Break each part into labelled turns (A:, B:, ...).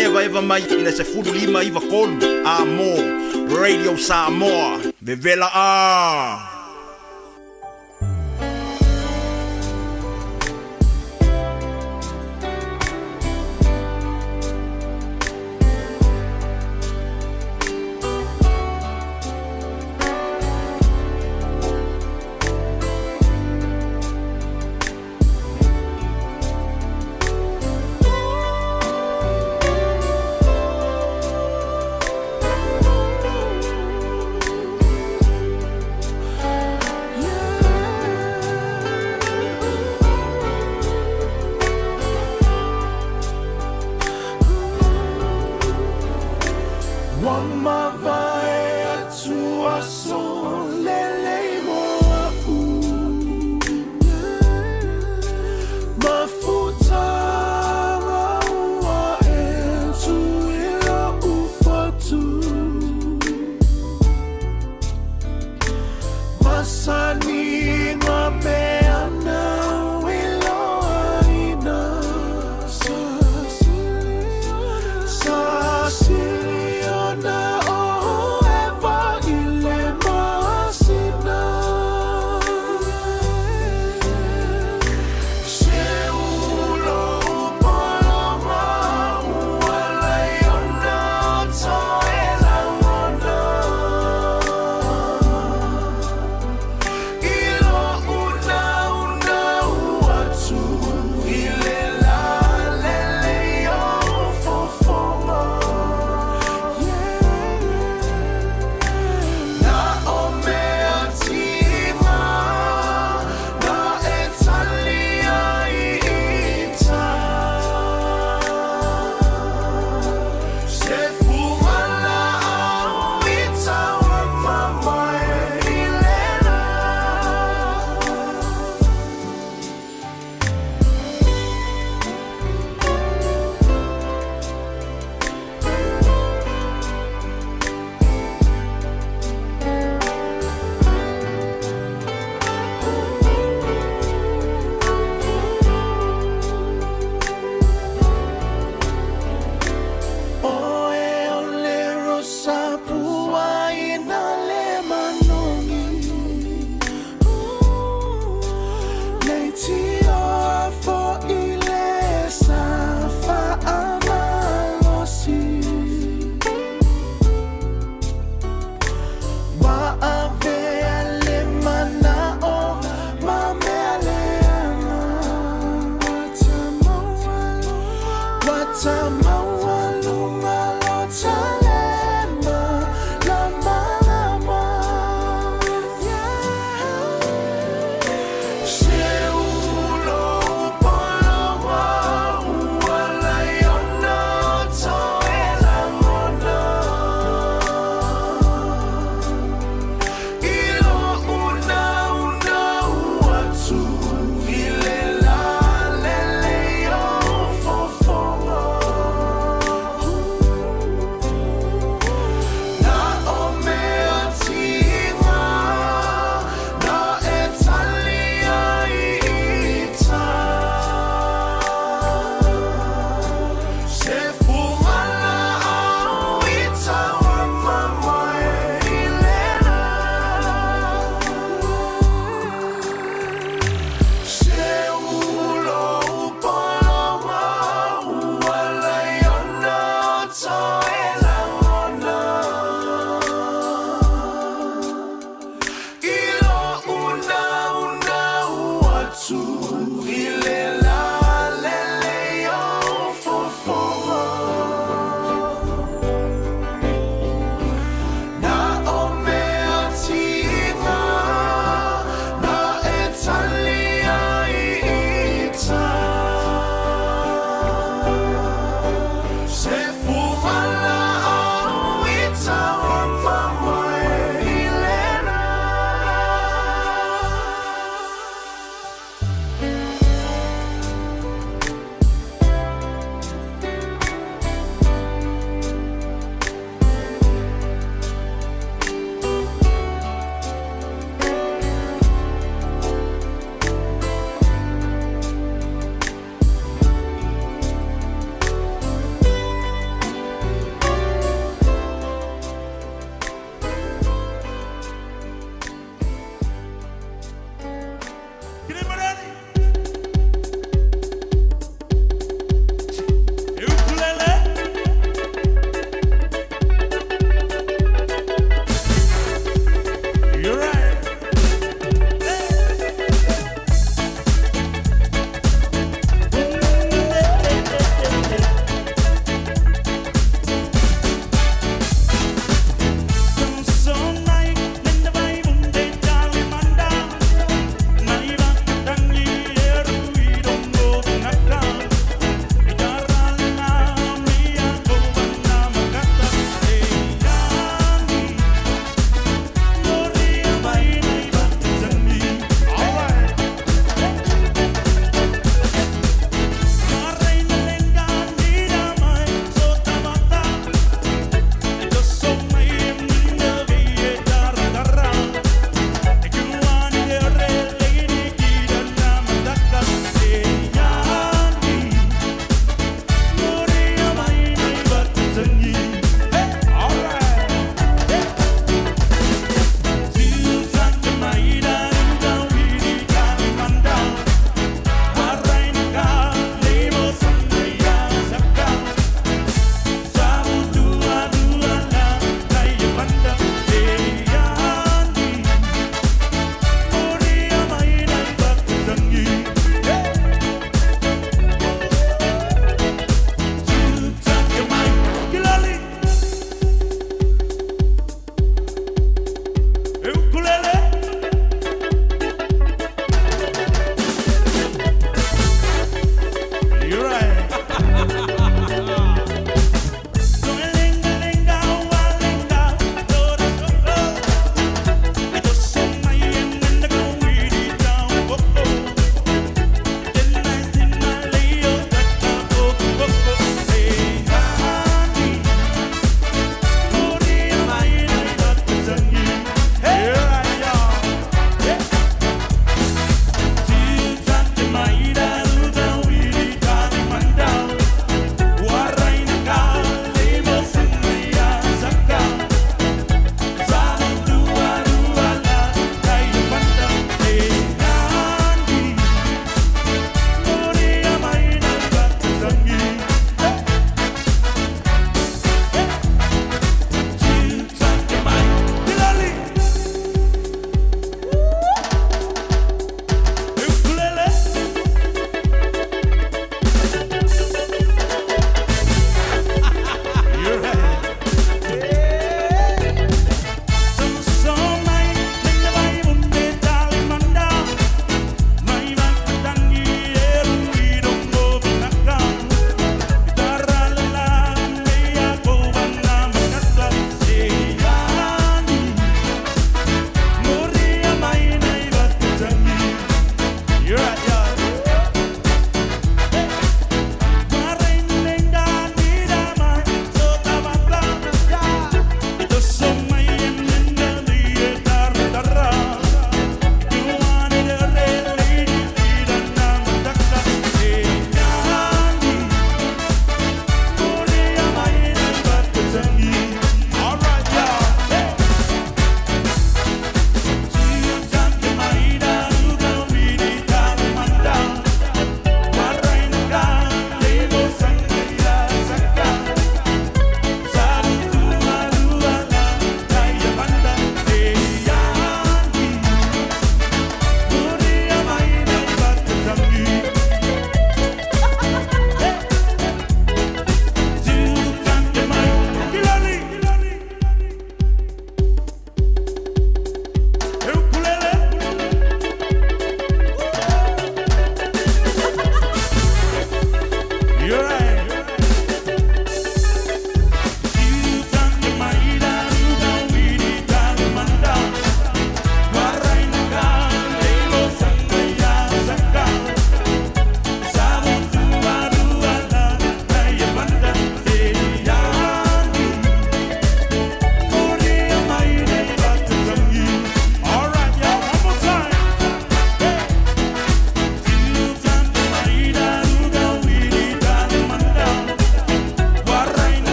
A: eva mai ina se fulu lima iwa kolu Amor Radio Samoa Vevela
B: Siciliana, oh, ever ilema.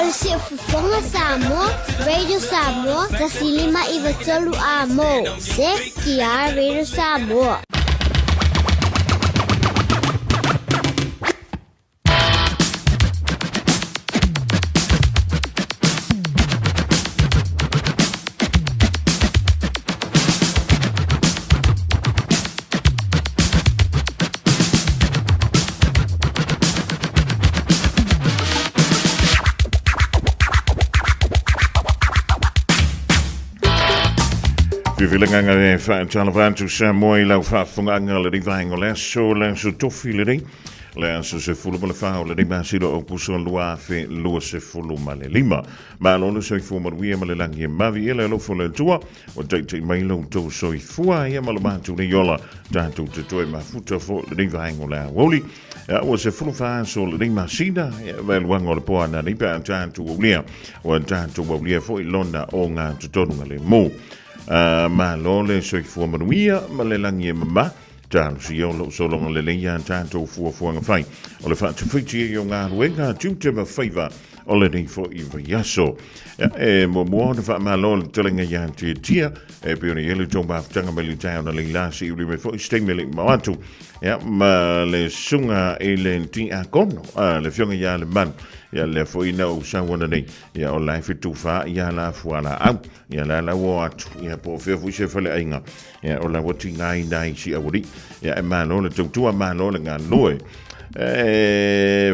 B: Fonga Samoa, Radio Samoa, Tasilima Ivatolu Amo, Se Kia Radio Samoa.
C: Vilenganga Talavantu Samoa lau whaafunga le rivaingo le so le so tofi le rei le so se fulu le whao le rima siro o puso lua fe lua se fulu ma le lima ma lona so i fuma ruia ma le langi e mavi ele lo fulu tua o teitei mai lo tau so i fua ia ma lo mantu le yola tantu te toi ma futa fo le rivaingo le woli o se fulu whaa so le rima sina e luango le poa na ripa tantu waulia o tantu waulia fo i lona o ngā tutonunga le mo ma lole so i fua manuia ma le langi e mama talo si o lo so longa le leia tanto fua fuanga fai o le whaatu whiti e o ngā ruenga tūte ma whaiva o le nei fo i vaiaso mo mua na wha ma lole telenga ia te tia e peone ele tōng bāwhtanga me li tau na le lasi i rime fo i steimele mawatu ma le sunga e le ti a kono le fionga ia le man ia le foi na o sawana nei ia o lai fitu fa ia la fuala au ia la wo atu ia po fe fu se fale ainga ia o la woti ngai nai si awuri ia e mano le tutua mano le nga loe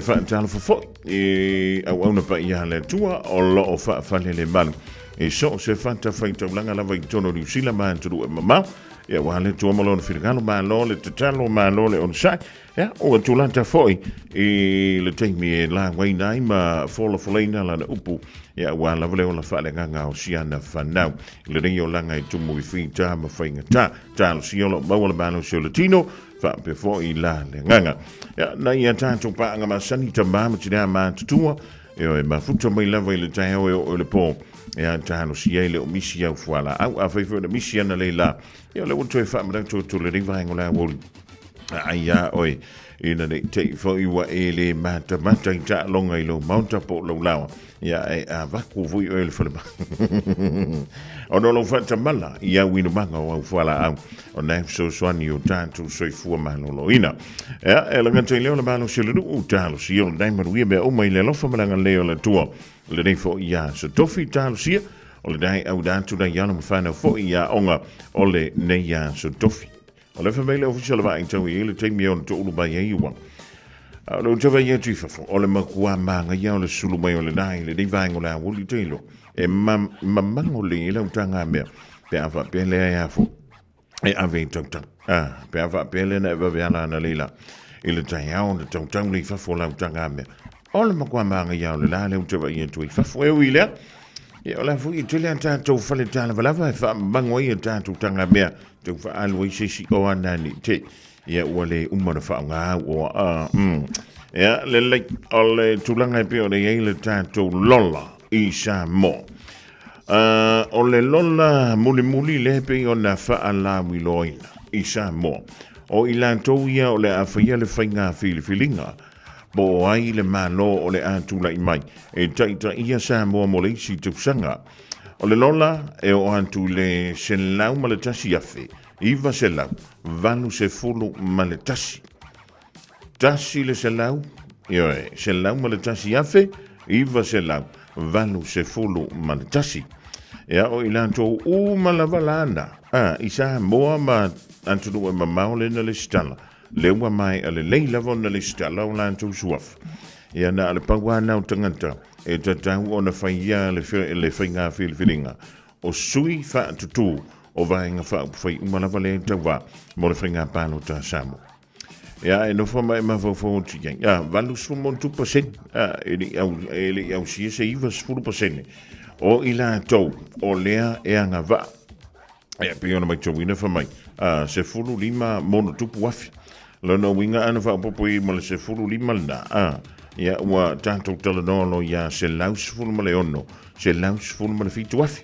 C: fa tala fo au ona pa ia le tua o lo o fa fale le man e so se fanta faita langa la vai tono di sila man tu mama ia wale tua malon firgano malo le tatalo malo le on sai ja o tulanta foi le teimi la wainai ma fola folena la upu ja wala vale ona fa le nganga o siana fanau le ringo langa i tumu i finta ma fainga ta siolo mawala bano latino fa pe foi la le nganga ja na ia tanto pa nga masani tamba ma tina ma tutua e ma futa mai la vai le tai o le po ja tano siele o misi au fuala au a fai fo misi ana leila ja le wonto fa ma to le ringa ngola wol aia oi ina nei te fo i wa ele mata i ta longa i lo maunta po lo lawa ia e a vaku vui o ele falema o no lo fata mala ia wino manga o fuala au o na so swani o tantu so i fua malo lo ina ia e langa te leo le malo se le u talo si o dai maruia be o mai le lo fa malanga leo le tua le nei fo ia so tofi talo si o le dai au dantu da yana mfana fo ia onga o le nei ia so tofi o le famile official va in tau ile te mi on to ulu ba ye wa lo te va ye tu fa o le makua manga ya o le sulu mai o le dai le vai ngola wo li telo e mango le ile utanga me pe ava pe le ya fo e ave tau pe ava pe le na va na na lila ile tai ya on tau tau li fa fo la utanga me o le makua manga ya o le la le te va ye tu fa fo e wile ia o la fu i tele anta tau fale tala valava e wha mango i anta tau tanga mea tau wha alwa i sesi o anani te ia ua le umana wha ngā o ia le lei o le tulanga e peo le eile tātou lola i sa mo o le lola muli le pe o na wha alawi loina i sa mo o i lantou ia o le awhaia le whainga whilinga bo ai le malo o le atula i mai e taita ia sa mo mo le si tupsanga o le lola e o antu le selau ma le tasi afe iva selau valu se fulu ma le tasi le selau ioe selau ma le tasi afe iva selau valu se fulu ma le tasi ea o ilanto ma la valana isa moa ma antu e mamao le na le stala le ua mai ale leila vona le stala o lantou suafa ia na ale pauana o tangata e tatau ona faia le whainga whilinga o sui whaatutu o vaenga whai umalava le tauwa mo le whainga pāno tā Samoa ia e no whama e mawhau tiang ia valu sumontu pasen ele au sia se iwa sfuru pasene o ila tau o lea e anga va ia piona mai tauina whamai se furu lima mono tupu wafi lona winga ana fa popo I mo le se fulu lima na ia ua tantou talanolo ia se laus fulu ma le ono se laus fulu ma le fitu afi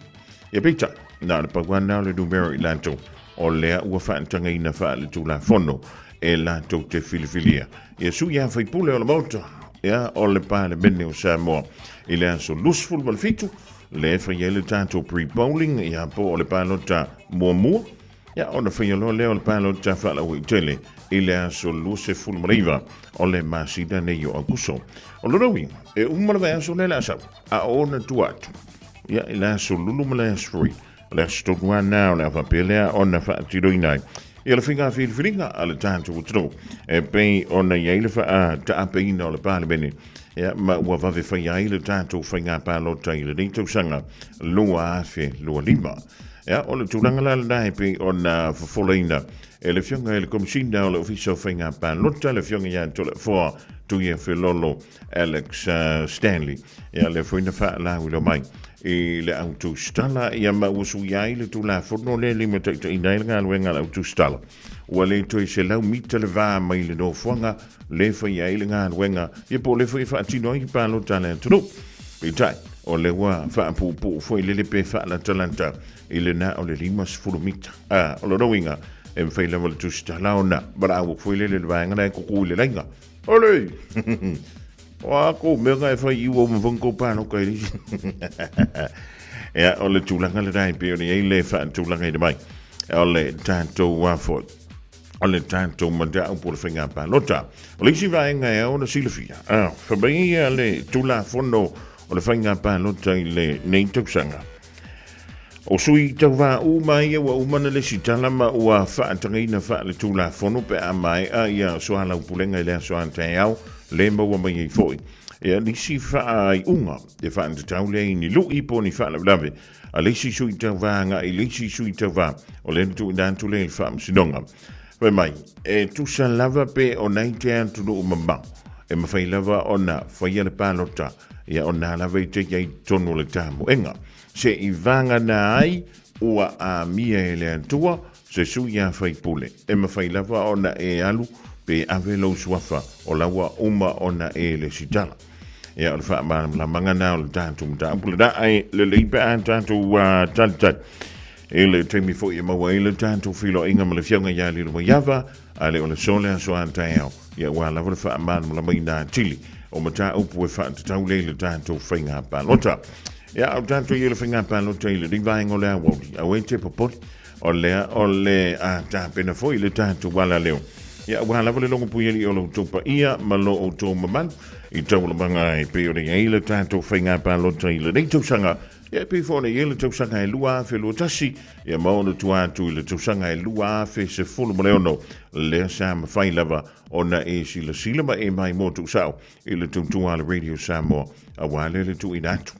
C: ia peita na le paguana le numero I lantou o lea ua whaantanga ina wha le tula fono e lantou te filifilia ia su ia whaipule o la mauta ia o le pāle mene o Samoa i le aso lusful mal fitu le whaiele tātou pre-bowling i hapo o le pālota mua ia ona whaialo leo le pālota whalau i tele i le aso luseful mariva o le masida nei o akuso o lorowi e umalawe aso le asau a ona tuatu ia i le aso lulu male asfrui le aso tokua nao le awhapelea ona whaatiroinai ia le whinga whiriwhiringa a le tātou utro e pei ona iei le wha taapeina o le pālemene ia ma ua vave whai ai le tātou whainga pālota i le neitau sanga lua afe lua lima ia o le tūranga la nai pe ona whawholaina e le fionga e le komisina o le ofisa whainga pālota le fionga ia tole fua tuia whelolo Alex Stanley ia le whaina wha lau ilo mai i le auto stala ia ma usu iai le tula forno le lima ta ina i ngā luenga le auto stala ua le toi se lau mita le vā mai le no fuanga le whai ai le ngā luenga ia po le whai whaatino i pālota le tunu i tai o le ua whaapupu fwoi le pe whaala talanta i le na o le limas furumita o le rowinga e mwhai lewa le tu stala o na bara au fwoi le vāenga na e kuku le lainga ole o ako mea ngai whai iwa mwhanko pāno kai ri ea o le tūlanga le rai pe o ni ei le wha tūlanga i le mai o le tātou wafo o le tātou manda au po le whainga pālota o le isi vāenga e o na silafia whabai le tūla fono o le whainga pālota i le neitau sanga o sui tau wā mai e wa umana le sitala ma ua whaatangina wha le tūla fono pe a mai a ia soa lau pulenga i lea soa te au le maua mai i foi e nisi wha i unga e wha anta tau le ni lu i po ni wha lawe a leisi sui tau wā nga i leisi sui tau wā o le tu indantu le wha msidonga Wai mai e tusa lava pe o nei te antunu umamau e mawhai lava o na whaia le pālota ia o nā lava i te iei tonu le tāmu enga se i vanga na ai ua a mia e le antua se sui a whai pule e mawhai lava o na e alu pe ave lau suafa o laua uma o na e le sitala ia o le wha la mangana o le tātu mta apule da ai le leipe a tātu talitat e le teimi fo i maua i le tātu filo inga ma le fiaunga ia li ruma iava a le o le sole a soa antai au ia ua lava le wha la mai nā tili o mata upu e wha tatau le tātu whainga pālota ia au tātu i le whainga pālota i le ringvaenga o le awori au e te popoti o le a tāpena fo i le tātu wala leo ia ua lava le longo puieli o lo tupa ia ma lo o tō mamanu i tau la manga e pe o le i le tātu whainga pālota i le neitau sanga ia pe fone i le tausanga e lua fe lua tasi ia maona tuatu i le tausanga e lua fe se fulu mo leono le sa mawhai lava ona e sila ma e mai motu sao i le tuntua le Radio Samoa a wale le tu inatu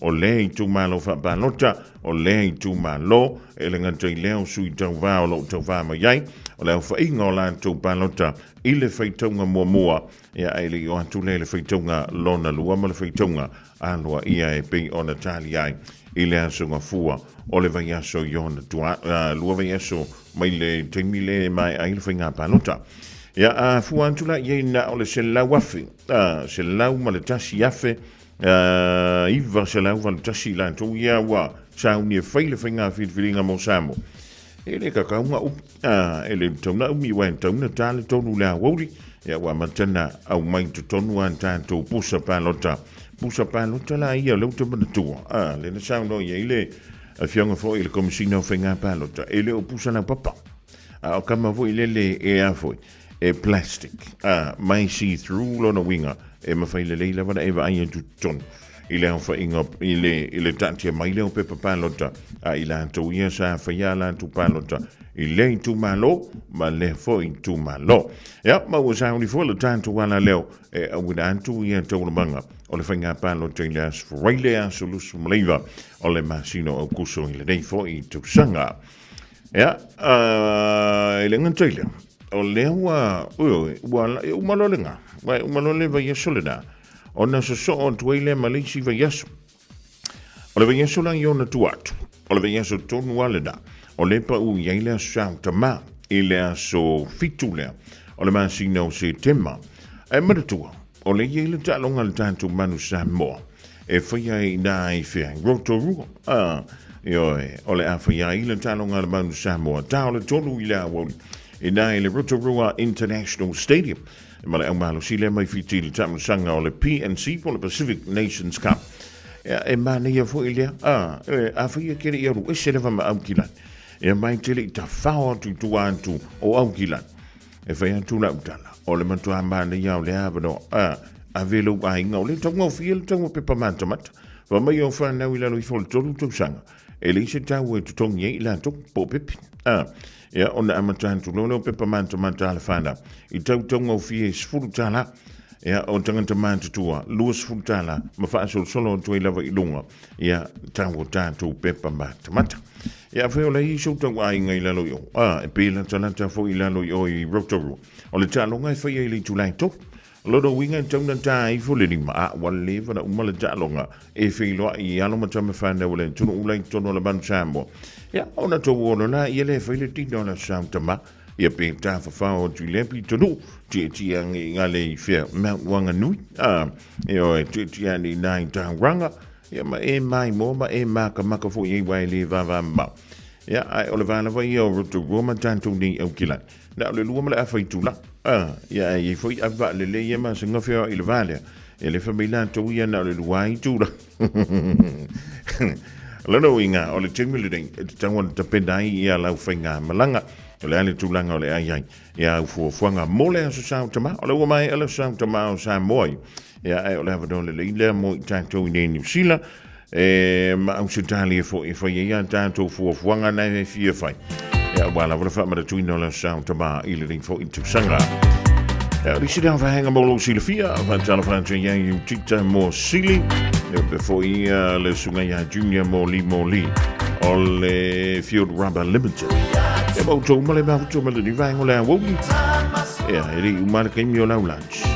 C: o le i tu malo fa balota o le i tu malo e le nganta i leo sui tau vā o lo tau vā ma iai o leo fa inga o la tu balota i le whaitonga mua ia e le o atu le whaitonga lona lua ma le whaitonga alua ia e pei ona tali ai i le aso ngā fua o le vai aso i ona lua vai aso mai le teimi le mai ai le whainga palota ia a fua antula i na o le se lau afe se lau ma le tasi afe iwa se lau ma le tasi lantou ia wa sauni e whai le whainga whiriwhiringa mo Samo e le kakaunga e le tauna umi wa tauna tale tonu le awauri ia wa matana au mai tu tonu an tātou pusa palota la ia le uta manatua le na sauno ia ile a fionga fo ile komisina o whainga palota e le o pusa na papa o kama fo ile le e a fo e plastic mai see through lona winga e mawhaile leila wana eva aia tu tonu ile au whainga ile tantia mai leo pepa palota ile anto ia sa whaia la tu palota ile tu malo ma le fo tu malo ia ma ua sauni fo le tanto wana leo e awina antu ia tau manga o le whainga palota ile as whaile a solusu maleiva o le masino au kuso ile nei fo i tu sanga ia ile ngantaile o leo umalolenga umalole va yesolena ona so on tuile malisi va yeso o le va yesola iona tuatu o le va yeso tonu waleda o le pa u yaile sa tama ile so fitule o le masino se tema e maratua o le yaile talonga le tantu manu Samoa e fia ina i fia rotoru o le afia ile talonga le manu Samoa ta o le tonu ile awoli ina i le Rotorua International Stadium. Ma le au malo sile mai fiti le tamu sanga o le PNC po le Pacific Nations Cup. E mana ia fo ilia, a fia kere ia ru, e se lewa ma au kilan. E mai tele i ta whao tu antu o au kilan. E whai antu na utala. O le matua mana ia o le avano, a velo a inga o le tonga o fia le tonga pepa mantamata. Wa mai o whanau i lalo i fol tolu tau sanga. E le se tau e tutongi e i lanto po pepi. Ia ona amatantu lolo pepa mantamata ala whana. I tau tonga o fia i sfuru tala. Ia o tangata mantatua, luas fultala, ma whaasol solo tu i lava i lunga, ia tango tātou pepa matamata. Ia wheo la i so tau ai ngai lalo i o, e pēla talata fo i lalo i o i Rotorua. O le tālonga i whaia i li tulai tō. Lodo winga tauna tā i fo le lima, wale vana umala tālonga, e whiloa i aloma tama whana wale, tunu ulai tono la banu Samoa. Ia, ona tō wono na, ia le whaile tino la Sautama, ia pe ta fa o tu lepi tonu ti ang ngale fe ma wanga nui e o ti ani nai ta ranga ia ma e mai mo ma e maka fo i wai le va ma ia ai o le vana vai o tu roma tanto ni o kila na le lua ma la fa tu la ia i foi ava le le ia ma singa fe i le vale e le famiglia to ia na le lua i tu la lano inga o le tingmile ding tangwan tapendai ia lau fainga malanga o le ale tūlanga o le ai ia au fuafuanga mole a sa tama o le ua mai ala sa tama o sa moi ia ai o le havadon le leila mo i tātou i New Zealand ma au se tali e fo i whai ia tātou fuafuanga nei e fia whai ia wala wala wha mara tuina o le sa tama i le ring fo i tūsanga ia risi dau whahenga molo sila fia whantala whantua ia i tita mo sili fo i le sunga ia junior mo li o le Field Rubber Limited e mau tō male mau tō male ni vai ngole a wogi e ri umar kai mi o lau lunch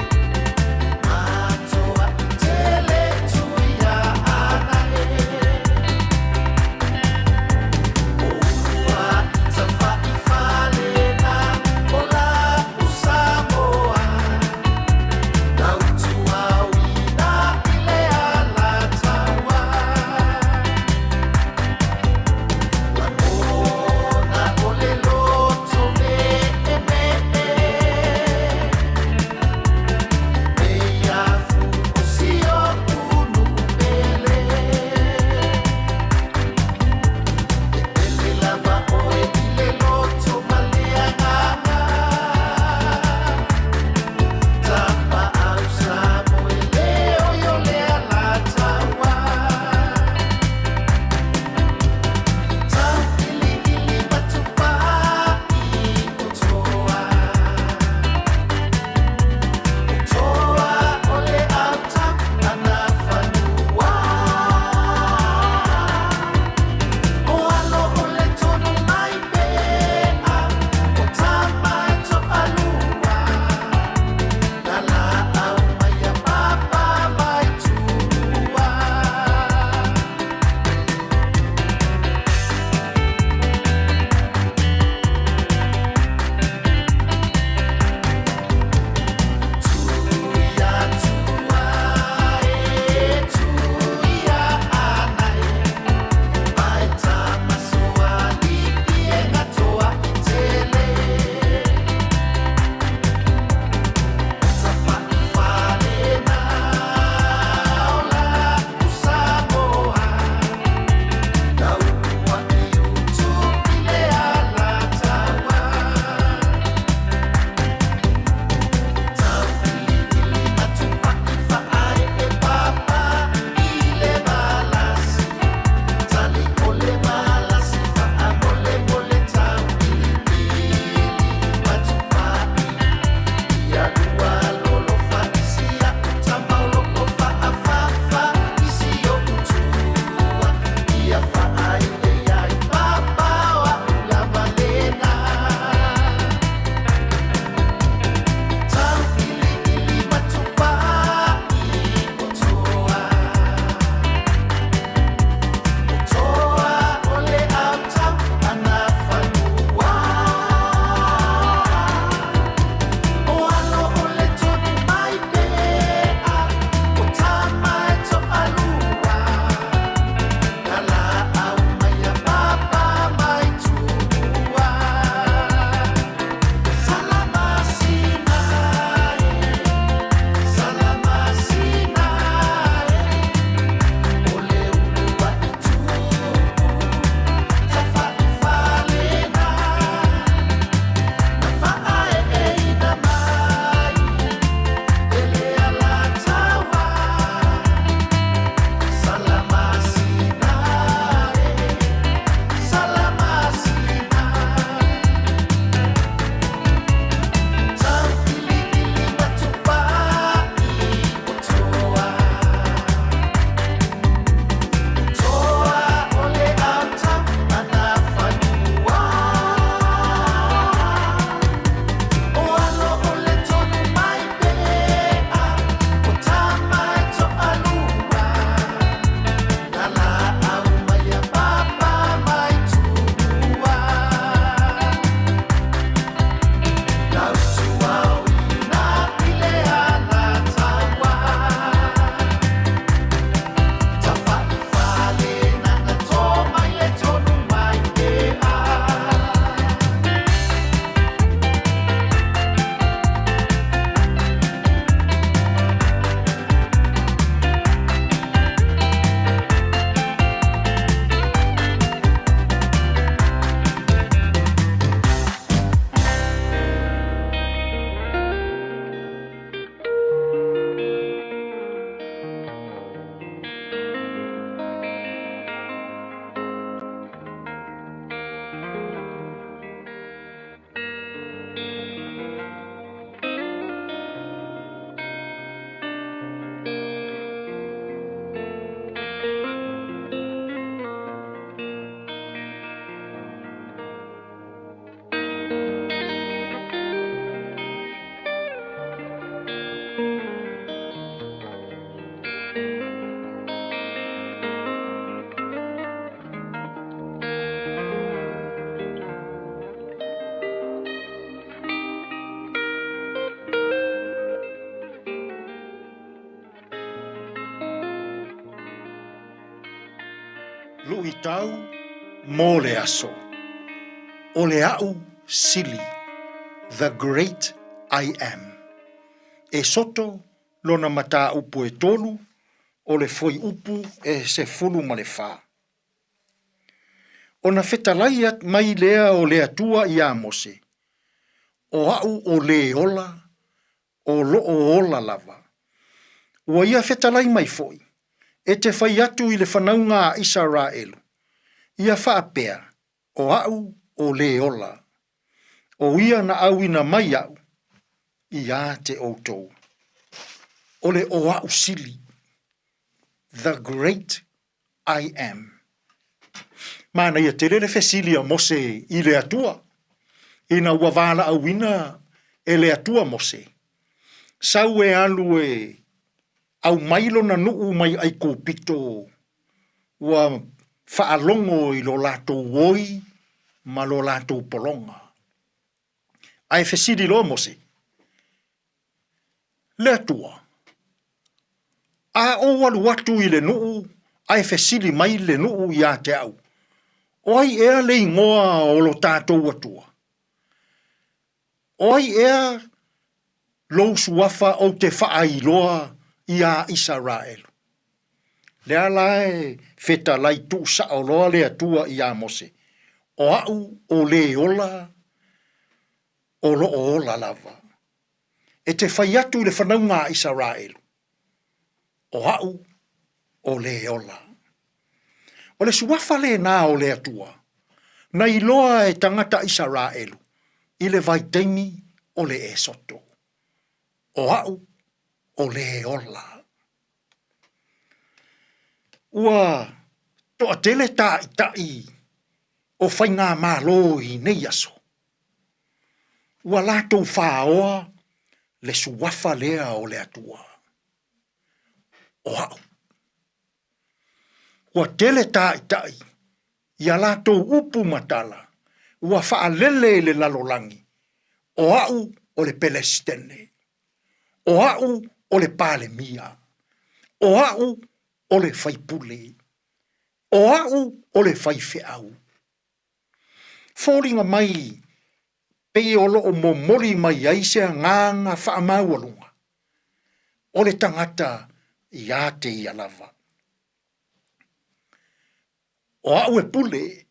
D: Lui tau mō le aso. O le au sili, the great I am. E soto lona mata upu e tolu, o le foi upu e se fulu ma le whā. O na whetalai at mai lea o le atua i a Mose. O au o le ola, o lo o ola lava. Ua ia whetalai mai foi, e te whai atu i le whanaunga a Israelu. Ia whaapea, o au o le ola. O ia na auina mai au, i a te outou. O le o au sili, the great I am. Mana ia te rere whesili a Mose i le atua. Ina ua wala auina e le atua Mose. Sau e alu e au mailo na nuu mai ai kōpito. Ua whaalongo i lo lātou woi ma lo lātou polonga. Ai whesili lo Mose. Le atua. A o alu atu i le nuu, ai whesili mai le nuu i a te au. Oi ea le ingoa o lo tātou atua. Oi ea lo suafa o te whaailoa i a Israelu. Le alae feta lai tu sa o loa le atua i a Mose. O au o le ola, o lo o ola lava. E te whai atu le whanaunga a Israelu. O au o le ola. O le suafa le nā o le atua. Na iloa e tangata Israelu. I le vaitaimi o le e soto. O au o le ola. Ua toa tele tai o whainga mālo i nei aso. Ua lātou whaoa le suafa lea o le atua. O au. Ua tele tai ia lātou upu matala. Ua whaalele le lalolangi. O au o le Pelestene. O au o le Palemia. O au o le Whaipule. O au o le Whaifeau. Fōringa mai pei o loo momoli mai aisea nganga whaamaualunga. O le tangata i ate i alava. O au e pule.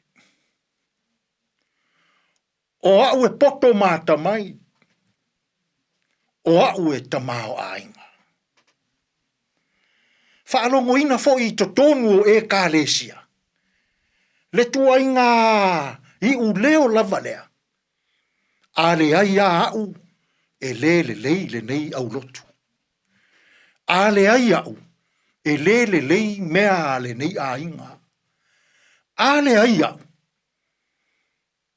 D: O au e poto mata mai. O au e tamao ainga. Whaalongo ina fo i to tonu o e kālesia. Le tua inga i u leo lava lea. A le ai a au e le nei au lotu. A le ai au e le mea le nei a inga. A le ai au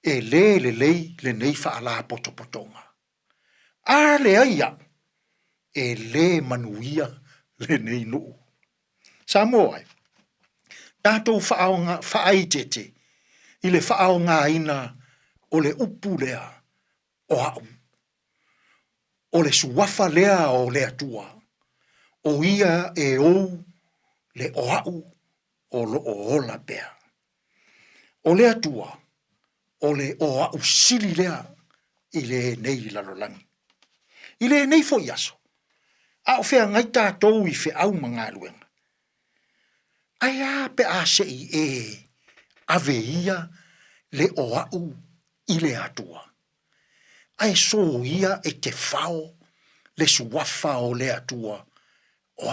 D: e le nei whaala potopotonga. A le ai au e le manuia le nei nuu. Samoa, tātou whaaitete i le whaaonga ina o le upu lea o au. O le suafa lea o le atua. O ia e ou le o au o lo o ola pea. O le atua, o le o au sili lea i le nei lalolangi. I le nei fo iaso. A o whea ngai tātou i whe au mga luenga. Ai a pe a se i e ave ia le o au i le atua. Ai so ia e te whao le suafa o le atua. O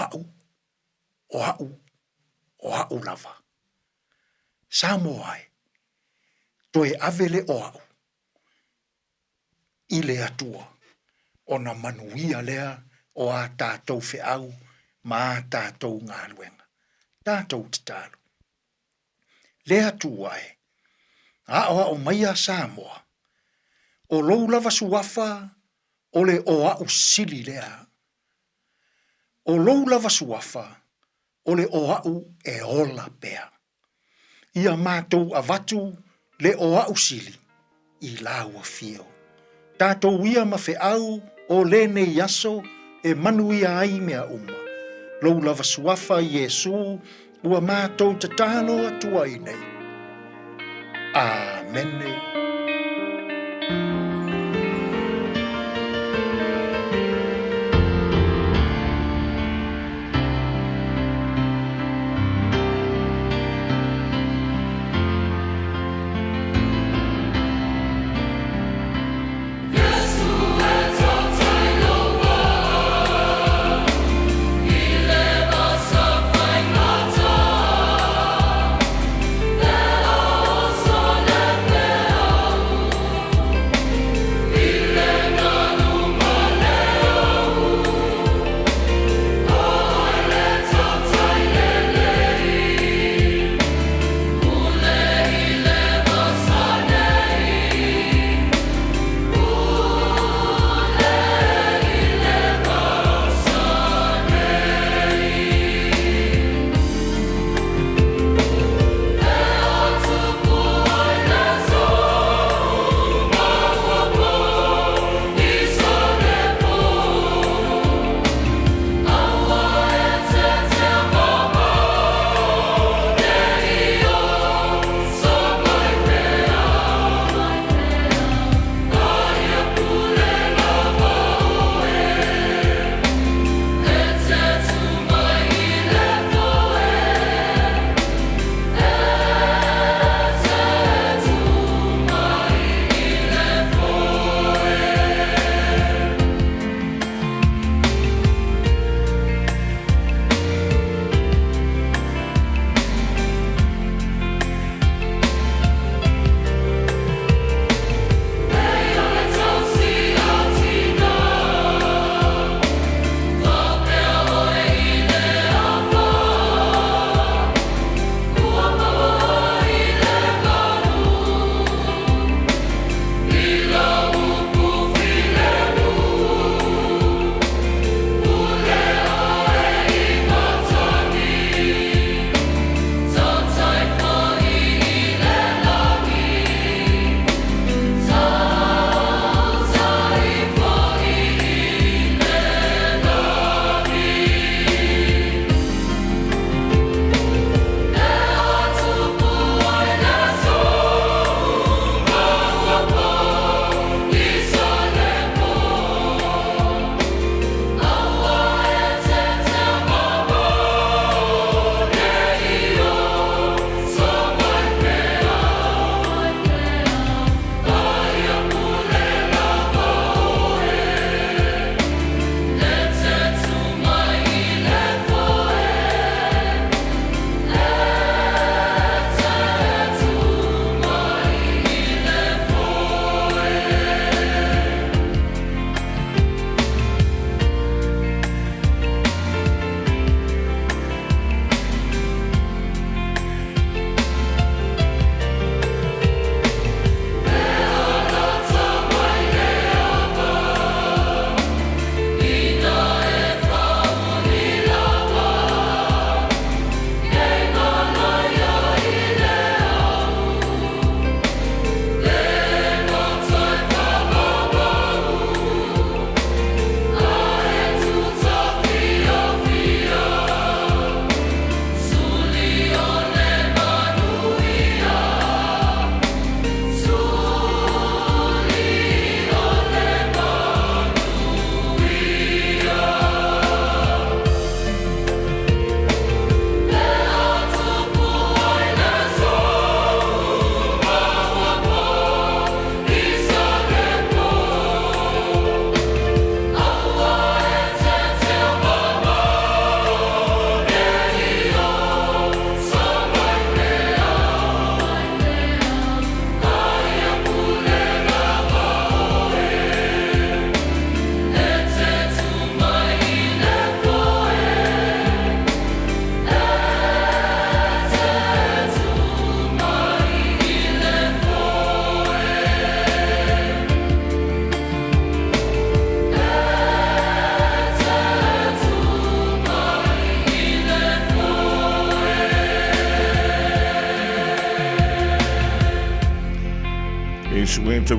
D: au lava. Samoai, toe ave le o au i le atua. O na manuia lea o a tātou wheau ma a tātou ngā luenga. Tātou te tālu. Le atua e. A o maia Samoa. O lou lava suafa o le o au sili lea. O lou lava suafa o le o au e ola pea. Ia mātou avatu le o au sili i laua fio. Tātou ia mawhe au o le ne yaso e manuia ai mea uma. Lou lava suafa Iesu ua mātou te tālo atua i nei. Amene.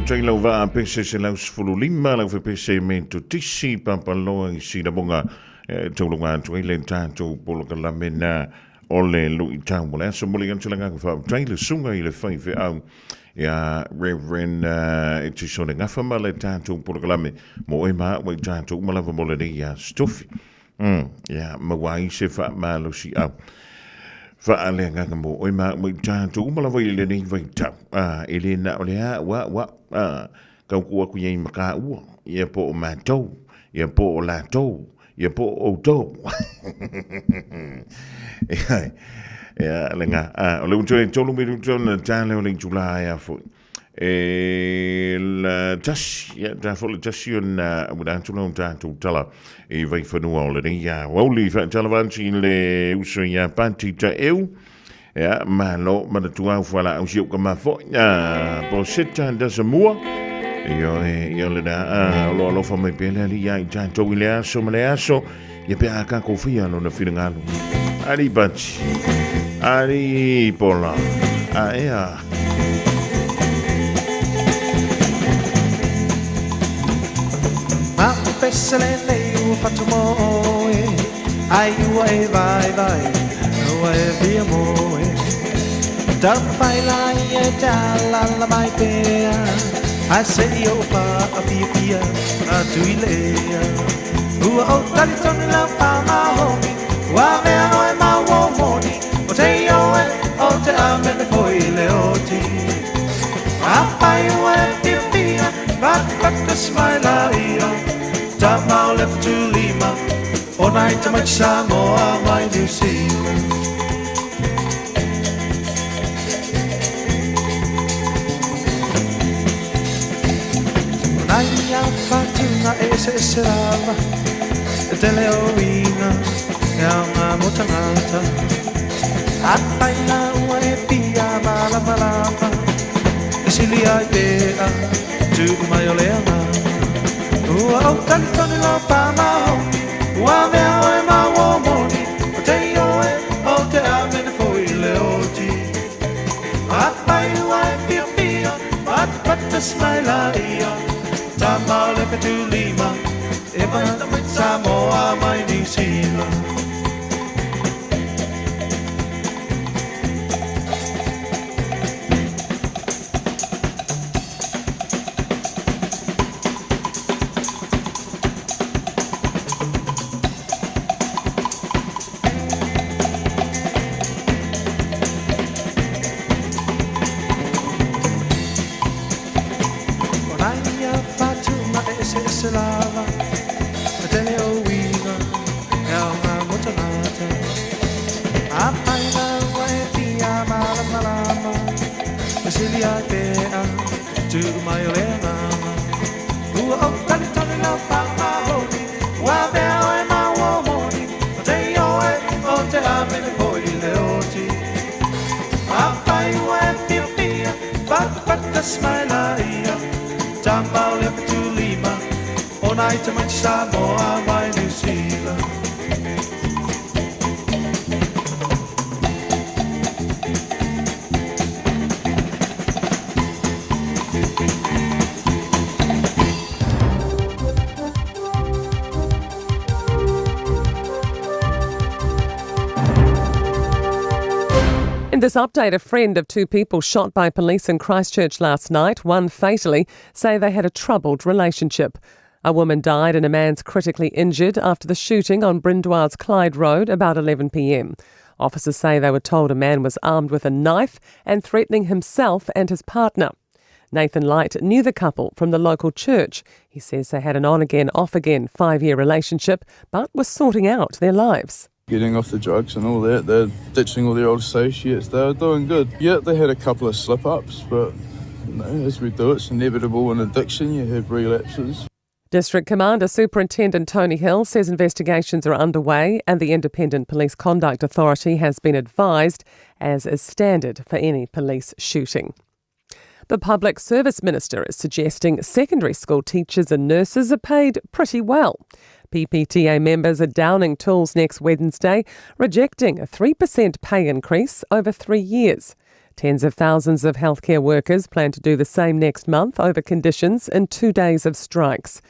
C: Tau lau wa pese se lau sfulu lima lau fe pese me tu tisi papaloa I sida bonga tau lunga tu ele tātou polo ka lamena o le lui tau mo le aso mo le gantilanga ko wha trai le sunga I le whai whi au ia Reverend e te sone ngafa ma le tātou porokalame mo e maa wai tātou malawa mo le ia stofi ia mawai se wha malo si au wha le ngaka mo e maa wai tātou malawa I le nei wai tau e le na o le a wa kau kua ku yei maka ua ia po o mātou ia po o lātou ia po o tau ia lenga o le utoi tolu mi utona tale o le July a fo la tas ia da fo le tas na uda tulu tantu tala e vai fanua o le ia woli fa tala vanti le uso ia panti ta eu ia malo ma tua fala o sio kama fo ia po seta da samua io le da lo fa mai pele ali ia tanto ile aso ma le aso ia pe aka ko fia no na filingalo ali bachi ali pola ea
E: ma pesa le leu fatto moe ai e vai no e via moe da fai la e la mai pea I say yo pa a pia a tuilea o tali toni la pa ma homi wa me no e ma wo moni o te yo o te ame me foi le oti a pai o e pia but the smile io ta ma left to Lima all night to my Samoa my New Zealand Fatina e se serava delle ovina e una motanata a baila e pia malama e si li hai bea tu mai olea o cantone la fama wa me o ma uomoni o te io o te ame foi le oggi a baila e pia but the smile io Tama lepe tu Lima, e mai Samoa mai New Zealand. Samoa, my New Zealand.
F: In this update, a friend of two people shot by police in Christchurch last night, one fatally, say they had a troubled relationship. A woman died and a man's critically injured after the shooting on Brindwa's Clyde Road about 11 p.m. Officers say they were told a man was armed with a knife and threatening himself and his partner. Nathan Light knew the couple from the local church. He says they had an on-again, off-again 5-year relationship, but were sorting out their lives.
G: Getting off the drugs and all that, they're ditching all their old associates, they were doing good. Yeah, they had a couple of slip-ups, but as we do, it's inevitable in addiction, you have relapses.
F: District Commander Superintendent Tony Hill says investigations are underway and the Independent Police Conduct Authority has been advised, as is standard for any police shooting. The Public Service Minister is suggesting secondary school teachers and nurses are paid pretty well. PPTA members are downing tools next Wednesday, rejecting a 3% pay increase over 3 years. Tens of thousands of healthcare workers plan to do the same next month over conditions in 2 days of strikes.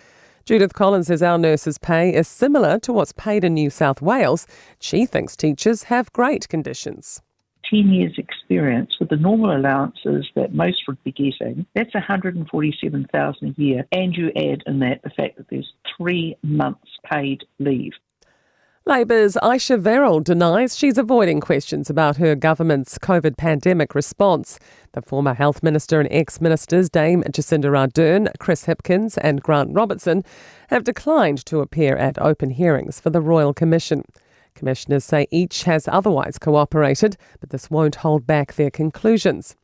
F: Judith Collins says our nurses' pay is similar to what's paid in New South Wales. She thinks teachers have great conditions.
H: 10 years experience with the normal allowances that most would be getting, that's $147,000 a year. And you add in that the fact that there's 3 months paid leave.
F: Labor's Aisha Verrill denies she's avoiding questions about her government's COVID pandemic response. The former Health Minister and ex-ministers Dame Jacinda Ardern, Chris Hipkins and Grant Robertson have declined to appear at open hearings for the Royal Commission. Commissioners say each has otherwise cooperated, but this won't hold back their conclusions.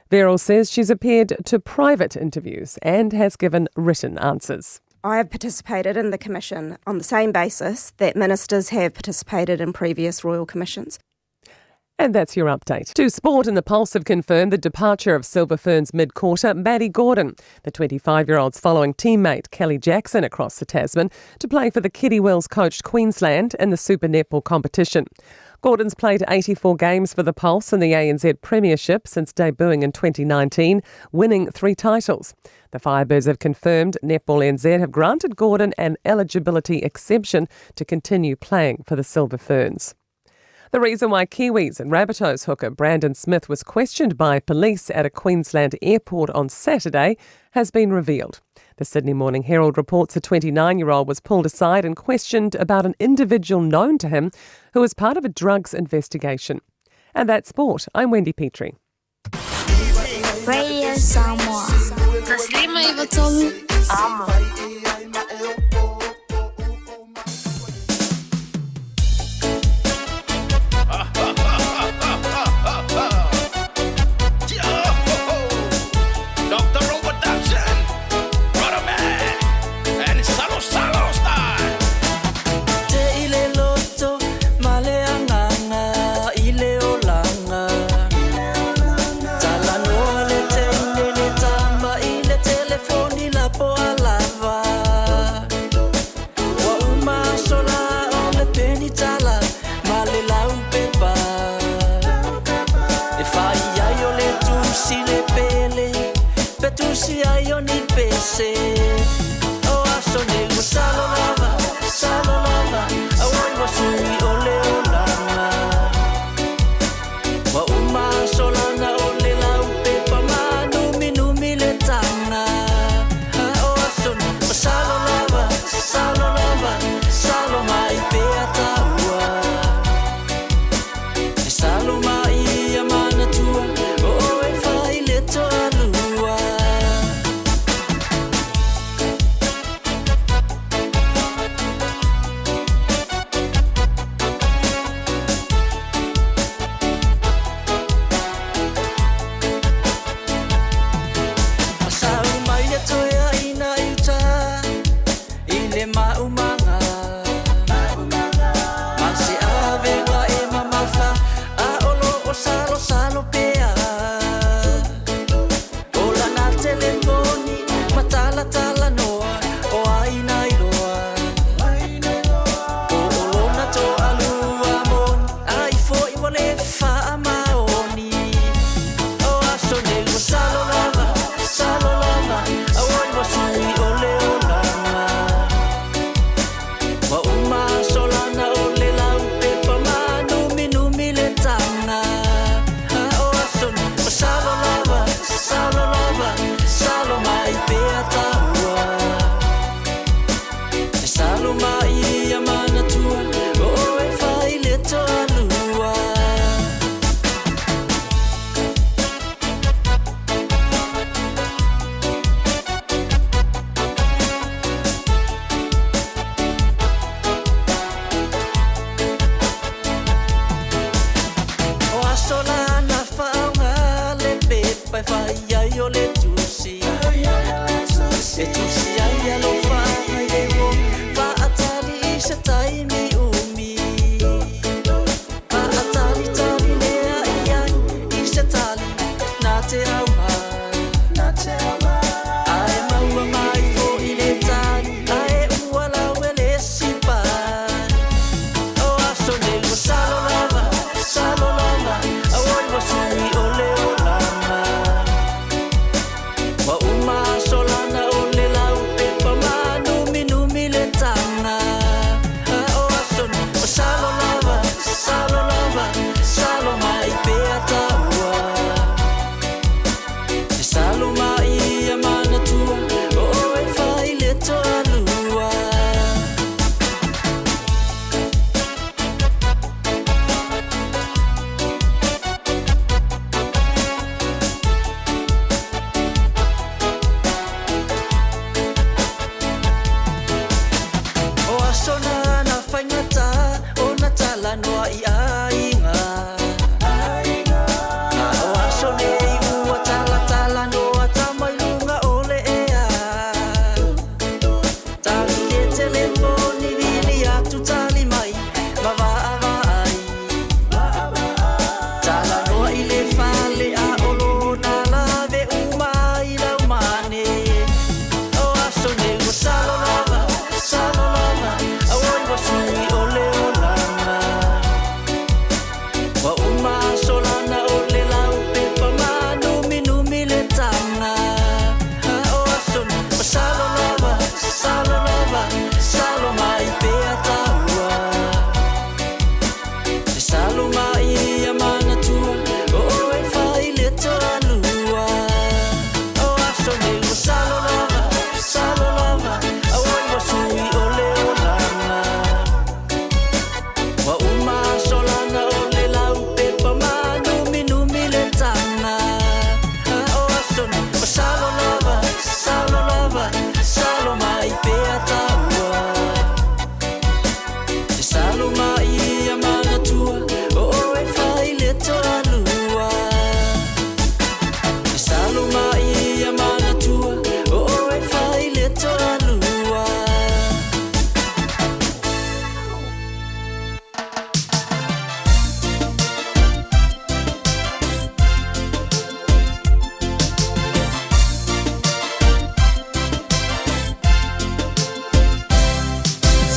F: Verrill says she's appeared to private interviews and has given written answers.
I: I have participated in the Commission on the same basis that ministers have participated in previous Royal Commissions.
F: And that's your update. To sport, and the Pulse have confirmed the departure of Silver Ferns mid-quarter Maddie Gordon. The 25-year-old's following teammate Kelly Jackson across the Tasman to play for the Kitty Wills coached Queensland in the Super Netball competition. Gordon's played 84 games for the Pulse in the ANZ Premiership since debuting in 2019, winning 3 titles. The Firebirds have confirmed Netball NZ have granted Gordon an eligibility exemption to continue playing for the Silver Ferns. The reason why Kiwis and Rabbitohs hooker Brandon Smith was questioned by police at a Queensland airport on Saturday has been revealed. The Sydney Morning Herald reports a 29-year-old was pulled aside and questioned about an individual known to him who was part of a drugs investigation. And that's sport. I'm Wendy Petrie.
B: Radio Samoa.
J: Taslima Ivatolu.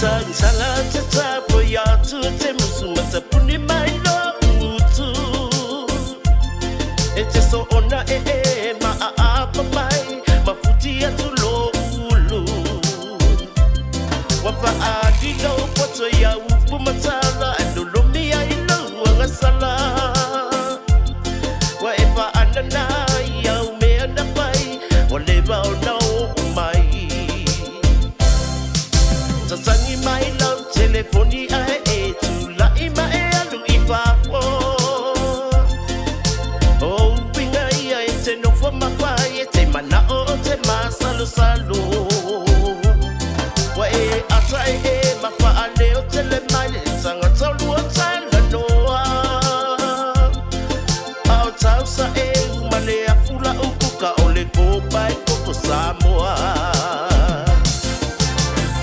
K: Sala tata poya tu te musuma te puni mai no utu. E te so ona ma a papai ma puti atu lo ulu. Wa fa adi lo poto ya upu matala ando lo mi ai lo anga sala. Wa e fa anana ya me ana pai o le ba o na o mai. Sasangi mai lau telefoni ai e tu la ima e alu I papo. O pinga ia e te no fo mawhai e te mana o te masalo salo. Wa e ata e mawha ale o tele mai e sanga tolu o tala noa. Ao tau sa e umane a fula ukuka o le kopa e koko Samoa.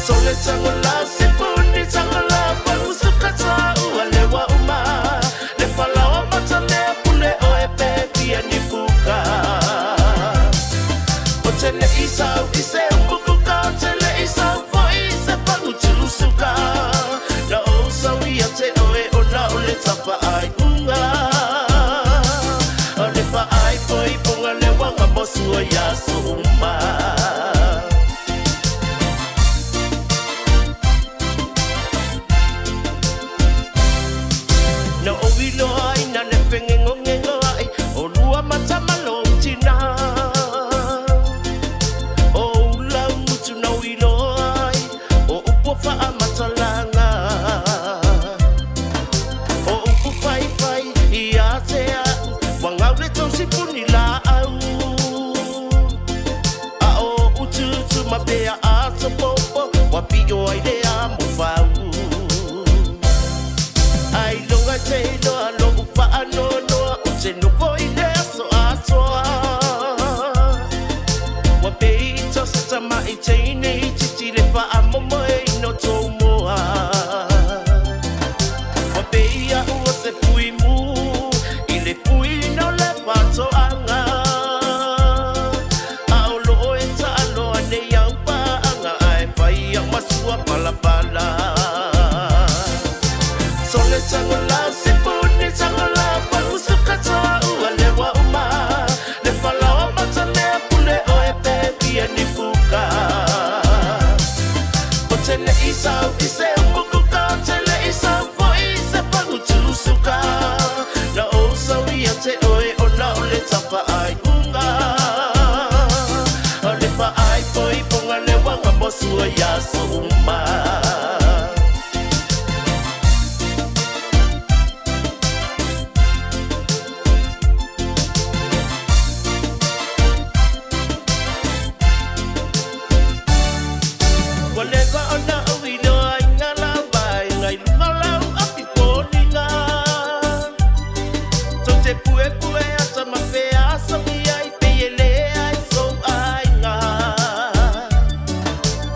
K: Sole tangola se puni tangola paru sukata uale wa uma le falawa matale pule o e pepi ani fuka o tele isa ise umukuka o tele isa fo ise paru tusuka na o sawi ate oe o na o le tapa ai unga o le pa ai foi ponga le wanga mosu o ya so uma. No ovilo ai na ne pengengo ngengo ai o lua matamalo tina o la mutu no ilo ai o upo fa amatalanga o upo fai fai ia te a wanga le tonsi puni la au a o utu tu mapea a to popo wa pio ai le a mo fau. Ai longa te loa logu paa noa o te nupo I le so atoa. Wa pei tosa tama I te ine I titi le paa momo e no tō moa. Wa pei a ua se pui mu I le pui no le pato anga. A o loo e ta aloa ne iau pa anga ai pai a masua pala pala. Sole tangola se puni tangola paru sukata uale wa uma le falawa matale pule o e pepi ani fuka o tele isa ise umukuka o tele isa fo ise paru tusuka na o sawi ate oe o na o le tapa ai unga o le pa ai foi ponga le wanga mosu o ya so uma. Whatever on the we know I ngala bai ngai malau api poninga to te pue pue ata mafea so mi ai pele ai so ai nga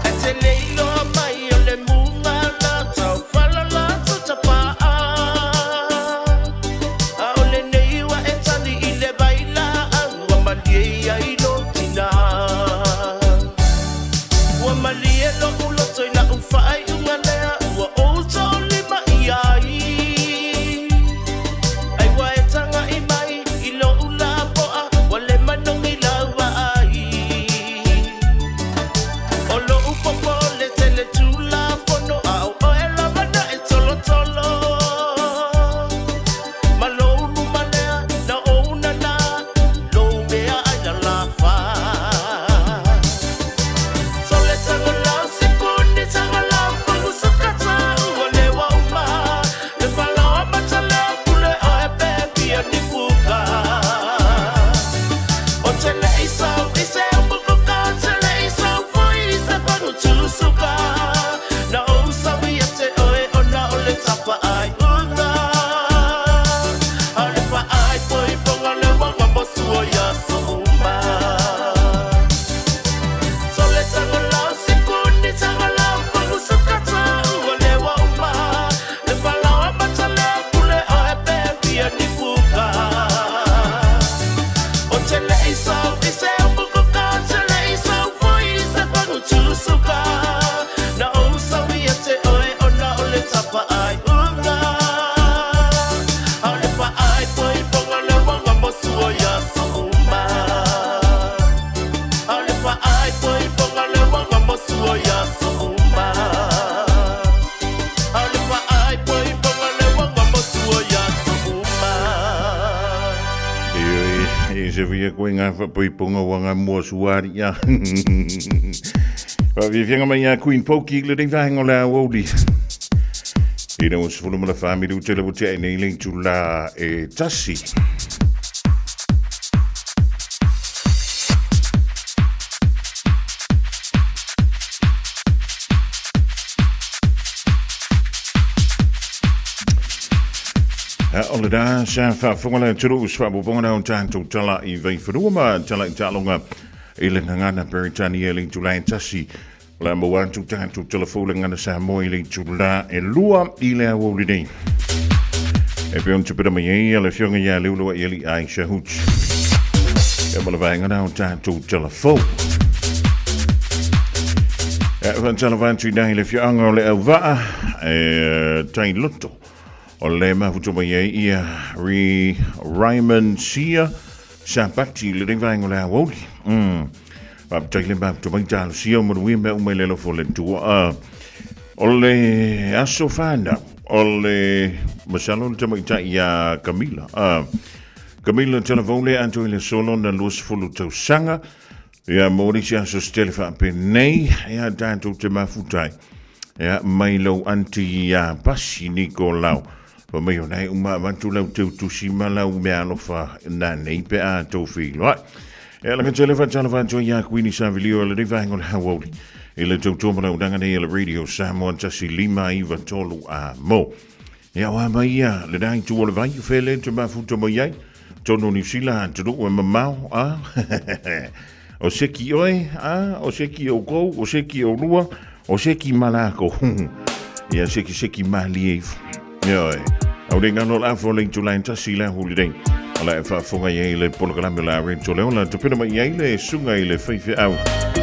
K: ate leilo
C: via going over Pipunga Wanga Mosuari. Vi finger med Queen Poki, lidt ikke der hænger der Wodi. I know it's full of the family to tell about nailing to la Tassi. Alle daar zijn van terus van bewoner aan toe tala I vei veruma tala talonga ilenganga Britania ling July Tassi la mo to telefoon aan sa mooi ling July lua ile holiday. Heb je ons op de manier alle jonge ja lulu jullie Aisha Hooch. Ja maar wij gaan aan toe telefoon. Ja van telefoon tu dan if je angole elva tain lotto. Olema futumaye ia Ryman Sia Sapati living vangola woli. Bab taile bab to bang sia mo wi me umelelo folentu ole asofanda ole masalon tamaita ia Camila Camila telefone Antoine Solon na lus foluto sanga ja Mauricia so stelfa penei ja danto te mafutai ja Milo anti ja Passi Nicolau. Maar joh, nee, maar want toen zie maar nou meer of nee, pe aan tofi, right? Ja, dan telefoon zo ja, Queenie Savilio, le divang on Hawaii. Ile to maar dan aan hele radio Samoan Tassi Lima Iva Tolu mo. Ja, maar ja, le dang to alle je veel te maar voet maar jij. Tono New Zealand te doen met mau Oseki oi, Oseki oko, Oseki olua, Oseki malako. Ja, seki malief. Ja. Ouding aan al aanvulling to lijn Tassila holiday. Alla even voor je hele pologramma in to leona te pinnen met je hele sungele vijf out.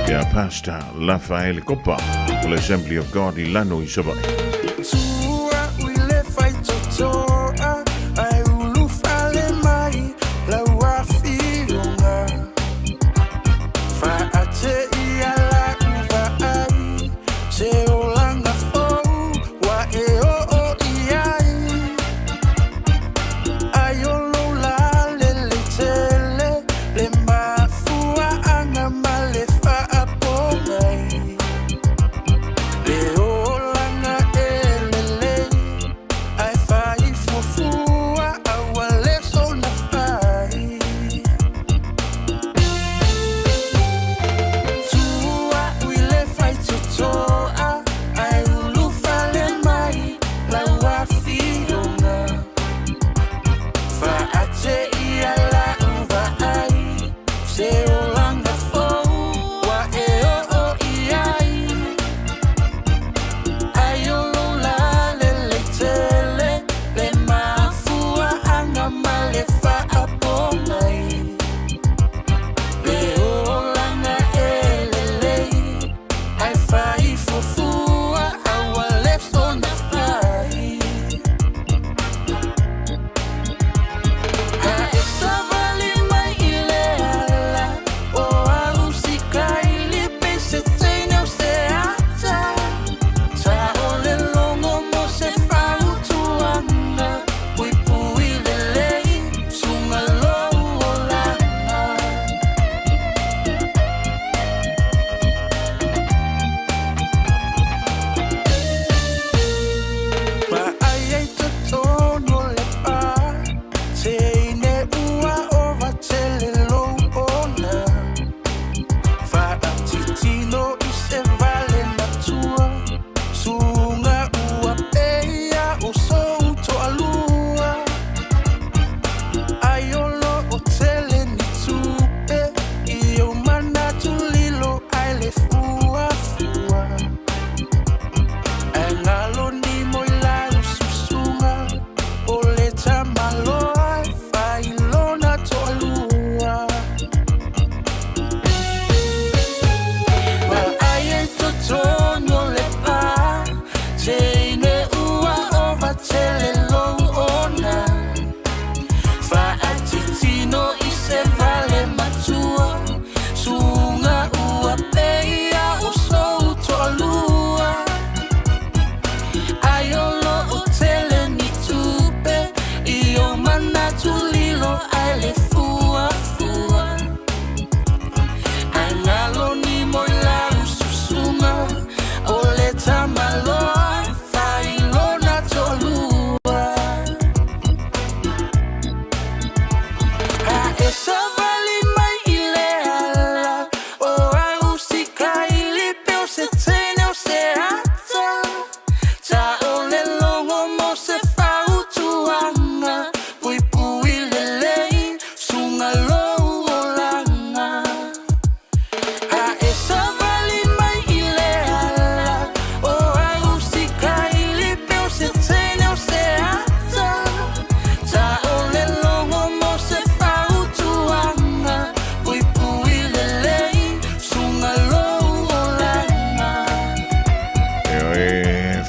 C: Ja, pasta la faile coppa. For Assembly of God in Lano Isaba.
L: Leo langa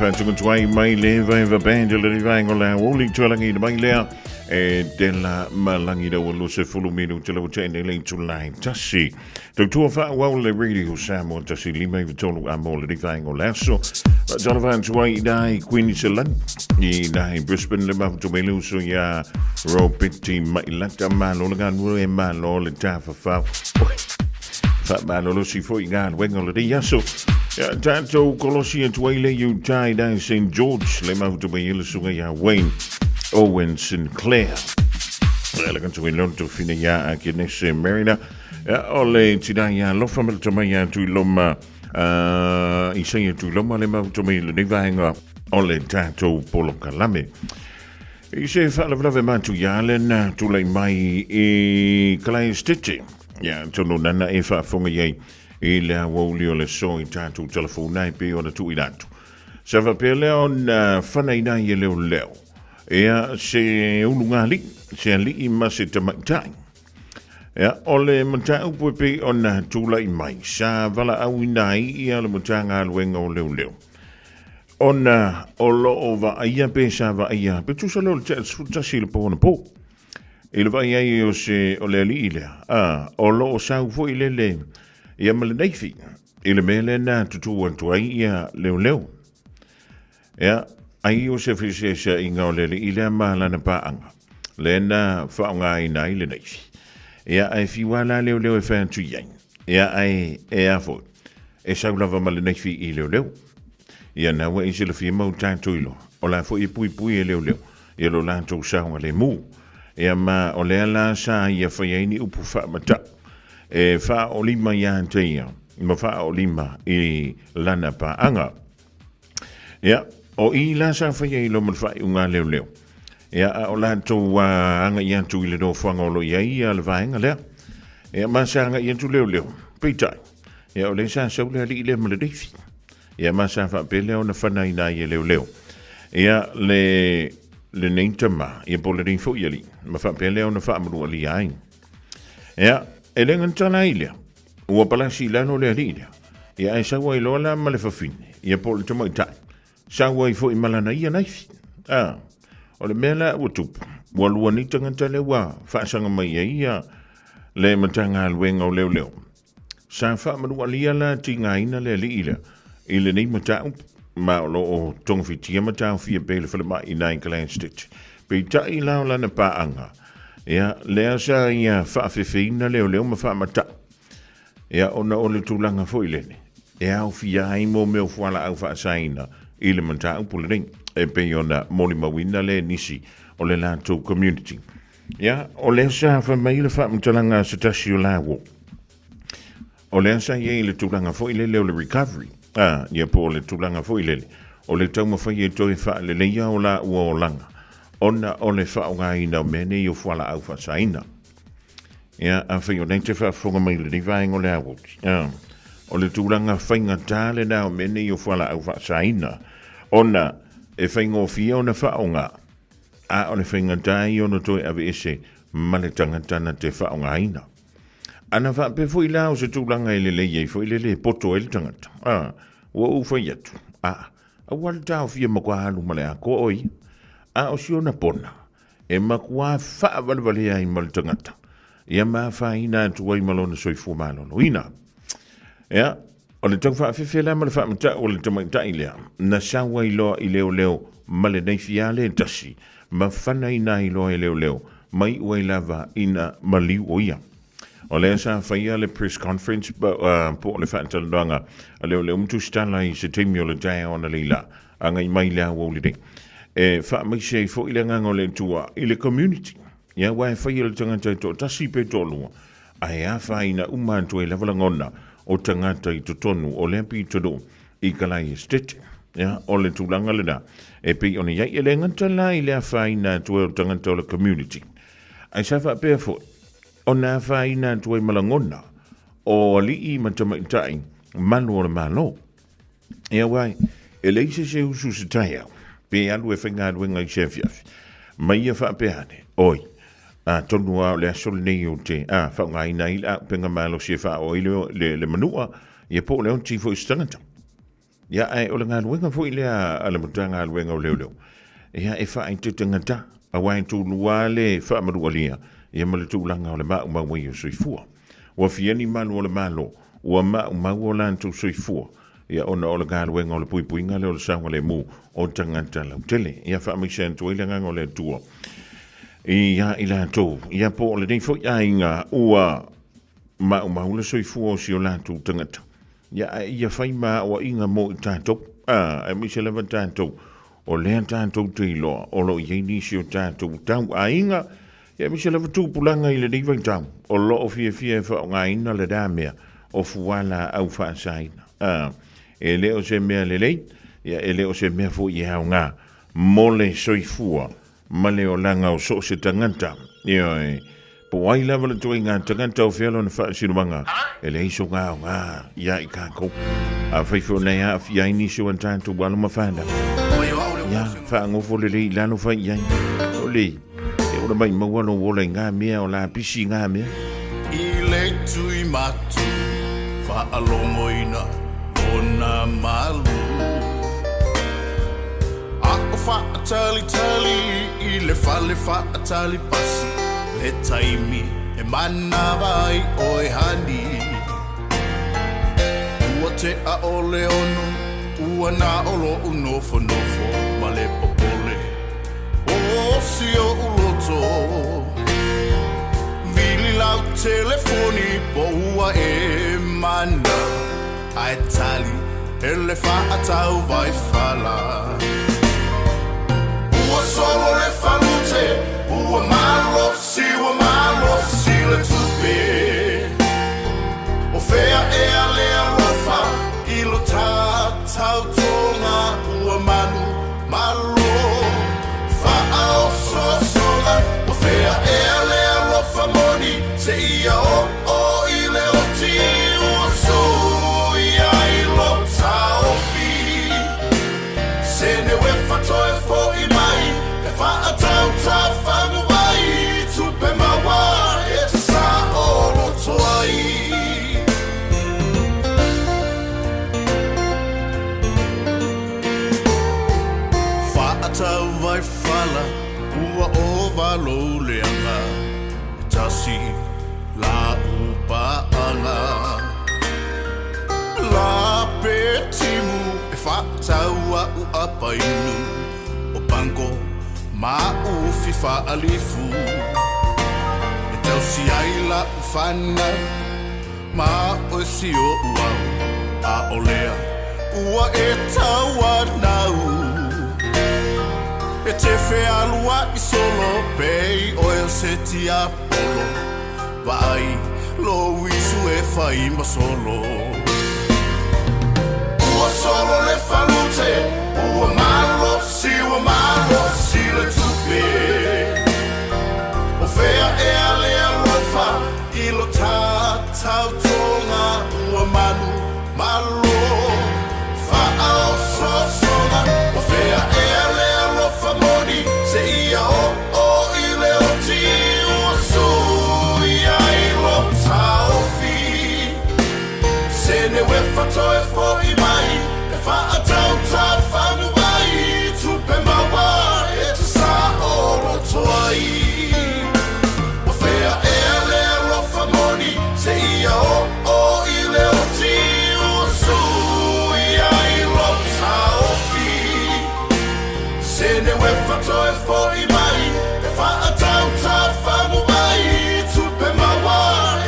C: whantunga tuai mai le vai va band le vai ngola woli tualangi mai lea e dela malangi da wolo se fulu minu te lo tene le tulai tasi to to fa wa le radio Samoa tasi lima i tonu amo le vai ngola so Jonathan tuai dai Queensland ni dai Brisbane le ma to melu so ya Robiti mai lata malo le gan wo e malo le tafa fa fa malo si foi gan wengola di yaso ja, tanto Colossians Wale you tie down St. George, le mau to be Illusuga Wayne Owen Sinclair. Elegant to win to Finia Akines Marina. Ole Tidaya Lofam to Maya to Loma I say to Loma le mau to me le divanga Ole Tato Polo Calame. I say Fall of Love Man to Yalen to lay my Clay Stitching. Ja, to no nana efa fonga ye. I le woli o le so I tātou telefona I pe o na tui nātu. Sa whapele on whanai nai e leo leo. Ea se ununga li, se li I ma se tamaitai. Ea o le mata upo pe o na tūla I mai. Sa wala au I nai I ale matanga aluenga o leo leo. O na o lo o wa aia pe sa wa aia. Pe tu sa leo le tasi le po na po. I le wa aia o se o le li I lea. O lo o sa ufo I le. Ia male neifi, ile mele na tutu wantu ai ia leo leo. Ia, ai o se fisesa inga o lele ile mahala na paanga. Le na whaonga ai na ile neifi. Ia ai fiwala leo leo e whantu iai. Ia ai e afo. E saulava male neifi I leo leo. Ia na wa isi le fia mau tātu ilo. O la fo I pui pui e leo leo. Ia lo lantou saunga le mu. Ia ma o lea la sa ia whaiaini upu wha mata. E wha o lima ia teia, ma wha o lima I lana pa anga. Ia, o I la sa whaia I lo man whai unga leo leo. Ia, o lanto anga ia tu I le no whanga o lo ia ia le vaenga lea. Ia, ma sa anga ia tu leo leo, peitai. Ia, o le sa sau lea li le maladifi. Ia, ma sa wha pele o na whanai na ia leo leo. Ia, le neintama, ia pole rinfo ia li. Ma wha pele o na wha amurua li aing. Ia, e lengan tana ilia, ua palasi lano lea lilia. Ia e sawa I lola ma le fafine, ia pole te maitai. Sawa I fo I malana ia naifi. O le mela ua tupu, ua lua ni tangata le wa, whaasanga mai ia le matanga aluenga o leo leo. Sa wha manua lia la ti ngaina le li ilia, I le nei matau, ma o lo o tongfitia matau fia pele whalema I nai Clan Stitch. Pe tai lao lana paanga. Ia, lea sa ia whaafewhina leo leo ma whaamata. Ia, ona o le tūlanga fo I lene. Ia, au fia hai mo meo whala au whaasaina I le manta au puliring. E pe ona moli mawina le nisi o le lātou community. Ia, o lea sa whamaila whaamtalanga sa tasi o lawo. O lea sa ia I le tūlanga fo I le leo le recovery. Ia po o le tūlanga fo I lele. O le tauma whai e toi wha le leia o la ua o langa. Ona o le whaonga ina mene I o whala au whasaina. Ia, a whai o neite whafonga mai le rivaenga o le awoti. O le tūranga whainga tāle nao mene I o whala au whasaina. Ona, e whainga o fia o na whaonga. A o le whainga tāi o no toi ave ese male tangatana te whaonga ina. Ana whape fo I lao se tūranga I le leie, fo I le poto e le tangata. Ua uwhai atu. A wale tāo fia makua halu male a ko oi. A o si ona pona, e makua wha walwale ai maltangata. Ia maa wha ina atu wai malona soifu malono. Ina. Ia, o le tau wha whiwhela male wha mata o le tamaita I lea. Na sa wai loa I leo leo, male nei fiale tasi. Ma whana ina I loa I leo leo, mai wai lava ina maliu o ia. O lea sa whaia le press conference, po le wha talandoanga, a leo leo mtu stala I se teimi o le jaya o na leila. Angai mai lea wau le e fa mai sei fo ile nganga le tua ile community ya wa fa ile tangata to tasi pe tolu ai a fa ina umantu e level ngona o tangata I tonu o le pi todo I kalai state ya o le tulanga le da e pe oni ya ile ngata la ile fa ina to tangata le community ai sa fa pe fo ona fa ina to e malangona o li I matamatai manu o malo ya wa ele se usu se taya pe alu e whenga aluenga I sefiaf. Mai a whapeane, oi. Tonu a le asol nei o te, whaunga ina I la penga malo se wha o ile le manua, I po leo tifo I stangata. Ia ai o le ngā luenga fo i lea ala mutanga luenga o leo. Ia e wha te tangata a wain tū lua le wha marua lia. Ia male tū langa o le mau mau i o soifua. Ua fiani malu o le malo. Ua mau o lan tū soifua. Ia ona o le ngā luenga o le puipuinga le o le saunga le mu o tangata lau tele. Ia wha misen tu i langa o le tua. Ia i la tō. Ia po o le nei fo ia inga ua mau le soifua o si o la tū tangata. Ia whai maa o inga mo i tātou. E mi se lewa tātou. O lea tātou te iloa. O lo i nisi o tātou. Tau a inga. Ia mi se lewa tūpulanga i le niwai tau. O lo o fia e wha o ngā ina le dāmea. O fuala au wha saina. E leo se mea le lei. Ia e leo se mea fo i hao ngā. Mole soifua. Male o langa o so se tanganta. Ia e. Po ai lava le toi ngā tanganta o whialo na wha sinumanga. E le iso ngā ia i kākou. A whaifo nei a fia inisi o antātou wala mawhana. Ia wha ngofo le lei lano whai iai. O lei. E ora mai mawano o le ngā mea o la pisi ngā mea.
K: I le tui matu. Wha alomoina o nā malu. A o wha atali i le whale wha atali pasi. Le taimi e mana vai o e hani. Ua te a o le ono, ua na o lo unofo ma le popole. O si o uloto. Vili lau telefoni po ua e mana. Ai tali e le whaatau vai whala. Ua solo le whalute. Ua malo si le tupe. O fea e a lea rofa. I lo tātau tonga. Ua manu malo. Whaao sosola. O fea e a lea rofa moni. Se ia o i le oti. Ua sui ai lo taupi. Se ne we whatoe fo i mai. E whaatau tawhangu vai. Tupe mawa e te sa o roto ai. Whaatau vai whala. Ua o valo leanga. E tasi la upaanga. La petimu e whaatau a uapa inu. O panko ma ufi alifu. E tau si aila ufana. Ma o si o uau. A olea. Ua e taua nau. E te whea lua i solo. Pei o e se ti a polo. Vai lo isu e whai ma solo. Ua solo le whalute. Ua malo si le tupe. O fea e a lea rofa. I lo tātau tonga. Ua manu malo. Whaao sosola. O fea e a lea rofa moni. Se ia o i le oti. Ua sui ai lo taufi. Se ne we whatoe fo i mai. E whaatau tawhangu vai. Tupe mawa e te sa o roto ai. O fea e a lea rofa moni. Se ia o i le oti. Ua sui ai lo taufi. Se ne we whatoe fo i mai. E whaatau tawhangu vai. Tupe mawa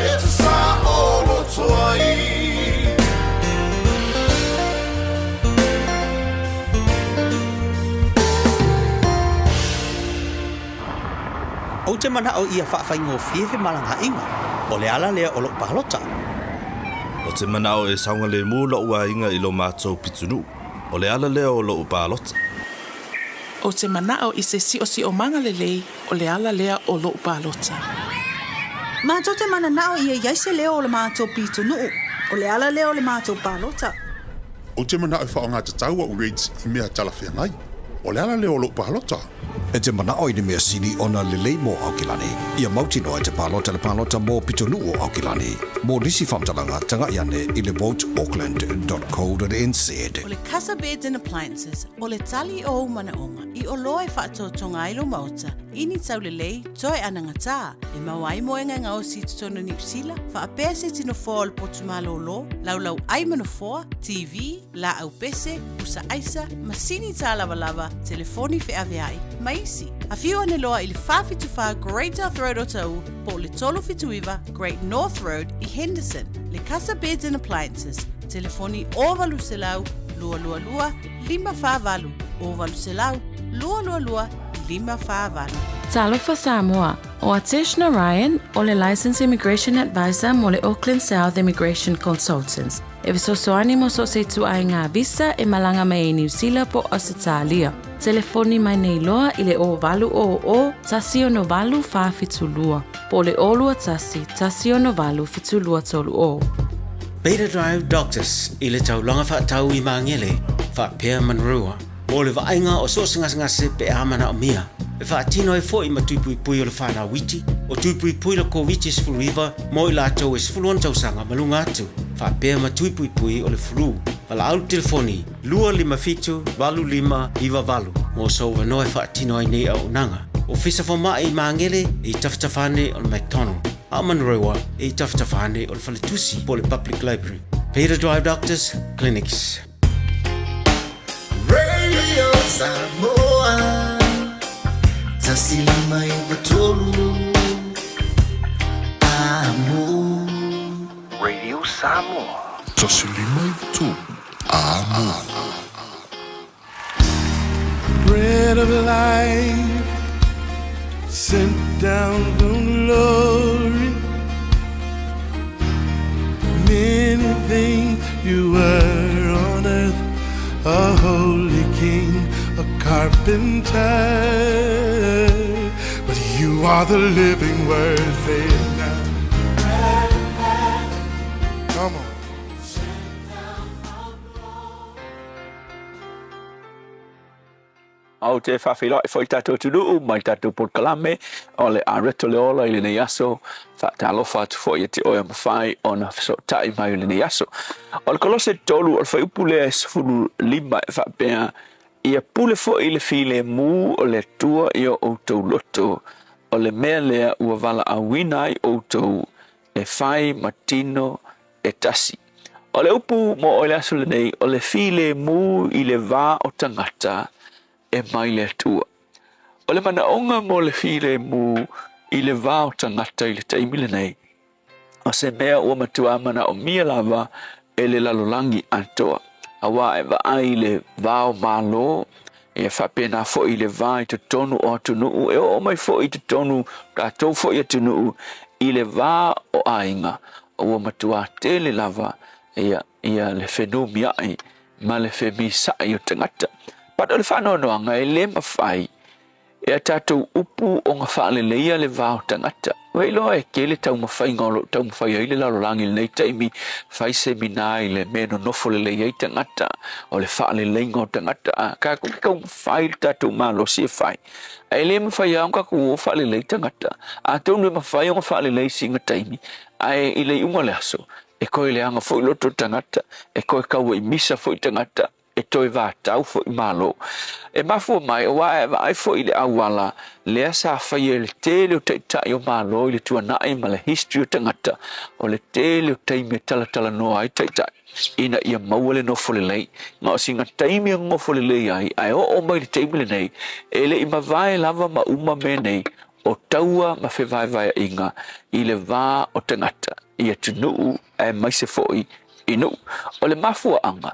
K: e te sa o roto ai.
L: O te mana o ia whaafai fiefe malanga inga. O le ala lea o lo pahalota.
M: O te mana o e saunga le mū lo ua inga i lo mātou pitunu. O le ala lea o lo pahalota.
N: O te mana o i se si o manga le lei. O le ala lea o lo pahalota.
O: Mātou te mana nao ia iaise leo o le mātou pitunu. O le ala lea o le mātou pahalota.
P: O te mana o whaonga te taua o reid i mea talawhia ngai. O le ala lea o lo pahalota. E te mana o i mea sili ona lelei mo au kilani. Ia mautino e te palota mo pitonu o au kilani. Mo nisi whamtalanga tanga iane i le voteauckland.co.nz.
Q: O le Casa Beds and Appliances, o le tali o manaonga, i o loa e whaatotonga ilo mauta, ini tau lelei, toe anangata, e mawai moenga ngā o si tutono ni usila, wha apea se tino fōa le potumalo lo, lau ai manofoa, TV, la au pese, usa aisa, masini tā lava, telefoni fe aveai, maisi. A fiu ane loa i le whawhituwha Great North Road o tau, po le tolo fituiva Great North Road i Henderson. Le Casa Beds and Appliances, telefoni o valu se lau, lua, lima whāwalu, o valu se lau, lua, lima whāwalu.
R: Talofa Samoa, o Ateshna Ryan, o le Licensed Immigration Advisor mo le Auckland South Immigration Consultants. E visosoani mo so se tu ai ngā visa e malanga mai e New Zealand po Australia. Telefoni mai nei loa i le o valu o tasi o no valu whawhitulua. Po le olua tasi o no valu fitulua tolu o.
S: Beta Drive Doctors i le taulanga whaatau i maangele, whaapea manrua. Mo le vaenga o so ngase pe amana o mia. E whaatino e fo i matuipui o le whanau witi, o tuipui le COVID sfuriva, mo i lātou e sfuruan tausanga malunga atu. Whaapea matuipui o le furu. Wala au telefoni, 255-25 mo so wanoe whaatino ai nei au nanga. O fisa whama i maangele i taftafane o le McDonald. Amanrewa i taftafane o le Whaletusi po le Public Library. Peter Drive Doctors Clinics.
K: Radio Samoa Tasilima Ivatolu Amo Radio Samoa
P: Tasilima Ivatolu Amo
E: Bread of life sent down from glory. Many things you were on earth, a holy king, a carpenter, but you are the living word. Say it now. Come on.
T: Au te whawhira i whoi tātou tunu, mai tātou pot kalame, o le areto le ola i le nei aso, whaatalofa atu whoi e te oia mawhai, o na whaso tai mai le nei aso. O le kolose tolu, o le whai upule e sifuru lima e whapea, ia pule whoi le while mū o le tua i o outou loto, o le mea lea ua wala a wina i outou, e whai matino e tasi. O le upu mo o le aso le nei, o le while mū i le wā o tangata, e mai le tua. O le manaonga mo le while mu i le vāo tangata i le taimile nei. O se mea ua matua mana o mia lava e le lalolangi antoa. Awa e ai le vāo malo e whapena fo i le vā i te tonu o atunuu e o mai fo i te tonu tātou fo i atunuu i le vā o ainga. Ua matua te le lava ia le whenua miai ma le whemisai o tangata. Pato le whanoanoanga e le mawhai e a tātou upu o ngā whaale leia le vāo tangata. Wei loa e ke le tau mawhai ngolo, tau mawhai ai le lalolangi le nei taimi whai seminai le meno nofo le leia i tangata o le whaale leinga o tangata. Ka kuki kau mawhai le tātou malo si e whai. E le mawhai au ka kua whaale lei tangata. A tau le mawhai o ngā whaale lei si ngā taimi. Ai i le unga le aso. E koe le anga fo i loto tangata. E koe kau i misa fo i tangata. E toi va tau fo i malo. E mafu mai o ai fo i le awala le asa whai le tele o teitai o malo i le tuanai ma le history o tangata o le tele o teime tala noa ai teitai. Ina ia maua le nofo le lei. Nga o singa teime o ngofo le lei ai o mai le teime le nei. E le ima vai lava ma uma me nei o taua ma fe vai inga i le vā o tangata. Ia tunuu e maise fo i inu. O le mafu anga.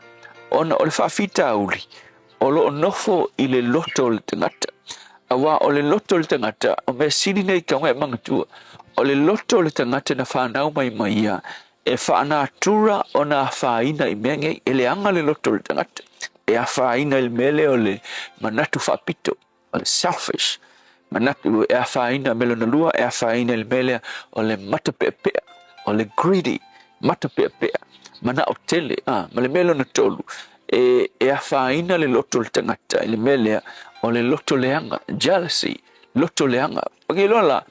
T: Ona o le whawhita auli, o lo nofo i le loto le tangata. Awa o le loto le tangata, o mea siri nei kaunga e mangatua, o le loto le tangata na whanau mai ia, e whaana atura o na whaina i mengei, e le anga le loto le tangata. E a whaina il mele o le manatu whapito, o le selfish. Manatu e a whaina melonalua, e a whaina il mele o le matapea, o le greedy, matapea. Mana o tele, ma le melo na tolu, e afaina le loto le tangata le melea o le loto leanga jealousy loto leanga pagi lola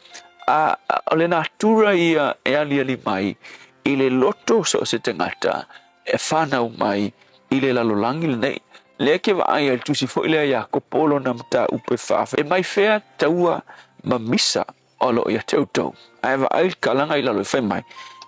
T: o le natura ia e ali mai i le loto so se tangata e whanau mai i le lalolangi le nei le ke wa ai tu si fo ile ya ko polo na mta upe fafa e mai fea taua ma misa o lo ia teutou ai va ai kalanga i lalo fe mai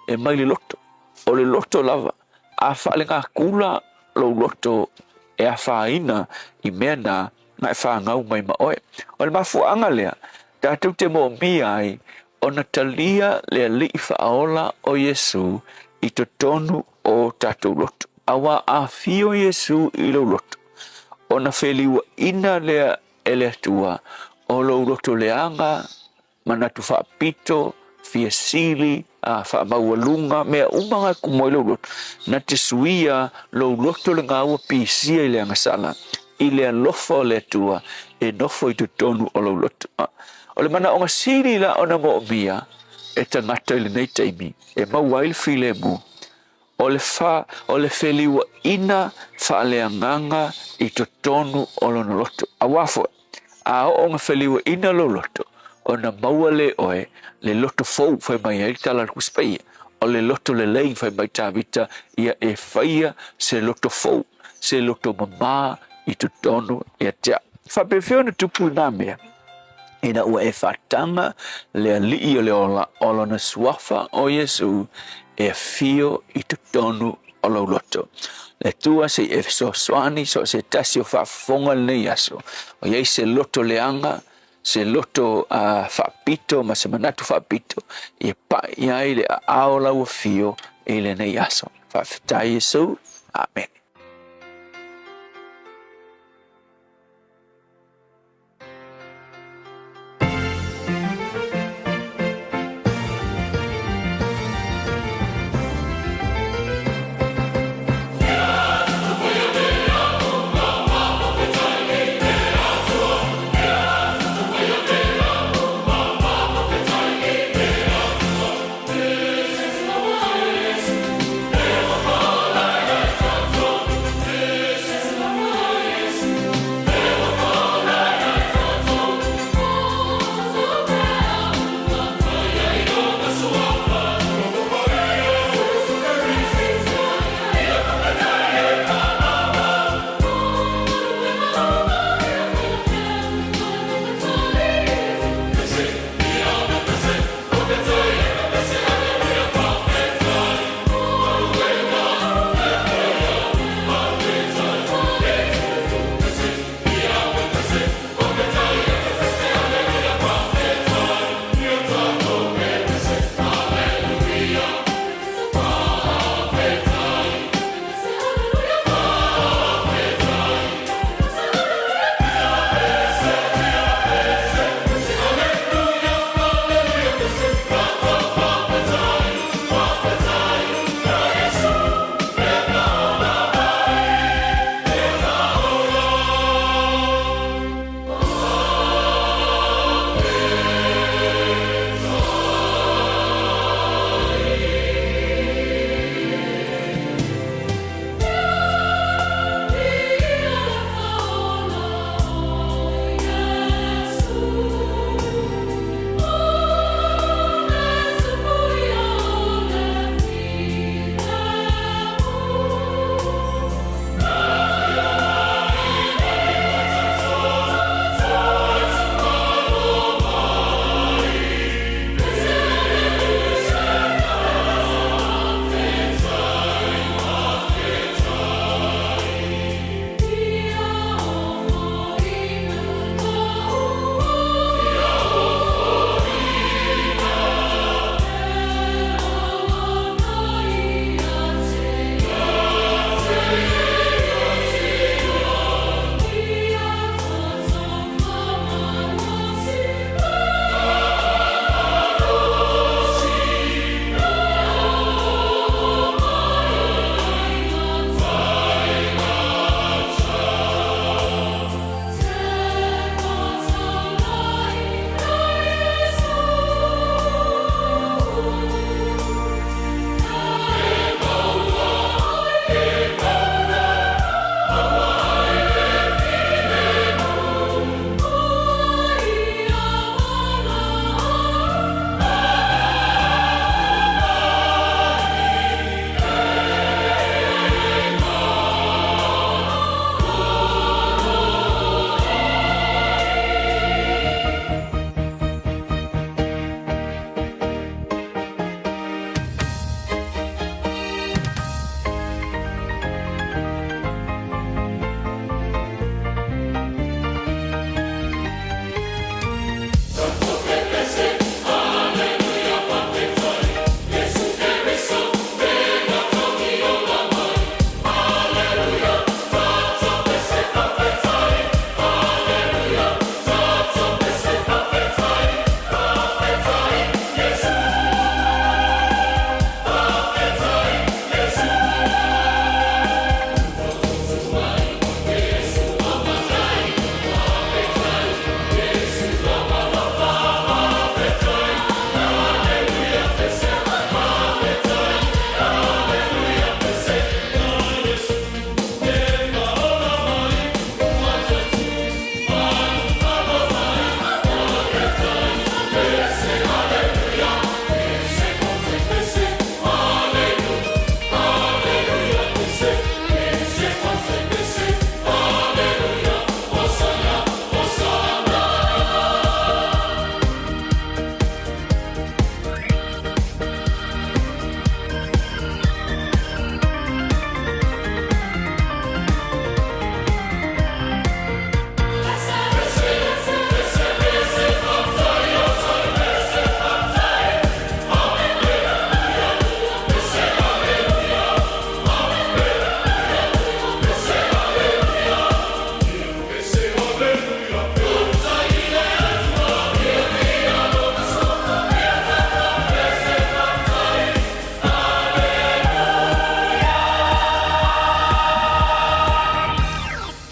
T: e mai le loto o le loto lava a fa le nga kula lo loto e a faina i mena na fa ngau mai ma oe o le mafu anga lea tatou te mo mi ai ona talia le li fa ola o Yesu i to tonu o tatou loto awa a fio Yesu i lo loto ona feliwa ina lea ele tua o lo loto leanga manatu fa pito fia sili fa mawalunga mea umanga kumoy lo loto na te suia lo loto le ngawa pisia ile ngasala ile lofo le tua e nofo i tonu o lo loto o le mana o sili la ona mo mia e tangata ile nei taimi e mawail file mu o le feliwa ina fa leanganga i tonu o lo loto awafo a o nga feliwa ina lo loto ona mauale oe le loto fou fai mai ai tala kuspai o le loto le lei fai mai tavita ia e faia se loto fou se loto mama i tonu ia tia fa pefeona tupu na mea ina ua e fatanga le ali o le ola na suafa o Yesu e fio i tonu o lo loto le tua se e so soani so se tasio fa fonga le yaso o ye se loto leanga se loto fa pito ma se manatu fa pito e pa ia ile aola o fio ile ne yaso fa fita Yesu amen.
K: Oh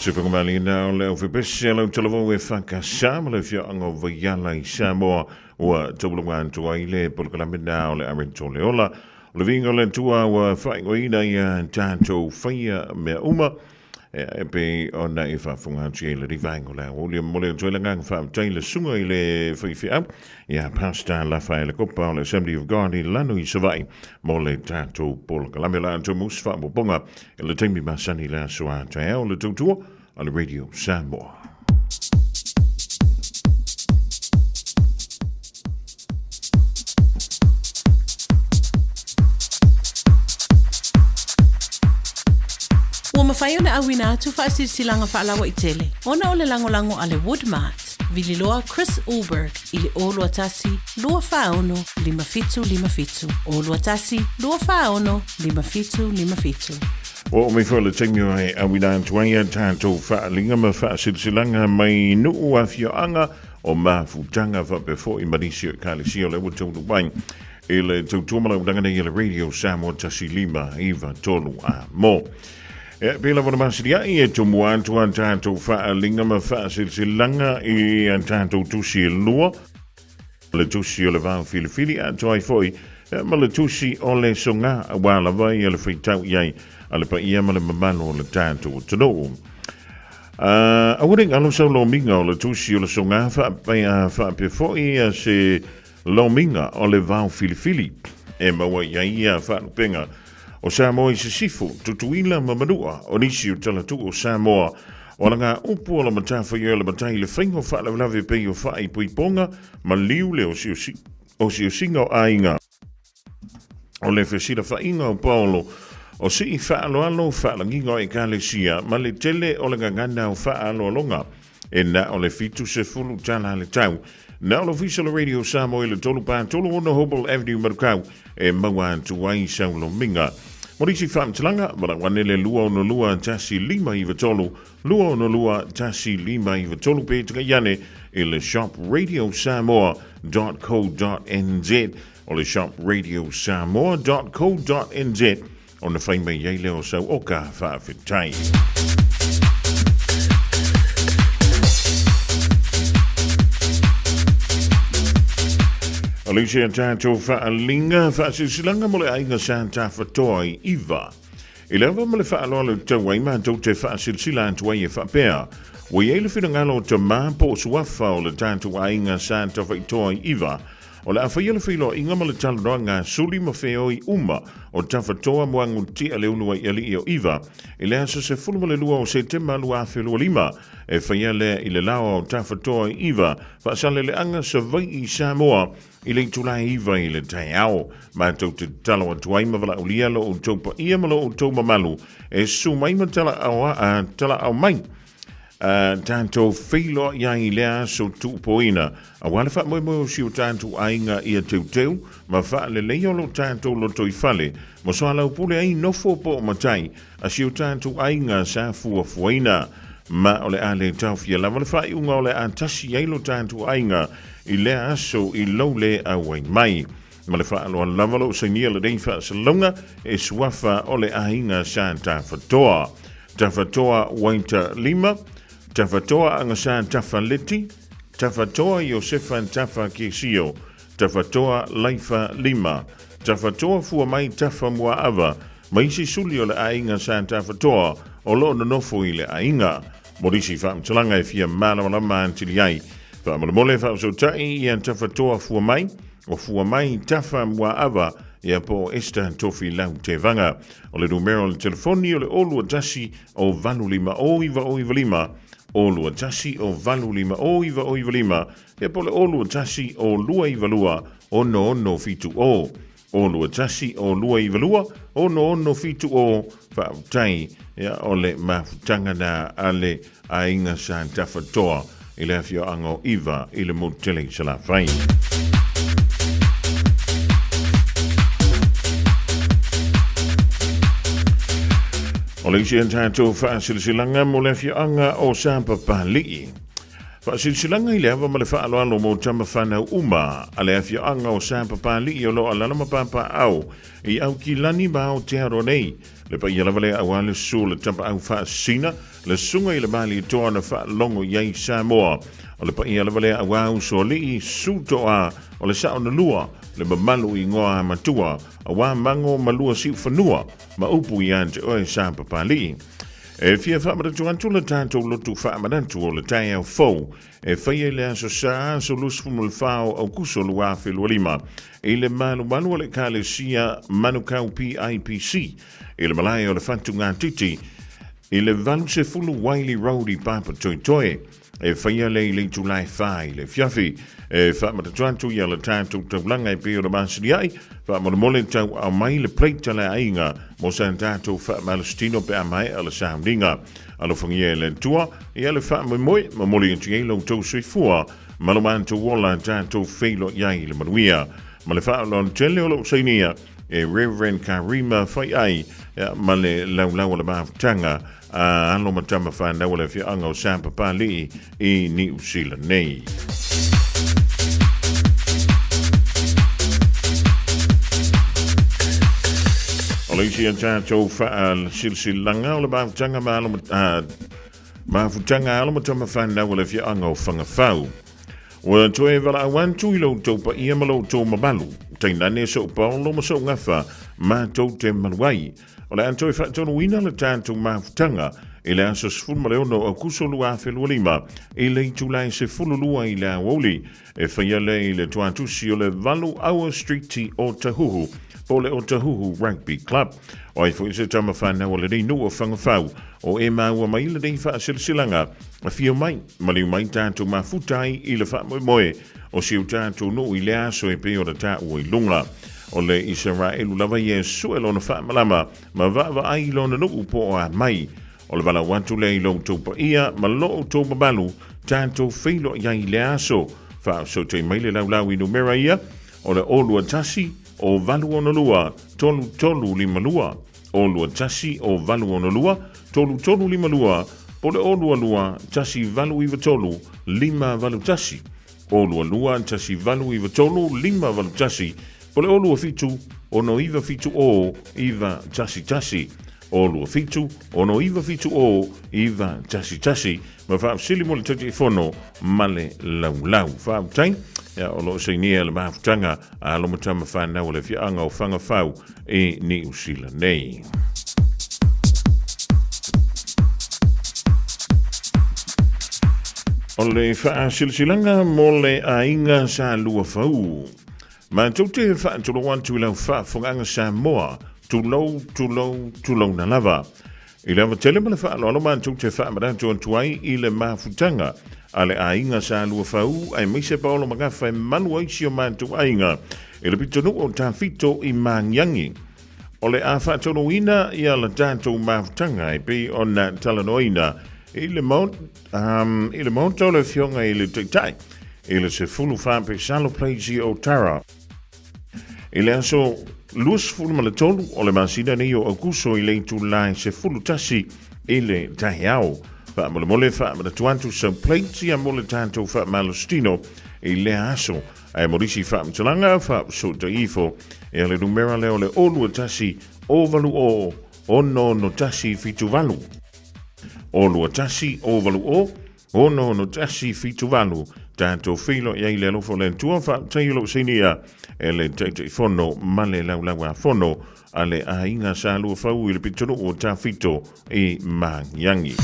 C: Se pengamali na le o fepese lo telefon e whakasama le fia anga vaiala I Samoa ua taulunga antua I le polkalame na o le arento le ola. O le vinga le tua ua whaingoina I tātou whaia mea uma e pe ona I whafunga atu e le rivaingo le o le mole tuelanga whaamtai le sunga I le whaiwhia ia pasta la whae le kopa o le Assembly of God I lano I savai mo le tātou polkalame la antua mus whaamobonga e le teimi masani la soa tae o le tautua on the Radio Samoa.
Q: Ua mawhai o na awina atu whaasirisilanga whaalawa I tele. Ona o le langolango a le Woodmart. Vililoa Chris Ulberg I le olua tasi, lua whaono, 555. Olua tasi, lua whaono, 555.
C: O me fo le tengu ai awina antuaia tātou whaalinga ma whaasilsilanga mai nuu a whioanga o mafutanga whapefo I Marisio Kalesio le watonu bain. E le tautumala udangana I le Radio Samoa tasi lima iwa tolu a mo. E pela wana masiria I e tumu antua tātou whaalinga ma whaasilsilanga I tātou tusi e lua. Le tusi o le vau filifili atua I foi. Ma le tusi o le songa a wala vai e le whitau iai. Ale pa ia ma le mamano o le tātou tano. A wuring alo sau lo minga o le tusi o le songa whaapefoi se lo minga o le vau filifili. E maua ia whaalupenga o Samoa I se sifu tutuila mamanua o nisi o talatu o Samoa o langa upu o la matafa I le matai le whaingo whaalawlawe pei o whaai puiponga ma liu le o si o singa o ainga. O le whesira whainga o Paulo o si I whaaloalo whaalangingo I Kalesia ma le tele o le ngangana o whaaloalonga e na o le fitu se fulu tala le tau. Na o le visa le Radio Samoa I le tolu pā tolu ono Hobel Avenue Marukau e maua antuai saulo minga. Morisi whaamtalanga, marawane le lua ono lua tasi lima I vatolu, lua ono lua tasi lima I vatolu pe tika iane I le shop radiosamoa.co.nz o le shop radiosamoa.co.nz on the fine may yele o sau oka whaawhitai. Alicia tātou whaalinga whaasilsilanga mo le ainga santa whatoi iwa. I lewa mo le whaaloa le tau ai mātou te whaasilsila antuai e whapea. Wa iele whingalo te māpo suafa o le tātou ainga santa whatoi iwa. O le awhaiala whilo inga ma le talaroa ngā suli ma wheoi uma o tawhatoa moangu tia leunua I ali o iwa. I le asa se fulma le lua o se te malua whelua lima e whaiale I le lawa o tawhatoa iwa whaasale le anga sa vai I Samoa I le tulai iwa I le tai ao. Mātou te talawa tuai ma wala ulia lo o taupa ia ma lo o tau mamalu e su mai ma tala au mai. Tātou whilo iai lea so tūpoina. A wale wha moi o si o tātou ainga ia teu, ma wha le leo lo tātou lo toi whale, mo soa lau pule ai nofo po o matai, a si o tātou ainga sa fua fuaina. Ma ole ale tau fia la wale wha I unga ole a tasi ai lo tātou ainga, I lea aso I lau le a wai mai. Ma le wha aloa lavalo sa nia le rei wha salonga, e suafa ole a inga sa tawhatoa. Tawhatoa waita lima, Tawhatoa anga sa tawhaleti, Tawhatoa Iosefa tafa kesio, Tawhatoa laifa lima, Tawhatoa fua mai tafa mua ava, maisi suli o le ainga sa tawhatoa, o lo na nofo I le ainga. Morisi whaamtalanga e fia malawalama antili ai. Whaamalamole whaamsotai I an tawhatoa fua mai, o fua mai tafa mua ava, ia po esta tofi lau te vanga. O le numero le telefoni o le olua tasi o valulima o iwa lima, Olua tasi o valulima o iwa lima, e pole olua tasi o lua iwa lua, ono fitu o. Olua tasi o lua iwa lua, ono fitu o, whautai, ia ole mafutanga na ale a inga sa tawhatoa, I le afio ango iwa, I le mutele sala whai. O le isi tātou whaasilsilanga mo le whianga o Sapa Pali'i. Whaasilsilanga I lea wa male whaaloalo mo tama whanau uma, a lea fia anga o sa papali I o lo alana mapapa au, I au ki lani ma o te haro nei, le pa iala wale awale su le tapa au whaasina, le sunga I le mali toa na whaalongo iai Samoa, o le pa iala wale awau so li su toa o le sao na lua, le mamalu I ngoa matua, awa mango malua si whanua, ma upu I ante oe sa papali. E fia whaamarantu antu le tātou lotu whaamarantu o le tai au fau. E whaia le aso saa so lusfu mo le whao au kuso lua whelua lima. E le manu le kale sia manukau PIPC. E le malai o le whantu ngā titi. E le valu se fulu Wiley Road I Papa Toi Toi. E whaia le tulai whai le fiafi. E whaamarantu antu ia le tātou taulanga I peo le masiri ai. Whaamole tau au mai le pleita le ainga mo sa tātou whaamalastino pe a mai ala saamringa. Alo whangia le tua, I ale whaamoi ma moli atu ei lau tau sui fua, malomantu wola tātou wheilo iai le manuia. Ma le whaalon tele o lau sainia, e Reverend Karima whai ai, ma le lau le maafutanga, alo matama whanau le whianga o Sapapali I New Zealand nei. Leisia tātou whaal silsilanga o le maafutanga maafutanga alo matama whanau le whianga o whangawhau. O toe wala awantu I lau taupa ia malo tau mabalu, tainane so paulo ma so ngafa ma tau te manuai. O le antoe whaatonu wina le tātou maafutanga, I le aso sfulu maleono au kuso lua whelua lima, I le itulai se fulu lua I le awoli, e whaia le I le tuatusi o le Valu Aua Street o Tahuhu, po le o Tahuhu Rugby Club. O ai fwoi se tama whanau o le rei nua whangawhau, o e maua mai le rei whaasilsilanga, a fio mai, maliu mai tātou mafutai I le whaamoe o siu tātou no I le aso e peo da tā ua I lunga. O le Israelu lava Yesu e lona whaamalama, ma vava ai lona nuku po a mai. O le wala watu le I lo taupa ia, ma lo taupa balu, tātou wheilo iai le aso. Wha so te maile lau I numera ia, o le olua tasi o valu ona lua, tolu lima lua. Olua tasi o valu ona lua, tolu lima lua, po le olua lua, tasi valu iwa tolu, lima valu tasi. Olua lua, tasi valu iwa tolu, lima valu tasi, po le olua fitu, ono iwa fitu o, iwa tasi. Olua fitu, ono iwa fitu o, iwa tasi. Ma whaaf sili mo le tati fono, male lau. Whaaf tain, ya o lo seinia le maafutanga, a lo matama whanau le whianga o whangawhau E New Zealand nei. O le whaasilsilanga mo le ainga sa lua whau. Ma tau te whaatolo wantu I lau whaafunganga Samoa, tulau na lava. I lava tele ma le whaaloalo ma tau te whaamarantu antuai I le maafutanga, a le ainga sa lua whau, ai meise paolo magafa manu aisi o mantu ainga, I le pitonu o tawhito I mangiangi. O le a whaatono ina I ala tātou maafutanga I pe o na talanoina, I le mount o le fionga I le teitai, I le se fulu whape salo pleisi o tara. I le aso luas fulu ma le tolu o le masina nei o akuso I le tulai se fulu tasi I le tahiao. Wha mole wha ma tuantu sa pleisi a mole tātou wha malostino I le aso. Ai morisi wha mtalanga wha so ta ifo. E le numera leo le olua tasi o valu o ono no tasi fitu valu. Olua tasi o valu o ono no tasi fitu valu. Tātou whilo iai le lofo le tua wha tailo sinia e le teite fono male laulawa fono a le ainga sa lua whau I le pitonu o tā whito I mangiangi.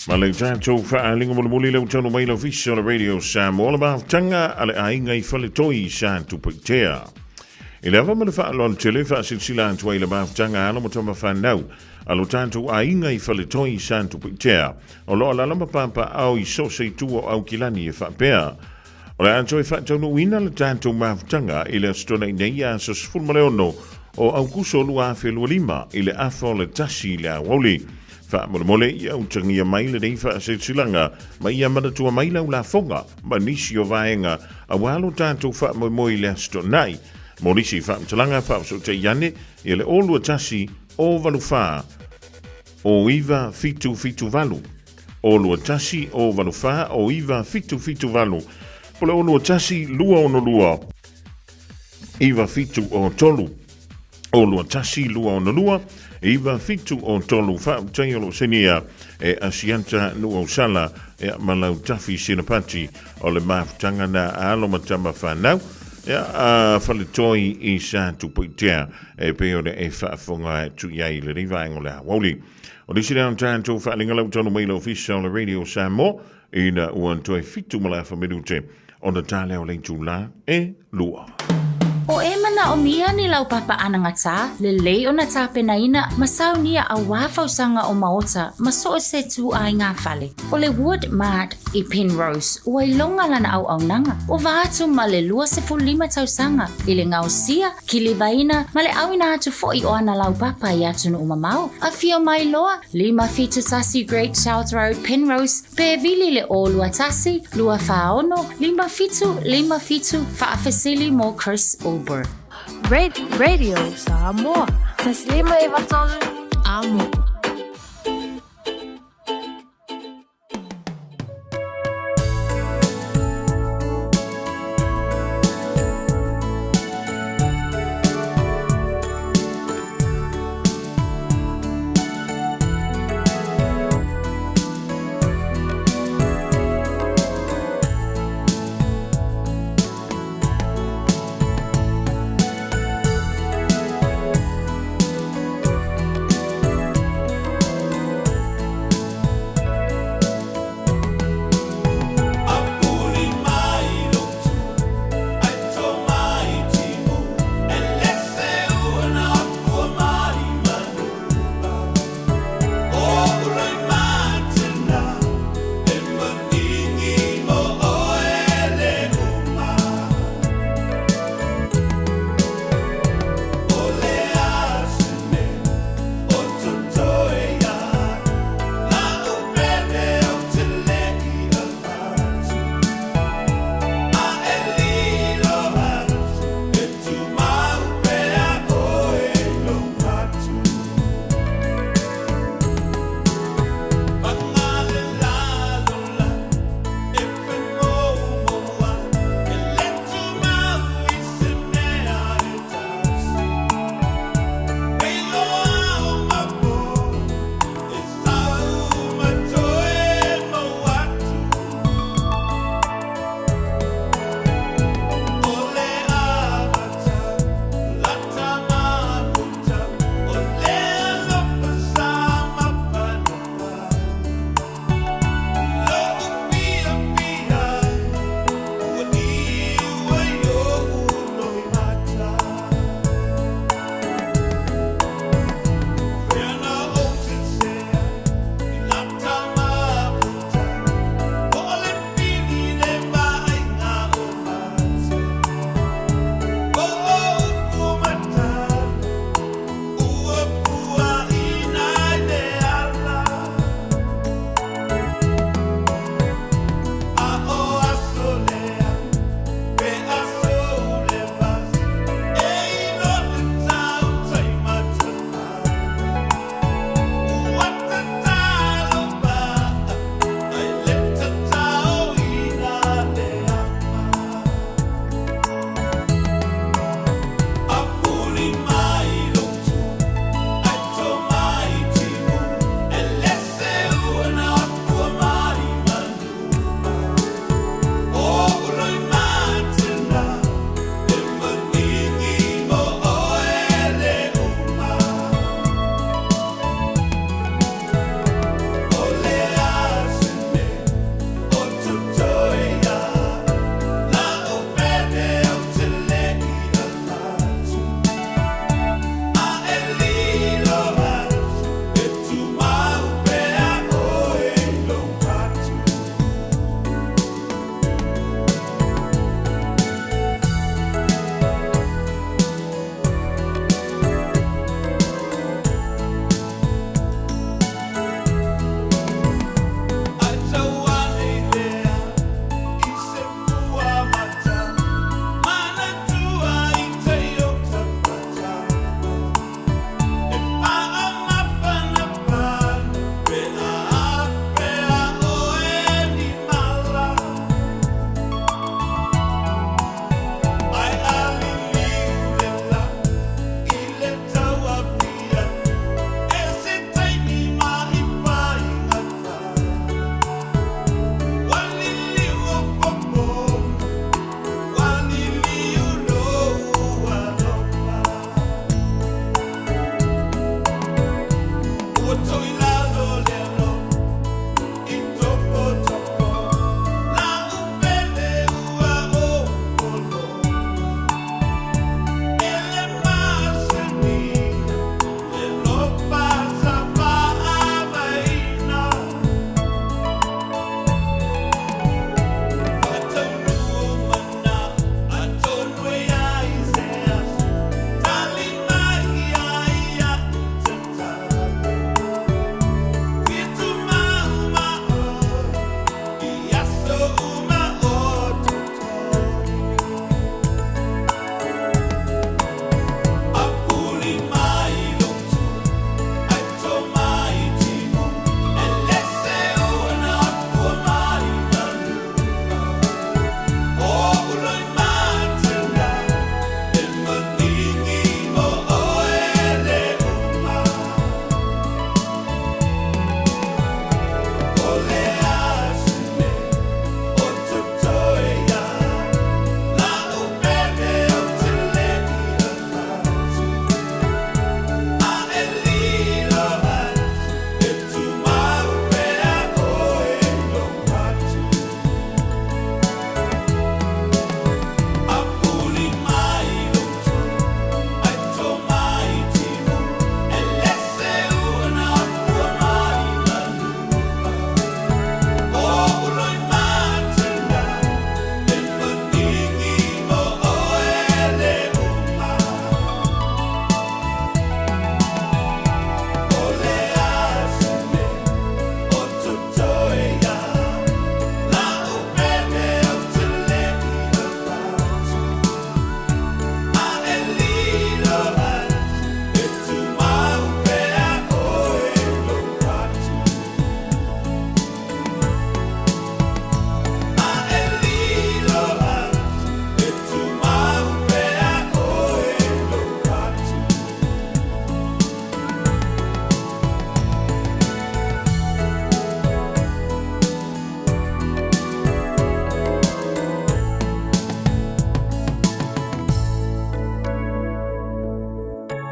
C: Ma le tātou whaalinga muli leo tonu mai lau visi o le radio Samoa le maafutanga a le ainga I whaletoi sa tupitea. I le awa ma le whaalon tele whaasilsila antua I le maafutanga alo mo tama whanau. Alo tātou ainga I whaletoi santu pitea. O loa lalama pampa au I so se tua au kilani e whapea. O le anto e whaatonu ina le tātou maafutanga I le astona I nei a sos fulmaleono o au kuso lua whelua lima I le afo le tasi le awoli. Whaamole I au tangia mai le nei whaasilsilanga ma ia manatua mai lau la fonga ma nisi o vaenga a walo tātou whaamoi le astonai. Morisi whaamtalanga whaaso te iane I le olua tasi o valu wha o iwa fitu fitu valu. O lua tasi o valufa o iwa fitu fitu valu. Pole o lua tasi lua ono lua. Iwa fitu o tolu. O lua tasi lua ono lua. Iwa fitu o tolu. Fa utaiolo senia e asianta nu o sala e malau tafi sinapati o le mafutanga na alo matama whanau. Ja, fale toi I sa tupuitea e peone e whaafonga tu iai le riva ingola. Woli, o disi reo tātou whaalinga lau tonu maila official le radio Samoa ina uan toi fitu malafa medute o na tāleo le tūla e lua.
U: O e mana o mia ni lau papa anangata, le lei o na tāpena ina, masau nia a wāwhausanga o maota, maso o se tū ai ngā whale. O le Wood Mart I Penrose, o ai longa lana au au nanga, o vātu ma le 25 tausanga, I le ngau sia, ki le vaina, ma le awina atu foi o ana lau papa I atu no umamau. A fio mai loa, 5 fitu tasi Great South Road, Penrose, pe vili le o lua tasi, lua whaono, 5 fitu, whaafesili mo Chris Ober.
J: Radio Samoa. Taslima Ivatolu Amo.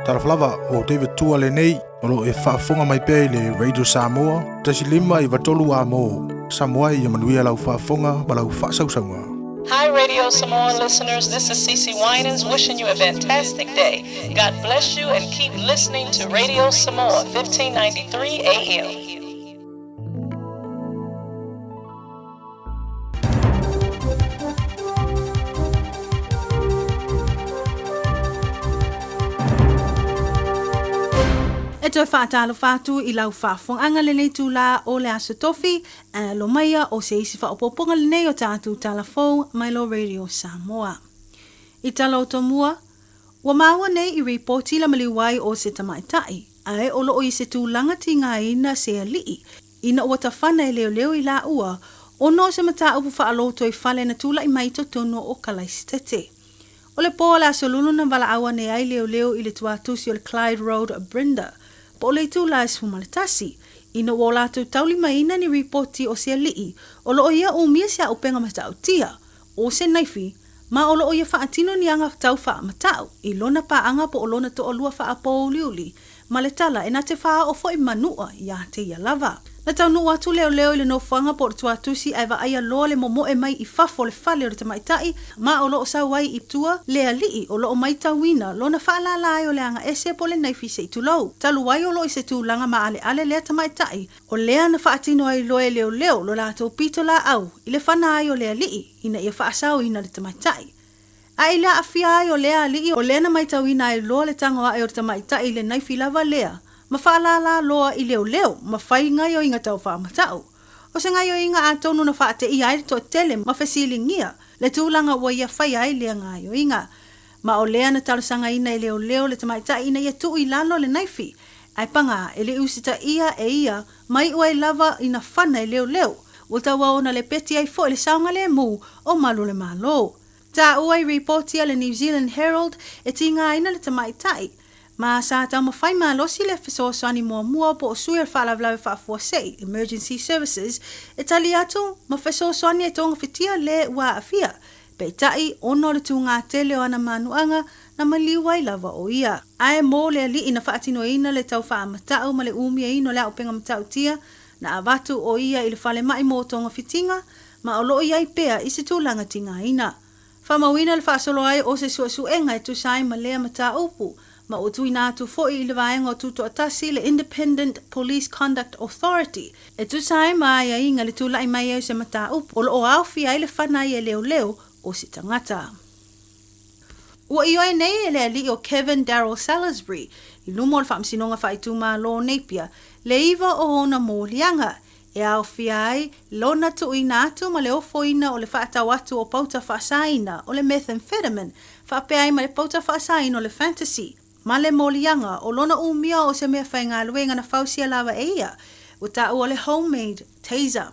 E: Taraflava o David Tuale nei, o lo e whaafonga mai pēi le Radio Samoa, tasi lima i watolu a mō, Samoa i amanuia lau whaafonga ma lau whaasausaunga.
A: Hi Radio Samoa listeners, this is Cece Winans wishing you a fantastic day. God bless you and keep listening to Radio Samoa 1593 AM.
O: E toi whaatalo whātu I lau whaafonga le nei tūla o le aso tofi, lo maia o se isi whaopoponga le nei o tātu talafou mai lo Radio Samoa. I tala o tomua, wa maua nei I reporti la maliwai o se tamaitai, ai o lo o I se tūlanga ti ngā ina se alii, ina o tawhana leo leo I la ua, o no se mata upu whaaloto I whale na tūla I maito tono o kalaistete. O le po la solulu na wala awa nei ai leo leo I le tuatusi o le Clyde Road Brinda, po le tūla esfumaletasi, ina o lātou tauli maina ni reporti o se alii, o lo o ia o mia sea upenga matau tia, o se naifi, ma o lo o ia whaatino ni anga tau wha matau, I lona pa anga po o lona to o lua wha po liuli, ma le tala e na te wha o fo I manua ia te ia lava. Na tau nu atu leo leo I le no whanga po o tuatusi ai wa aia loa le momo e mai I fafo le whale o le tamaitai, ma o lo o sa wai I tua le alii o lo o mai tawina, lona wha la lai o le anga ese po le naifi se I tulou. Talu wai o lo I se tūlanga ma ale lea tamaitai, o lea na whaatino ai loe leo leo lo la tau pito la au, I le whana ai o le alii, ina ia whaasau ina le tamaitai. A ila afia ai o lea alii o lea na mai tawina ai loa le tangoa ai o le tamaitai le naifi lava lea, ma whaalala loa I leo leo, ma whai ngai o inga tau whaamatau. O se ngai o inga a tonu na whaate I aere to tele ma whasilingia, le tūlanga ua ia whai ai lea ngai o inga. Ma o lea na talusanga ina I leo leo le tamaita ina ia tu I lalo le naifi. Ai panga, ele usita ia e ia, mai ua I lava ina whana I leo leo. Wata waona le peti ai fo le saunga le mu o malu le malo. Ta ua I reportia le New Zealand Herald e tinga ina le tamaitai. Ma sa tau mawhai ma losi le whasoasani mua po o sui ar whaalavlawe whaafuasei, Emergency Services, e tali atu ma whasoasani e tonga whitia le ua awhia. Pei tai ono le tū ngā tele o ana manuanga na maliwai lava o ia. Ae mō le ali ina whaatino ina le tau wha matau ma le umia ino le au penga matau tia na avatu o ia i le whale mai mō tonga fitinga ma o loo iai pea i se tūlanga tinga ina. Whamawina le whaasolo ai o se suenga e tu sai ma lea mata upu ma o tuina atu foi i le vaenga o tuto atasi le Independent Police Conduct Authority e tu sai ma ia inga le tūlai mai e se mata upu o loo awhi ai le whanai e leo leo o si tangata. Ua i oe nei e le ali o Kevin Darrell Salisbury, i lumo le whaamsinonga whaituma lo Napier, le iwa o ona mōlianga, e au fiai lona tu ina atu ma le ofoina o le whaatau atu o pauta whaasaina o le methamphetamine, whaapeai ma le pauta whaasaina o le fantasy, ma le mōlianga o lona umia o se mea whainga luenga na whausia lava eia, o ta ua le homemade taser.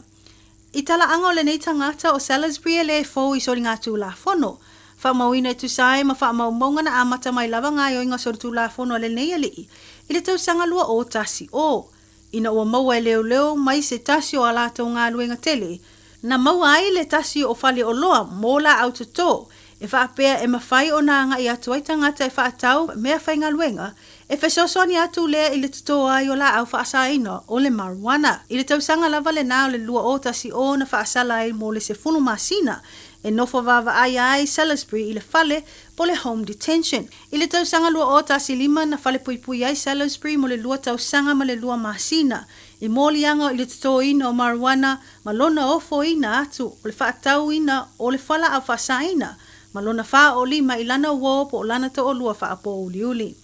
O: I tala anga o le nei tangata o Salisbury e le fōu i sori ngā tū la whono. Whamauina e tu sai ma whamaumonga na amata mai lava ngā o inga sori tū la whono le nei alii. I le tau sanga lua o tasi o. Ina ua maua e leo leo mai se tasi o alata o ngā luenga tele. Na maua ai le tasi o whale o loa mō la au tato. E whaapea e mawhai o nā ngā i atu ai tangata e whaatau mea whai ngā luenga. E whesosoni atu lea i le tato ai o la au whaasaina o le marijuana. I le tau sanga lava le nā o le lua o tasi o na whaasala ai mō le se funu masina. E nofo vava ai Salisbury i le whale po le home detention. I le tau sanga lua o tasi lima na whale pui ai Salisbury mo le lua tau sanga ma le lua masina. I mōlianga i le tato ina o marijuana ma lona ofo ina atu o le whaatau ina o le whala au whasaina. Ma lona wha o lima i lana uo po o lana to o lua wha apo uliuli.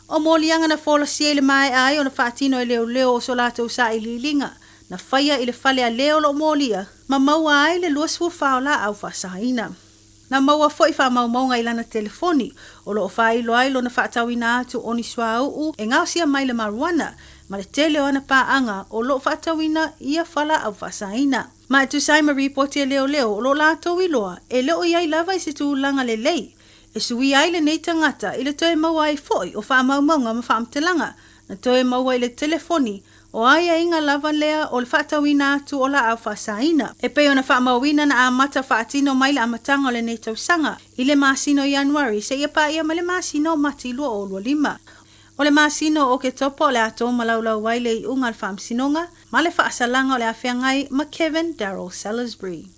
O: O mōlianga na whola sia le mai ai o na whaatino i leo leo o so lato sa i lilinga. Na whaia i le whale a leo lo mōlia. Ma maua ai le lua sua whaola au whasaina. Na maua fo i wha maumaunga i lana telefoni. O lo o whailo ai lo na whaatau ina atu o ni sua au e ngausia mai le marijuana. Ma le tele o ana paanga o lo whaatau ina ia whala au whasaina. Ma e tu sai ma reporti e leo leo o lo lato i loa. E leo iai lava i se tūlanga le lei. E sui ai le nei tangata i le toe maua ai foi o wha maumaunga ma wha amtelanga. Na toe maua i le telefoni. O aia inga lava lea o le whaatauina atu o la au whasaina. E peo na whaamauina na amata whaatino mai le amatanga o le nei tausanga. I le masino Januari se ia pa ia ma le masino mati lua o lua lima. O le masino o ke topo o le ato malaulau waile i unga le whaamsinonga ma le whaasalanga o le awhiangai ma Kevin Darrell Salisbury.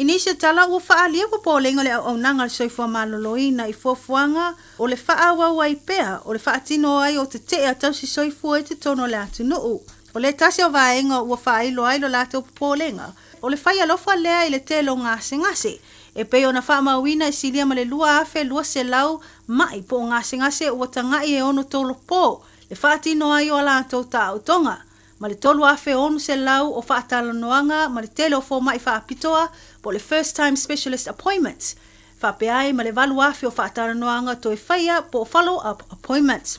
O: Inisa tala ua whaalia ko pōlenga le au nanga le soifua maloloina i fuafuanga o le whaawa wai pea o le whaatino ai o te te a tausi soifua i te tono le atu nuu. O le tasi o vaenga ua whaailo ailo lato pōlenga o le whai alofa lea i le telo ngase ngase. E peo na whaamauina i silia ma le lua afe lua se lau mai po ngase ngase ua tangai e ono tolo pō. Le whaatino ai o lato ta utonga. Ma le tolu afe onu se lau o whaatalo noanga ma le tele o fō mai whaapitoa po le first time specialist appointments. Whapeai ma le valu afe o whaatalo noanga to e whaia po follow up appointments.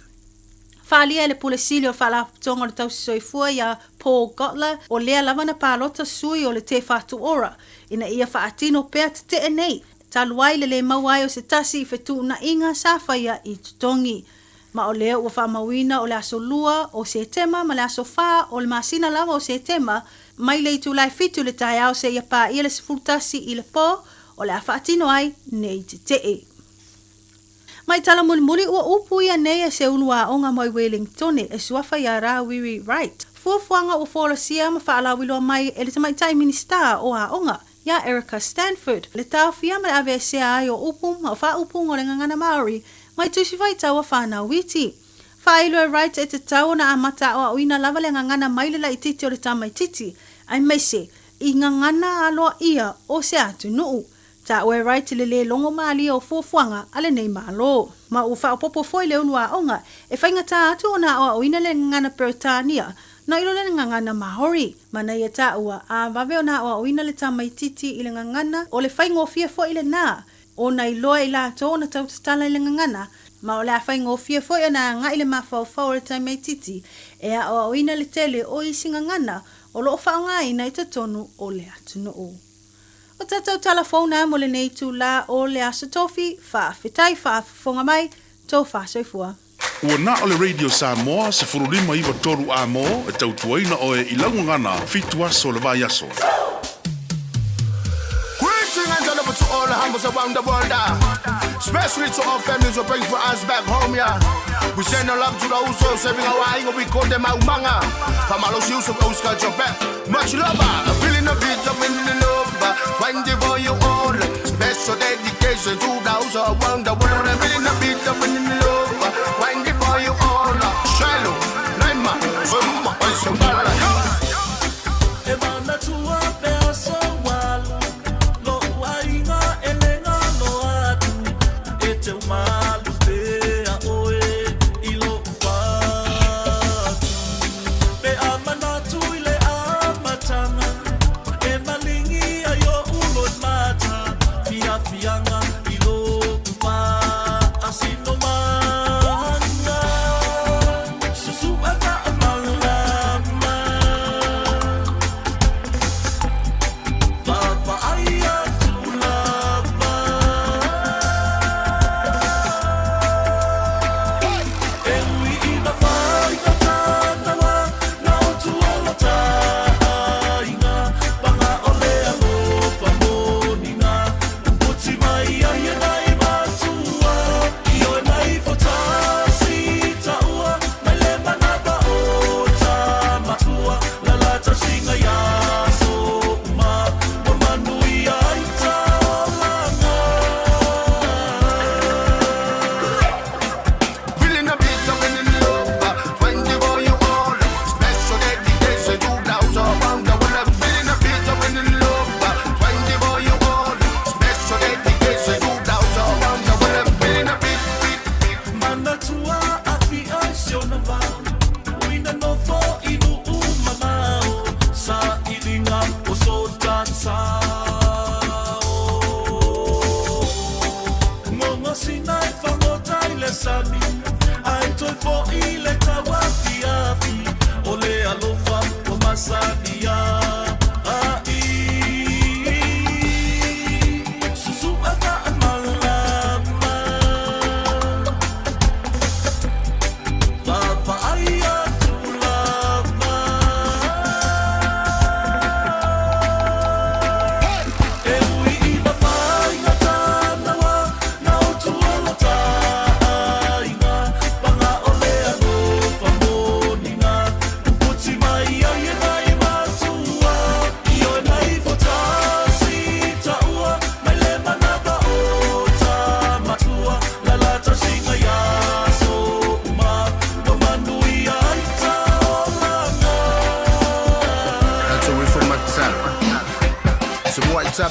O: Whaalia le pulesili o whaalapitonga le tausi soifua ia Paul Gotler o lea lavana pālota sui o le te whatu ora. Ina ia whaatino pea te te nei. Taluai le mawai o se tasi i whetu na inga sa whaia i tutongi. Ma o lea ua whaamawina o le aso lua o se tema ma le aso wha o le masina lava o se tema mai le itu lai fitu le tai au se ia pā ia le sifurtasi i le pō o le awhaatino ai nei te te. Mai tala muli ua upu ia nei e se ulua onga moi Wellington e suafa ia rā Wiri Wright. Fuafuanga ua whola sia ma whaalawiloa mai e le tamaitai minista o a onga ia Erica Stanford. Le tawhia ma le avesea ai o upu ma o wha upu o le ngangana Maori mai tusi vai taua whanau witi. Whailo e Wright e te tau na amata o uina lava le ngangana maile i titi o le tamai titi. Ai meise, i ngangana aloa ia o se atu nuu. Ta o e Wright le longo maali o fuafuanga ale nei malo. Ma u whaopopo foi le unua onga e whaingata atu o na o uina le ngangana Peritania na ilo le ngangana Maori. Mana ia ta ua a vave o na o uina le tamai titi i le ngangana o le whaingofia foi le na. O na iloa i la tō na tautatala i le ngangana, ma o le awhai ngofia foi ana ngā i le mawhau o le taimei titi, e a o ina le tele o isi ngangana, o lo whao ngā ina i tonu o le atunu o. O tatau talafona mo le nei tū la o le aso tofi, whaafitai whaafonga mai, tō whaasoifua.
D: Ua na o le Radio Samoa, se furulima iwa toru a mo, e tautuaina o e ilaungangana, fitu aso le vai aso.
K: To all the humbles around the world. Especially to our families who bring for us back home, yeah. We send our love to the Uso, saving our eye, we call them out manga. Kamalos use of Oscar Jobet. Much love, a feeling of beat of in the love, find the boy you all. Special dedication to the house of wonder, world, a feeling of beat of in the love, find the boy you all. Shallow, Naima, Summa, Summa.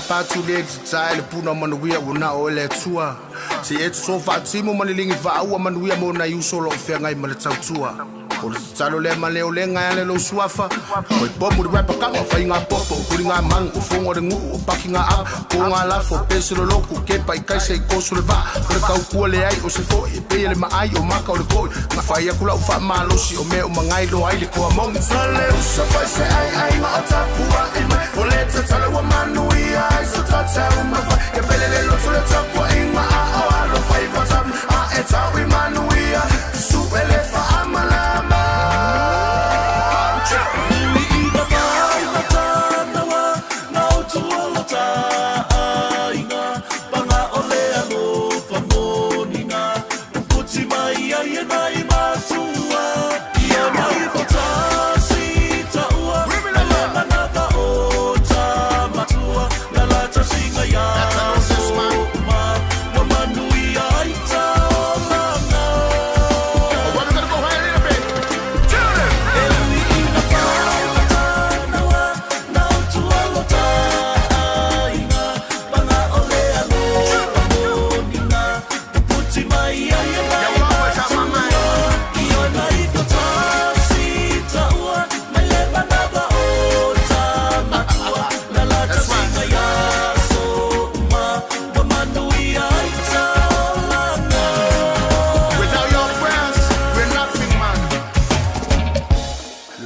K: Patu le tsai puna manuia una ole tua si et so fa timo manilingi va ua manuia mo na yuso lo fe ngai male tautua o tsalo le male o le ngai le lo suafa o bomu de rapa kama fa inga popo kuringa mang o fongo de ngu pakinga a ko nga la fo pesilo loku ke pai kai sei ko sul va ko ka ku le ai o se fo e pe le mai o maka o le ko ma fa ia kula fa malo si o me o mangai lo ai le ko among sale o sa fa se ai ma atapua e ma o le tsalo wa manuia so tata uma fa ke pelele lo so le tapo inga a o lo fa iva tam a eta we manuia su ele fa amalama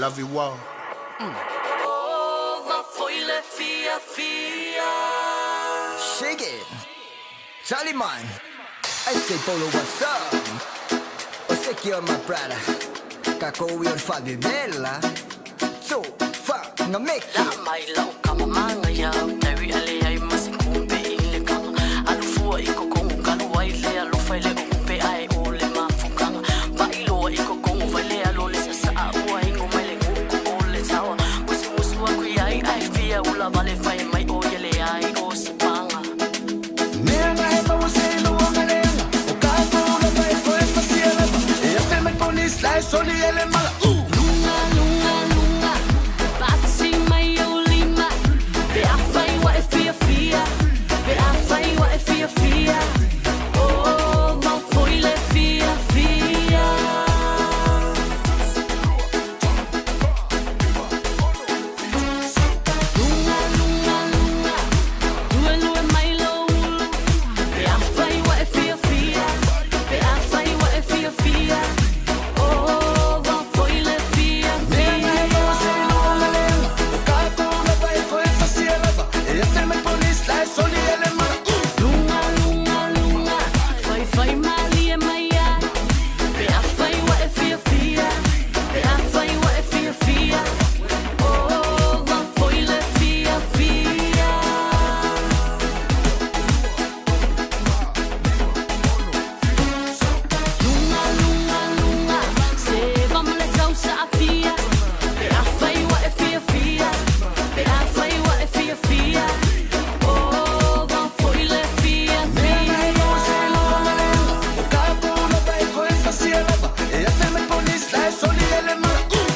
K: love you all.
G: Shake it. Charlie man. I say Polo, what's up? O sé que my brother. Kako we on Fabi Bella. So, fuck, no make
V: la mai lau kama manga ya. Tari ale ai masikumbe ile kama. Alufu iko kongu kalu wai
H: ula vale fai mai o yele ai o sipanga.
K: Nenga e pa wase no ngalenga. O ka ko ula vai ko e fasiela. E a fema police lai soli ele mala.
H: Lunga lunga lunga. Batsi mai o lima. Be a fai wa e fia fia. Be a fai wa e fia fia. Oh, ma foi le fia fia. Lunga lunga lunga. Lue lue mai lo ulu. Be a fai wa e fia fia. Be a fai wa e fia fia. Oh, ma foi le fia fia. Lunga lunga lunga. Fai fai mali e mai ai. Be a fai wa e fia fia. Be a fai wa e fia fia. Oh, ma foi le fia fia. Lunga lunga lunga. Se vamos le tau sa fia. Be a fai wa e fia fia. Be a fai wa e fia fia. Oh, ma foi le fia fia.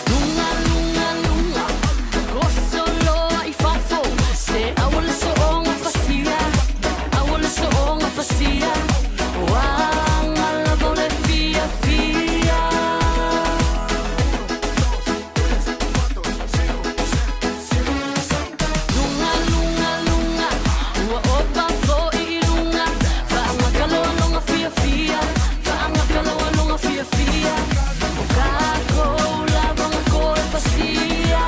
H: Lunga lunga lunga. Gosto lo ai fafo. Se awol so onga fasia. Awol so onga fasia. Wanga la vole fia fia. Lunga lunga lunga. Ua opa fo I lunga. Wanga kaloa longa fia fia. Wanga kaloa longa fia fia. O kako la vanga koe fasia.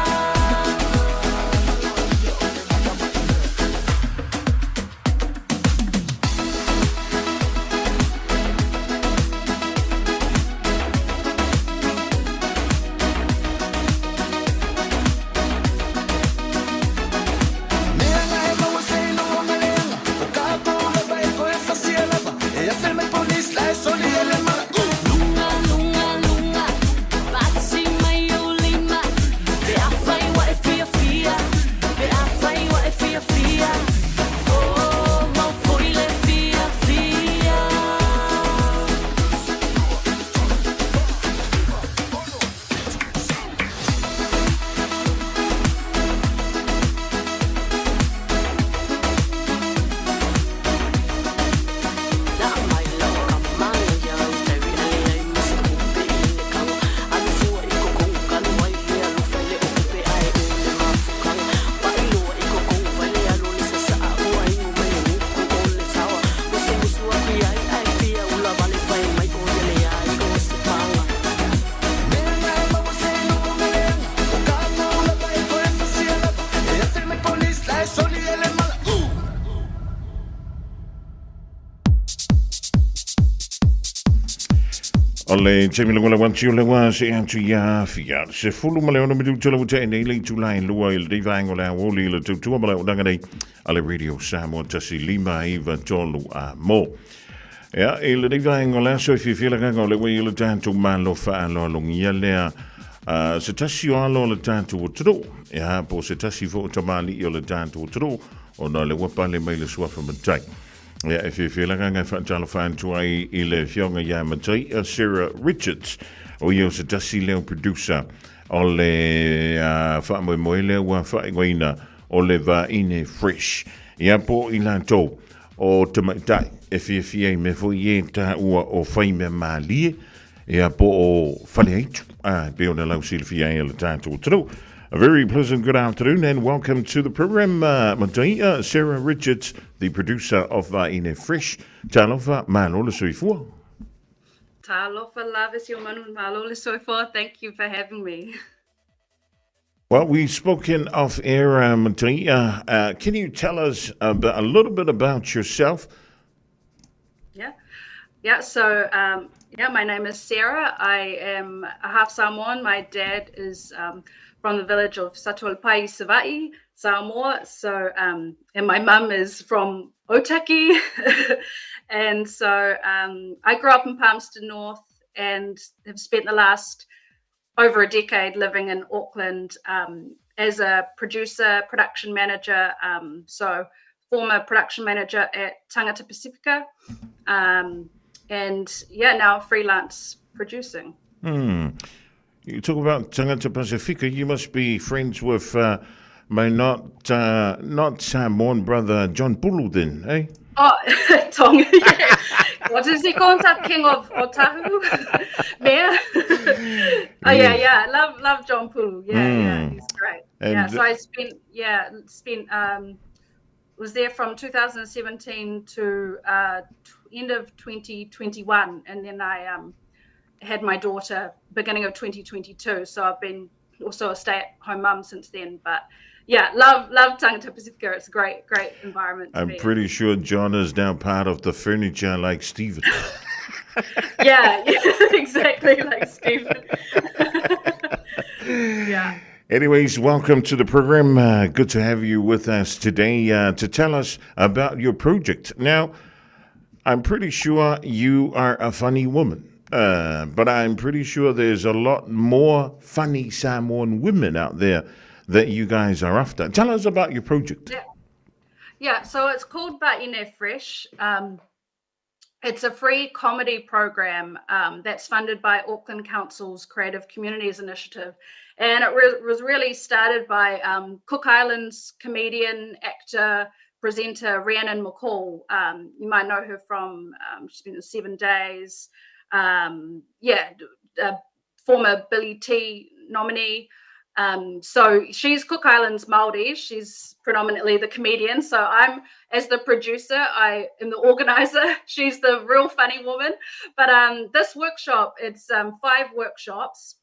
H: Lunga lunga lunga. Batsi mai o lima. Be a fai wa e fia fia. Be a fai wa e fia fia. Oh, ma foi le fia fia.
C: Ole Jamie Lungula wanti le wa se antu ya fia se fulu male ona midu tula wuta nei le July lua il divang ola woli le tu male odanga nei ale radio Samoa tasi lima iva tolu a mo ya il divang ola so if you feel like ole we il tantu malo fa lo lungia le se tasi alo le tantu utro ya po se tasi fo tamali il tantu utro ona le wapa le mai le swafa matai. Ja, if you feel like I'm going to find to I jonge Yamatai, Sarah Richards, o yo se tasi leo producer, ole fa mo moile wa fa iguina, ole va ine fresh. Ya po ilanto o tamatai, if you me fo ye ta o fai me mali, ya po o fale be on the low silfia el tanto tro. A very pleasant good afternoon and welcome to the program, Matai, Sarah Richards, the producer of Ine Fresh. Talofa Malola Soifua.
V: Talofa Lavis Yomanun Malola Soifua. Thank you for having me.
C: Well, we've spoken off air, Matai. Can you tell us a little bit about yourself?
V: Yeah. So, my name is Sarah. I am a half Samoan. My dad is from the village of Satualpai, Savaii, Samoa. So, and my mum is from Otaki. And so I grew up in Palmerston North and have spent the last over a decade living in Auckland as a producer, production manager. So former production manager at Tangata Pacifica. And yeah, now freelance producing.
C: You talk about Tangata Pacifica. You must be friends with my not Samoan brother John Pulu then, eh?
V: Oh, Tonga, yeah. What is he called? King of Otahu? Mayor? Oh, yeah. Love John Pulu. Yeah, he's great.
C: And
V: so I was there from 2017 to end of 2021, and then I had my daughter beginning of 2022. So I've been also a stay-at-home mum since then. But yeah, love Tangata Pacifica. It's a great environment.
C: I'm pretty sure John is now part of the furniture like Stephen.
V: yeah, exactly like Stephen. Yeah.
C: Anyways, welcome to the program. Good to have you with us today to tell us about your project. Now, I'm pretty sure you are a funny woman, but I'm pretty sure there's a lot more funny Samoan women out there that you guys are after. Tell us about your project.
V: Yeah. So it's called Va'ine Fresh. It's a free comedy program that's funded by Auckland Council's Creative Communities Initiative. And it was really started by Cook Islands comedian, actor, presenter Rhiannon McCall. You might know her from, she's been in 7 Days. Former Billy T nominee. So she's Cook Islands Māori. She's predominantly the comedian. So I'm, as the producer, I am the organizer. She's the real funny woman. But this workshop, it's 5 workshops.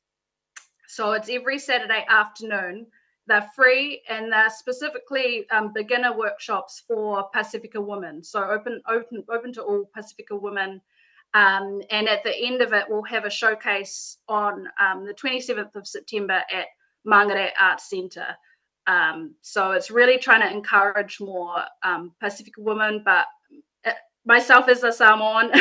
V: So it's every Saturday afternoon. They're free, and they're specifically beginner workshops for Pacifica women. So open to all Pacifica women. And at the end of it, we'll have a showcase on the 27th of September at Mangere Arts Centre. So it's really trying to encourage more Pacifica women, but myself as a Samoan,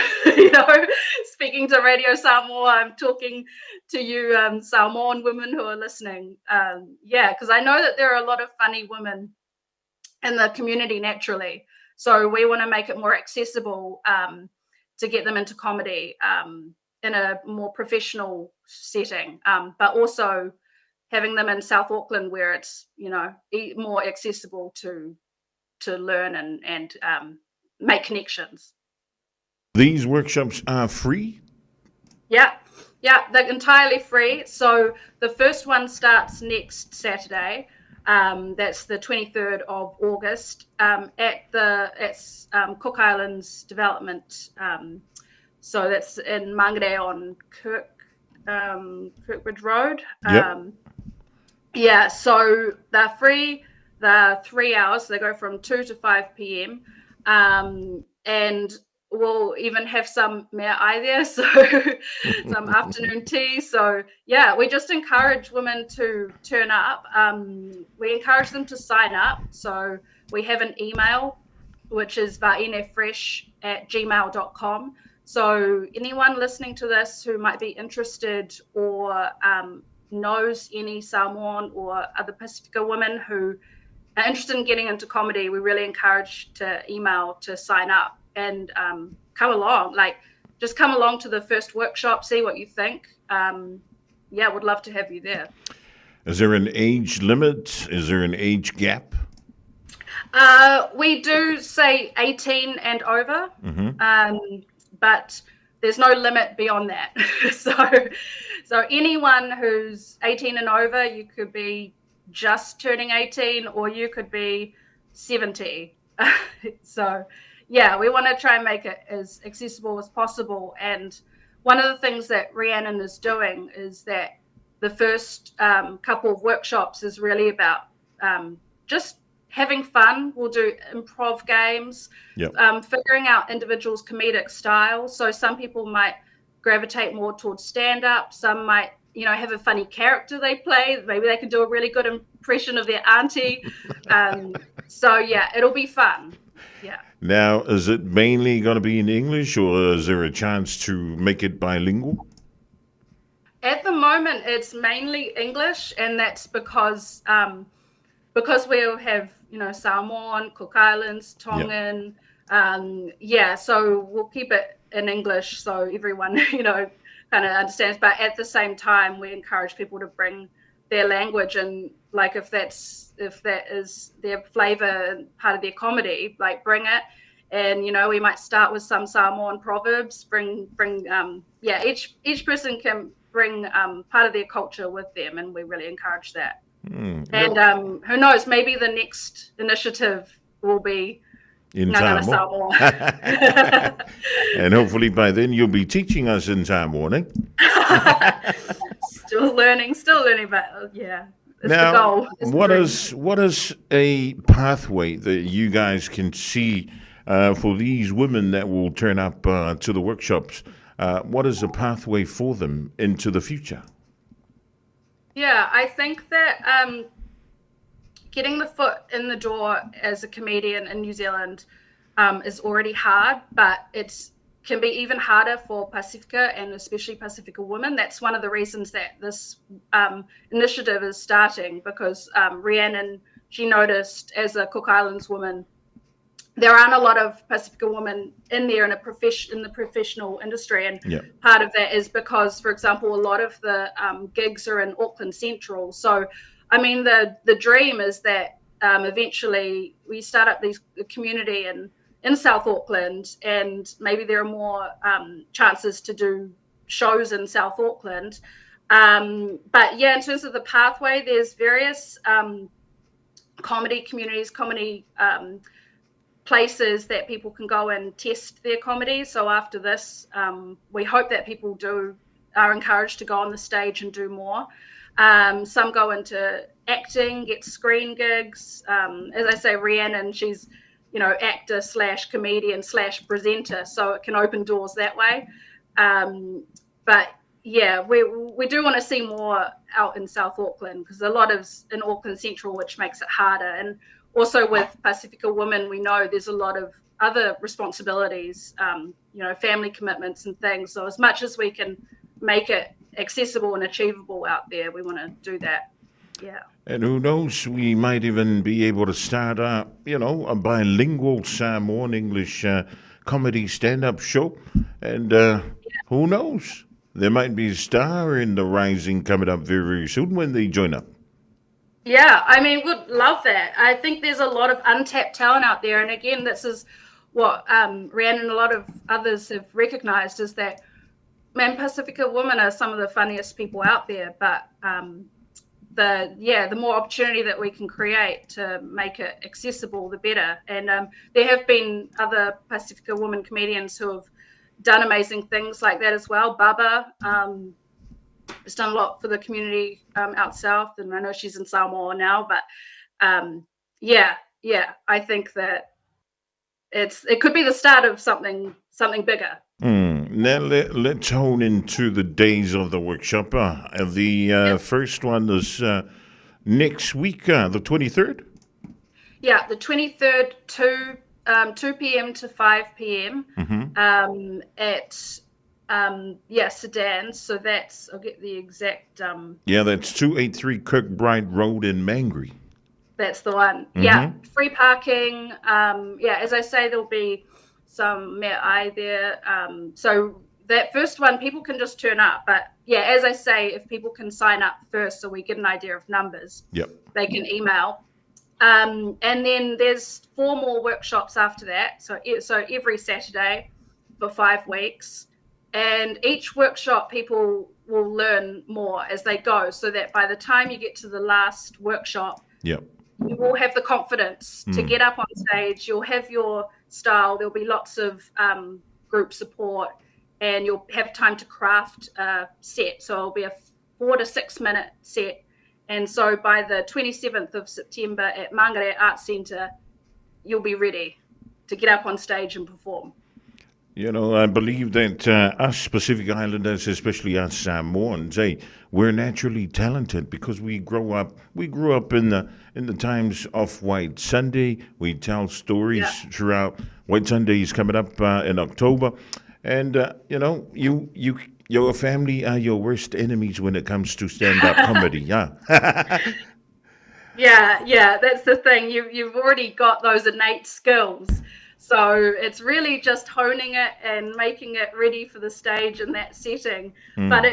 V: speaking to Radio Samoa, I'm talking to you Samoan women who are listening. Because I know that there are a lot of funny women in the community naturally. So we want to make it more accessible to get them into comedy in a more professional setting, but also having them in South Auckland where it's, more accessible to learn and make connections.
C: These workshops are free?
V: Yeah, they're entirely free. So the first one starts next Saturday. That's the 23rd of August at Cook Islands Development. So that's in Mangere on Kirkbridge Road. So they're free. They're 3 hours. They go from 2 to 5 p.m. And we'll even have some mea ai there, so some afternoon tea. So we just encourage women to turn up. We encourage them to sign up. So we have an email, which is vainefresh@gmail.com. So anyone listening to this who might be interested or knows any Samoan or other Pacifica women who are interested in getting into comedy, we really encourage to email to sign up and come along. Just come along to the first workshop, see what you think. Would love to have you there.
C: Is there an age limit? Is there an age gap?
V: We do say 18 and over, but there's no limit beyond that. So anyone who's 18 and over, you could be just turning 18 or you could be 70. We want to try and make it as accessible as possible. And one of the things that Rhiannon is doing is that the first couple of workshops is really about just having fun. We'll do improv games, figuring out individuals' comedic style. So some people might gravitate more towards stand-up. Some might, have a funny character they play. Maybe they can do a really good impression of their auntie. It'll be fun. Yeah.
C: Now, is it mainly going to be in English, or is there a chance to make it bilingual?
V: At the moment, it's mainly English, and that's because we'll have, Samoan, Cook Islands, Tongan. So we'll keep it in English so everyone, kind of understands. But at the same time, we encourage people to bring their language, and like if that is their flavor and part of their comedy, like bring it. And we might start with some Samoan proverbs. Bring each person can bring part of their culture with them, and we really encourage that. And who knows, maybe the next initiative will be
C: in
V: Samoa.
C: And hopefully by then you'll be teaching us in Samoa, eh?
V: Still learning, but yeah, it's
C: now,
V: the goal.
C: What is a pathway that you guys can see for these women that will turn up to the workshops? What is the pathway for them into the future?
V: Yeah, I think that getting the foot in the door as a comedian in New Zealand is already hard, but it can be even harder for Pacifica, and especially Pacifica women. That's one of the reasons that this initiative is starting, because Rhiannon, she noticed as a Cook Islands woman, there aren't a lot of Pacifica women in there in the professional industry, and part of that is because, for example, a lot of the gigs are in Auckland Central. So, I mean, the dream is that eventually we start up these community in South Auckland, and maybe there are more chances to do shows in South Auckland. But yeah, in terms of the pathway, there's various comedy communities, places that people can go and test their comedy. So after this, we hope that people are encouraged to go on the stage and do more. Some go into acting, get screen gigs. As I say, Rhiannon, she's actor / comedian / presenter, so it can open doors that way. But yeah, we do want to see more out in South Auckland, because a lot is in Auckland Central, which makes it harder. And also with Pacifica women, we know there's a lot of other responsibilities, family commitments and things. So as much as we can make it accessible and achievable out there, we want to do that. Yeah.
C: And who knows, we might even be able to start a bilingual Samoan English comedy stand-up show. And who knows, there might be a star in the rising coming up very, very soon when they join up.
V: Yeah, I mean, we'd love that. I think there's a lot of untapped talent out there. And again, this is what Rhiannon and a lot of others have recognized, is that, man, Pacifica women are some of the funniest people out there. But the more opportunity that we can create to make it accessible, the better. And there have been other Pacifica women comedians who have done amazing things like that as well. Baba has done a lot for the community out south, and I know she's in Samoa now. But I think that it could be the start of something bigger.
C: Now let's hone into the days of the workshop. The first one is next week, the 23rd.
V: Yeah, the 23rd, 2 p.m. to 5 p.m. At Sedan. So that's, I'll get the exact.
C: That's 283 Kirkbride Road in Mangere.
V: That's the one. Yeah, free parking. As I say, there'll be some mea ai there. So that first one, people can just turn up. But yeah, as I say, if people can sign up first so we get an idea of numbers, they can email. And then there's 4 more workshops after that. So every Saturday for 5 weeks. And each workshop, people will learn more as they go, so that by the time you get to the last workshop, you will have the confidence to get up on stage. You'll have your style. There'll be lots of group support, and you'll have time to craft a set. So it'll be a 4 to 6 minute set. And so by the 27th of September at Mangere Arts Centre, you'll be ready to get up on stage and perform.
C: I believe that us Pacific Islanders, especially us Samoans, we're naturally talented because we grew up in the times of White Sunday. We tell stories throughout. White Sunday is coming up in October, and your family are your worst enemies when it comes to stand-up comedy, yeah.
V: Yeah, that's the thing. You've already got those innate skills. So it's really just honing it and making it ready for the stage in that setting. But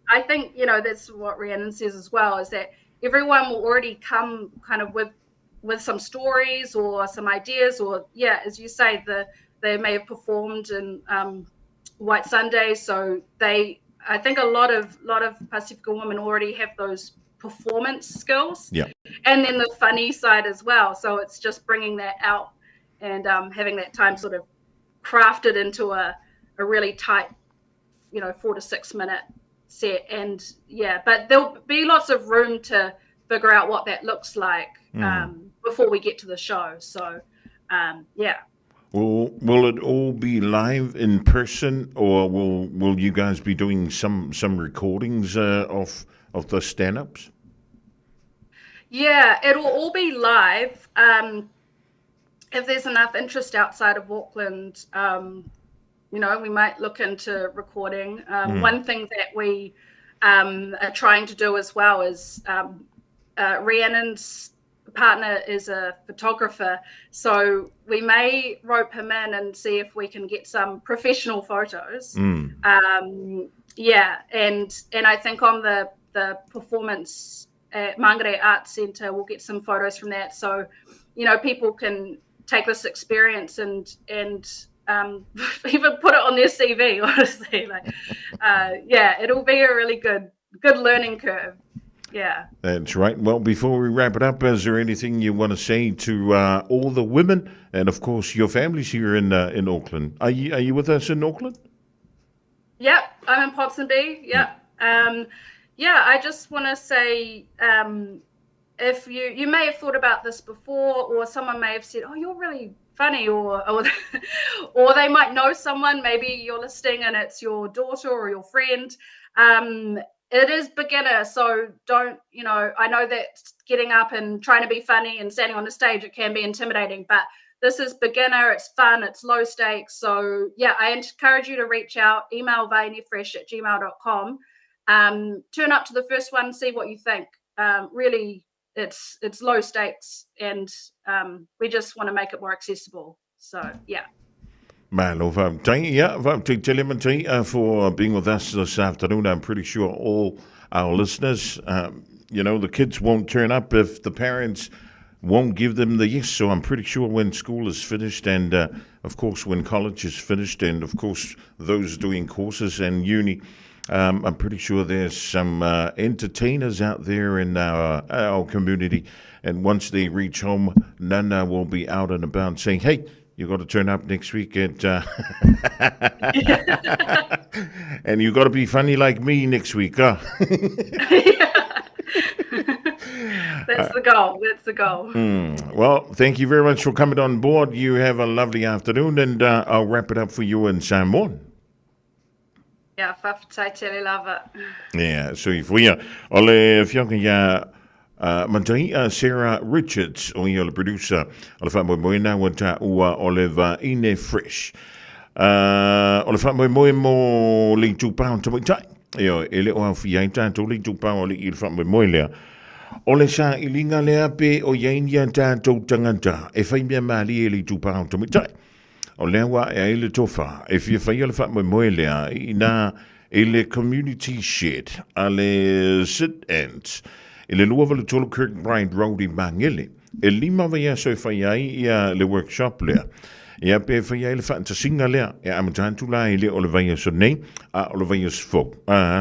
V: I think, that's what Rhiannon says as well, is that everyone will already come kind of with some stories or some ideas, or as you say, they may have performed in White Sunday. So I think a lot of Pacifica women already have those performance skills.
C: Yeah.
V: And then the funny side as well. So it's just bringing that out and having that time sort of crafted into a really tight, 4 to 6 minute set. And but there'll be lots of room to figure out what that looks like before we get to the show. So,
C: Will it all be live in person, or will you guys be doing some recordings of the stand-ups?
V: Yeah, it'll all be live. If there's enough interest outside of Auckland, we might look into recording. One thing that we are trying to do as well is Rhiannon's partner is a photographer, so we may rope him in and see if we can get some professional photos. And I think on the performance at Mangere Arts Centre, we'll get some photos from that, so people can take this experience and even put it on their CV, honestly. It'll be a really good learning curve. Yeah. That's
C: right. Well, before we wrap it up, is there anything you want to say to all the women, and of course your families here in Auckland? Are you with us in Auckland?
V: Yep, I'm in Ponsonby. Yep. I just want to say, if you may have thought about this before, or someone may have said, "Oh, you're really funny," or or they might know someone. Maybe you're listening and it's your daughter or your friend. It is beginner, so don't, I know that getting up and trying to be funny and standing on the stage, it can be intimidating, but this is beginner, it's fun, it's low stakes. So I encourage you to reach out, email vainefresh@gmail.com. Turn up to the first one, see what you think. Really, it's low stakes, and we just want to make it more accessible. So,
C: Malo, for being with us this afternoon. I'm pretty sure all our listeners, the kids won't turn up if the parents won't give them the yes. So I'm pretty sure when school is finished, and of course when college is finished, and of course those doing courses and uni, I'm pretty sure there's some entertainers out there in our community. And once they reach home, Nana will be out and about saying, "Hey, you got to turn up next week at and you got to be funny like me next week, huh?"
V: That's the goal. That's the goal.
C: Well, thank you very much for coming on board. You have a lovely afternoon, and I'll wrap it up for you in Samoan.
V: Yeah, whawhatai tele lava.
C: Yeah, so if we ole fianga ya Mantai Sarah Richards, o ia le producer, o le whamoe na wata ua Oliver Ine Fresh. O le whamoe mo le tupau tamitai. Eo, ele o hawhi tātou le tupau o le i le whamoe lea. O le sa ilinga lea pe o iainia tātou tangata, e whai mea maali e le tupau tamitai. O lea wa e le tofa, e fia whai le whamoe lea, i nā e le community shed, a le sit-ins, e le lua vale tolo Kirkbride Road I Mangele. E lima vai so fai ai ia le workshop lea. Ia pe fai ai le whaantasinga lea. E amatantu la i le o le vai so nei, a o le vai so fok.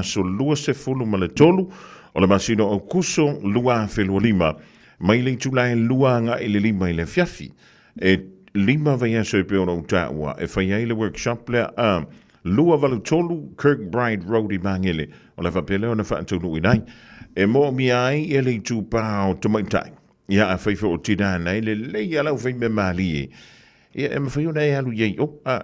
C: So lua se fulu ma le tolu, o le masino o kuso lua felua lima. Mai le tula e lua nga i le lima i le fiafi. E lima vai so pe ona utaua. E fai ai le workshop lea, lua vale tolu Kirkbride Road I Mangele. O le whapele o na whaantulu I nai. E mo mi ai e le tupau tamaitai. Ia a whaifa o tinana e le lei alau whai me mali e. Ia e mawhai o nei alu iei.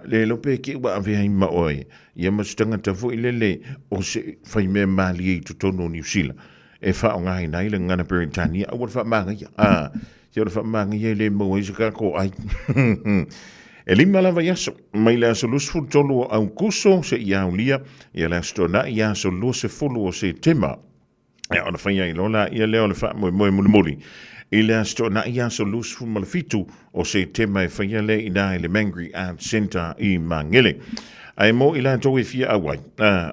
C: Le lope ke ua a whai ma oe. Ia mastanga ta fo I le o se whai me mali e tutono New Zealand. E wha o ngai nei le ngana Peritania. A wad wha manga ia. Ia wad wha manga ia le mo e se kako ai. E lima lava yaso, mai le aso lusfu tolu au kuso se ia ulia, ia le astona ia aso lua se fulu o se tema. E ona whaia I lola ia leo le wha moe muli. I le astona ia aso lusfu malafitu o se tema e whaia le ina I le Mangry Arts Centre I Mangele. Ai mo I la tau e fia awai,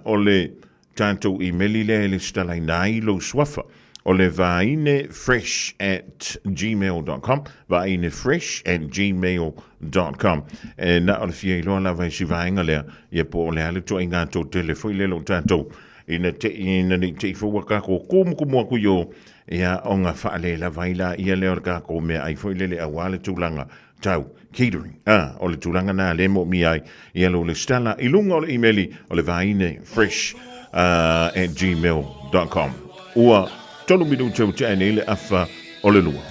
C: o le tātou I meli le stalai nai lo swafa. O le vaine fresh@gmail.com, vaine fresh@gmail.com. E na o le fia iloa la vai si vainga lea, ia po o le ale to inga to telefoi lelo tātou. Ina ni te ifua kako kumkumua kuyo, ia onga whaale la vaila ia leo kako mea ai foi lele awale tūlanga tau catering. O le tūlanga na le mo mi ai, ia lo le stala ilunga o le emaili o le vaine fresh@gmail.com. Ua tolu minuto te nei le afa o le lua.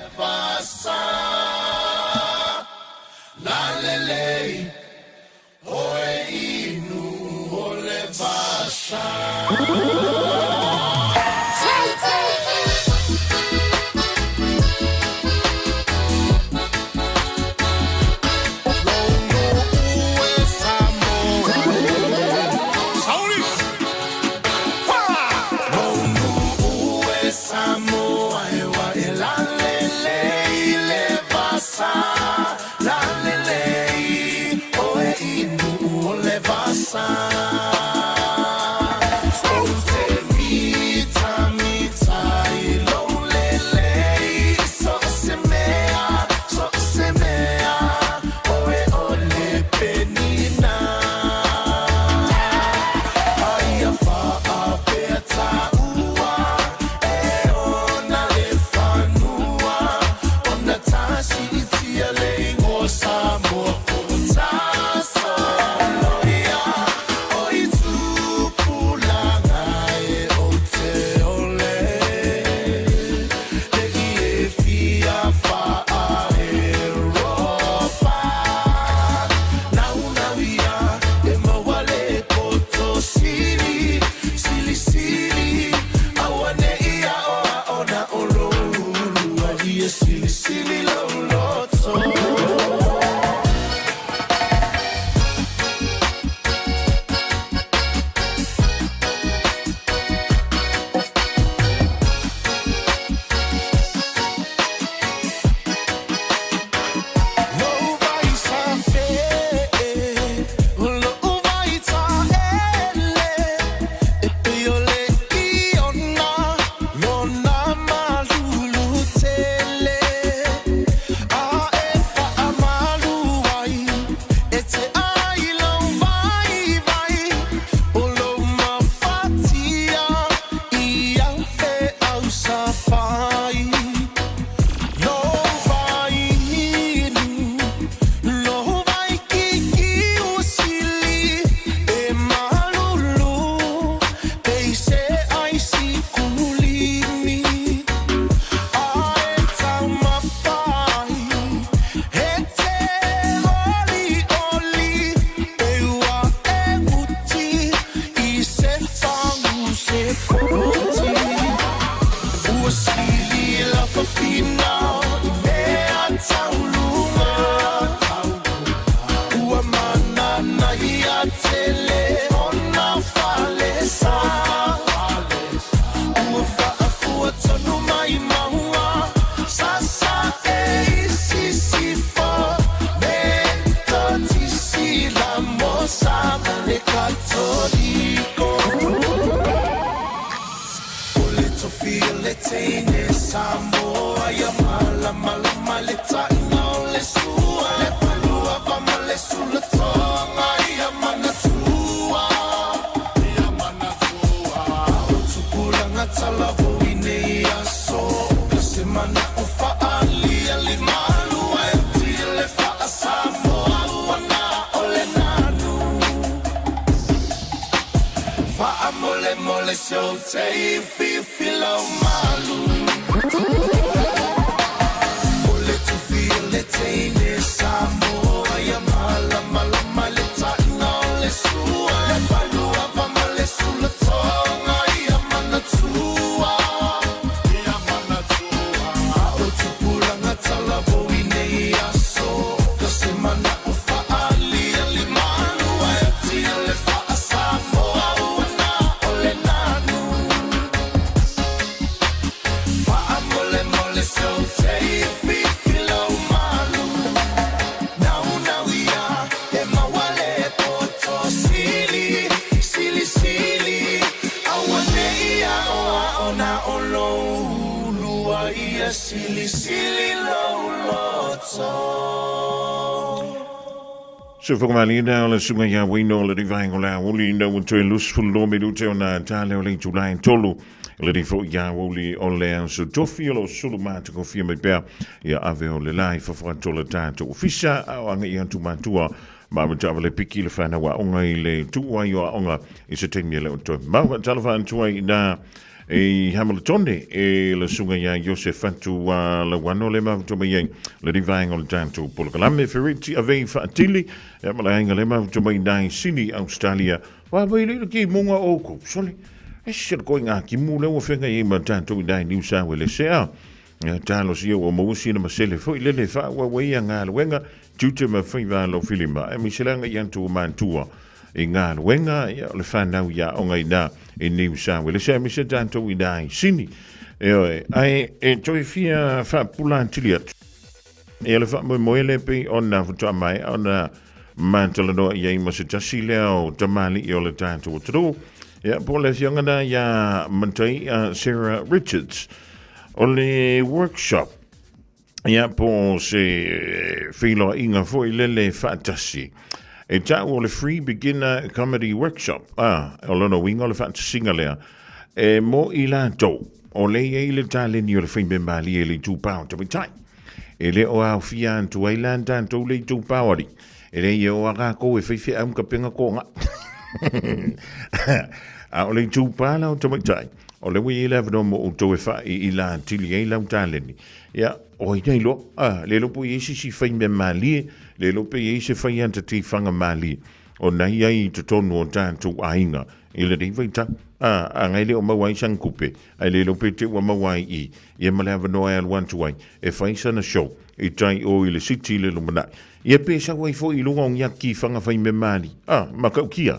C: So for my leader, let's sing ya we know let divine ola only know to lose full no me do tell na tale ole July tolu let it for ya only ole so to feel sulu ma to confirm me per ya ave ole life for tola tanto official anga ya tu matua ma me tavale piki le fana wa onga ile tu wa yo onga is a 10 mile to ma telephone to na e Hamiltonde e le sunga ya Joseph tu la wano le ma to me le divine on tanto por kalame feriti ave fatili e ma la le ma to me dai sini Australia wa vai le ki monga oko soli e se going a ki mu le o fenga e ma tanto dai New South Wales sea ya talo si o mo si na masele foi le fa wa we nga le wenga tute ma foi va lo filima e mi selanga yantu mantua e ngā wenga le whanau ia o ngai nā e New South Wales. Se mi se tanto i dai sini. E toi fia wha pulantili atu. E le wha moele pe o nā futua mai o nā mantalanoa i ei masa tasi lea o tamali i o le tanto o taro. Ia po le fiongana ia mantai Sarah Richards o le workshop. Ia po se whiloa inga fo i lele wha tasi. E tā o le free beginner comedy workshop. O lono winga o le whata singa lea. E mo i la tau. O le e le tā leni o le whaimbe mali e le tūpau tabi tai. E le o au fia antu ailan tātou le tūpau ari. E le e o aga ko e whaiwhi am ka penga konga. A o le tūpau lau tabi tai. O le wei e la vano mo o tau e wha i la tili e lau tā leni. Ia, o i nei lo. Le lopo i esi si whaimbe mali e. Le lope i se whai anta ti whanga mali o nei ai te tonu o tātou ainga i le rei ta a ngai le o mawai sang kupe ai le lope te ua mawai i e malea vanoa e alwantu ai e whai sana show i tai o i le siti le lumana i e pesa wai fo i lunga o ngia ki whanga whai me mali makau kia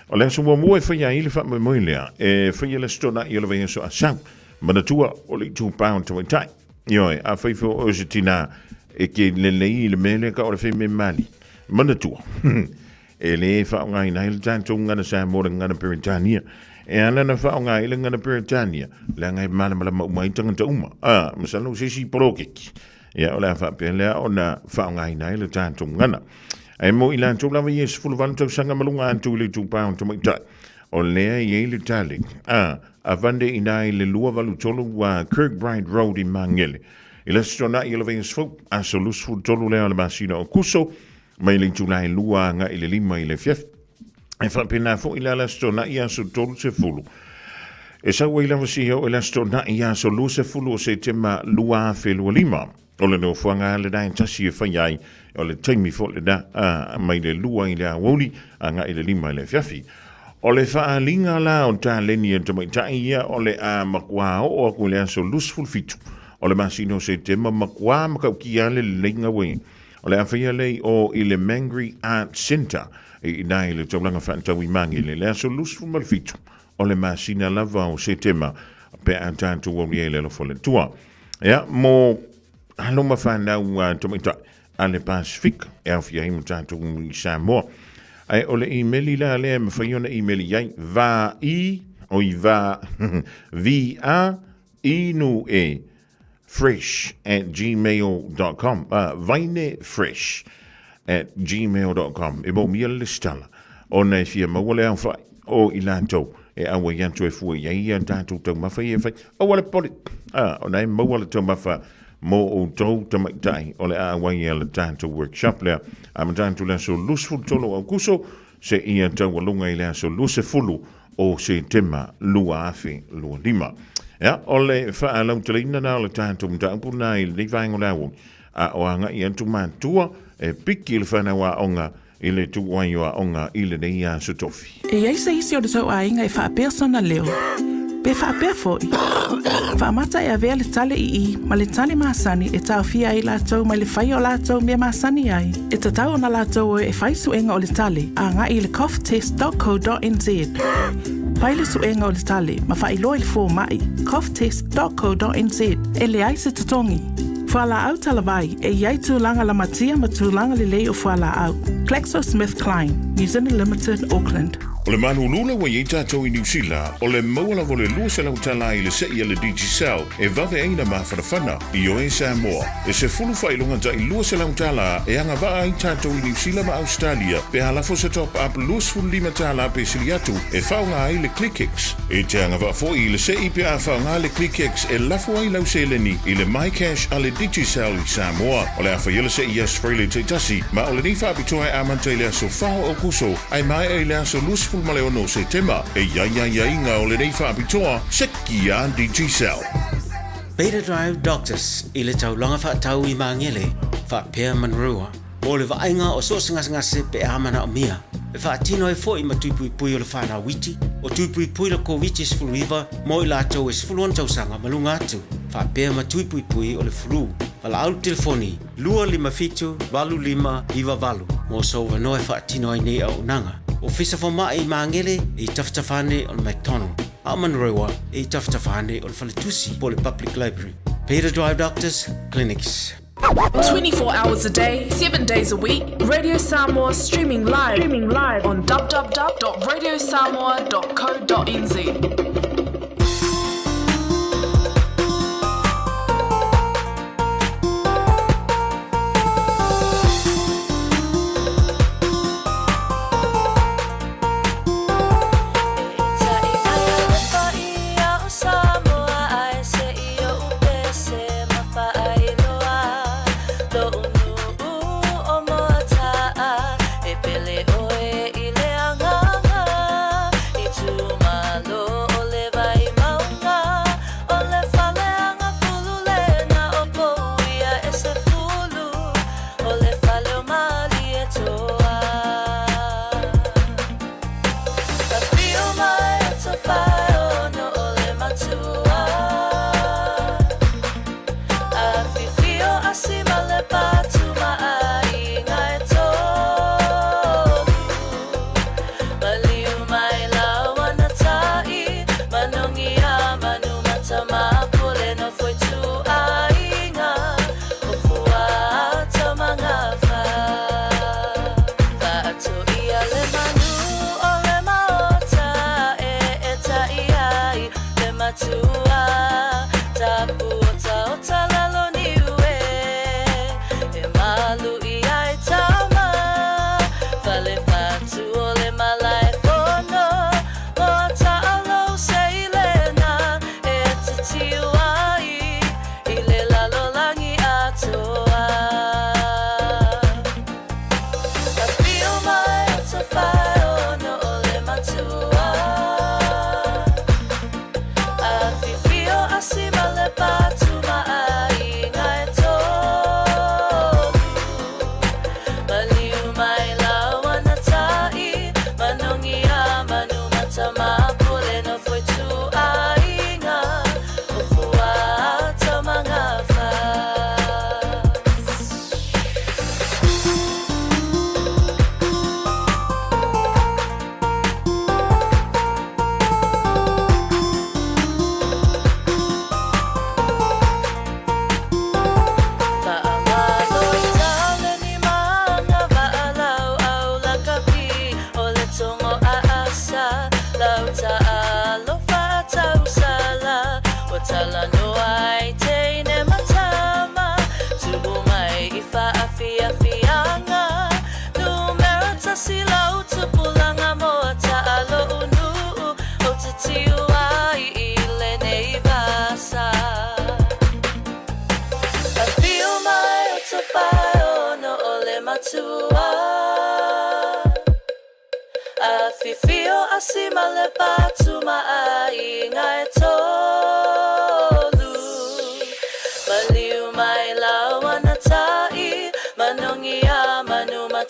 C: o le aso mua e whai a i le wha me moi lea e whai e le stona i le wai aso a sau manatua o le 2 pound to tai ioi a whai fo o se tina e ke le lei le mele ka o le wheme mali. Mana tua. E le whaongai na hele tātou ngana sa mora ngana Peritania. E ana na whaongai le ngana Peritania. Le ngai mana mala mai tangata uma. Masalo se si porokeki. Ia o le whapea lea o na whaongai na hele tātou ngana. E mo i lantou lawa yes fulvan tau sanga malunga antu le 2 pound to mai tai. O lea i le tali. A vande i nai le lua valu tolu wa Kirkbride Road i Mangele. I le stona i le vengas fau, a so lusfu tolu lea le masina o kuso, mai le tulai lua nga i le lima i le fief. E whapena fau i le stona i a so tolu se fulu. E sa wei lava si heo i le stona i a so lu se fulu o se tema lua fe lua lima. O le no fuanga le dain tasi e whaiai, o le taimi fau le da, mai le lua i le awoli, a nga i le lima i le fiafi. O le whaalinga la o ta leni e tamai ta ia o le a makua o a kule a so lusful fitu. O le masino se tema makua makau ki ale le lenga wei. O le awhia lei o i le Mangry Art Centre i nai le taulanga whantau i mangi le lea so lusfu malfitu. O le masina lava o se tema pe a tātou o rie le lo fole tua. Ia, mo haloma whanau tomita a le Pacific e awhia i mo tātou i Samoa. Ai o le emaili la le me whaiona emaili iai va i o i va va inu e fresh@gmail.com. Vinefresh@gmail.com. E mo mia le stala. O nei fia mawale au fai. O ilanto. E awa yanto e fua ia tātou tau mawhai e fai. O wale poli. O nei mawale tau mawha. Mo o tau tamaitai. O le awa ia le tātou workshop lea. A ma tātou lea so lusful tolo au kuso. Se ia tau walunga i lea so lusefulu. O se tema lua afi lua lima. Ja, ole fa lau telina na ole tātou mtaupu na i le vaingo lau. A o anga i antu mātua e piki le whana wa onga i le tu wai wa onga i le nei a so tofi.
N: E ai se isi o le tau ainga e wha persona leo. Pe wha perfoi. Wha mata e a vea le tale i ma le tale maasani e tau fia i lātou mai le whai o lātou mea maasani ai. E ta tau na lātou e whai suenga o le tale a nga i le coughtest.co.nz. Pai le suenga o le tale ma wha i loa i le fō mai coughtest.co.nz e le ai se tatongi. Whala au talawai e iai tūlanga la matia ma tūlanga le lei o whala au. GlaxoSmithKline, New Zealand Limited, Auckland.
C: O le manulula wa i tātou i New Zealand, o le maua lava le lua se lau tala i le sei le Digicel, e vave aina mawhanawhana i o e Samoa. E se fulu whailonga ta i lua se lau tala e anga waa i tātou i New Zealand ma Australia, pe halafo se top up luas fulu lima tala pe siliatu, e whaunga ai le ClickX. E te anga waa fo i le sei pe a whaunga le ClickX e lafo ai lau seleni i le MyCash a le Digicel i Samoa. O le awha yele se i Australia te tasi, ma o le ni whapitoa e amante le aso whao o kuso, ai mai e le aso luas fulu maleo no se tema, e ia inga o le nei whapitoa, se kia Digicel.
S: Beta Drive Doctors i le taulanga whaatau i mangele, whaapea manrua, o le vainga o so ngase pe amana o mia, e whaatino e fo i matupui pui o le whana witi, o tupui pui le COVID is fuluiva, mo i lātou e sfuluan tausanga malunga atu, whaapea matupui pui o le fulu, wala au telefoni, 255-25 mo so wanoe whaatino ai nei au nanga, o fisa whama i mangele i taftafane o le McDonald, a manrewa i taftafane o le Whaletusi po le Public Library. Beta Drive Doctors Clinics.
J: 24 hours a day, 7 days a week, Radio Samoa streaming live on www.radiosamoa.co.nz.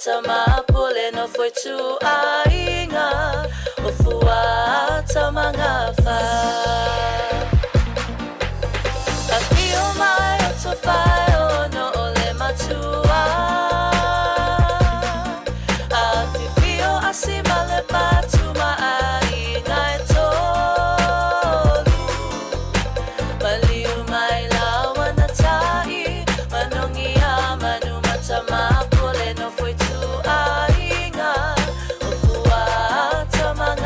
H: Tama pule no foi tu ainga o fua tamanga fa a feel my to fire no ole matua a feel asima le patuma ainga to baliu mai lawa na tai manongia manu matama pule no foi ainga o fua tamanga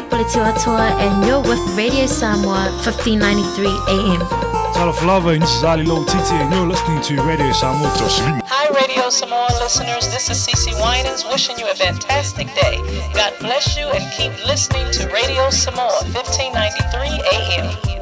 U: Mary Politoatua, and you're with Radio Samoa 1593 AM.
F: Salafalava, this is Ali Low Titi, and you're listening to Radio Samoa.
A: Hi, Radio Samoa listeners. This is Cece Winans wishing you a fantastic day. God bless you and keep listening to Radio Samoa 1593 AM.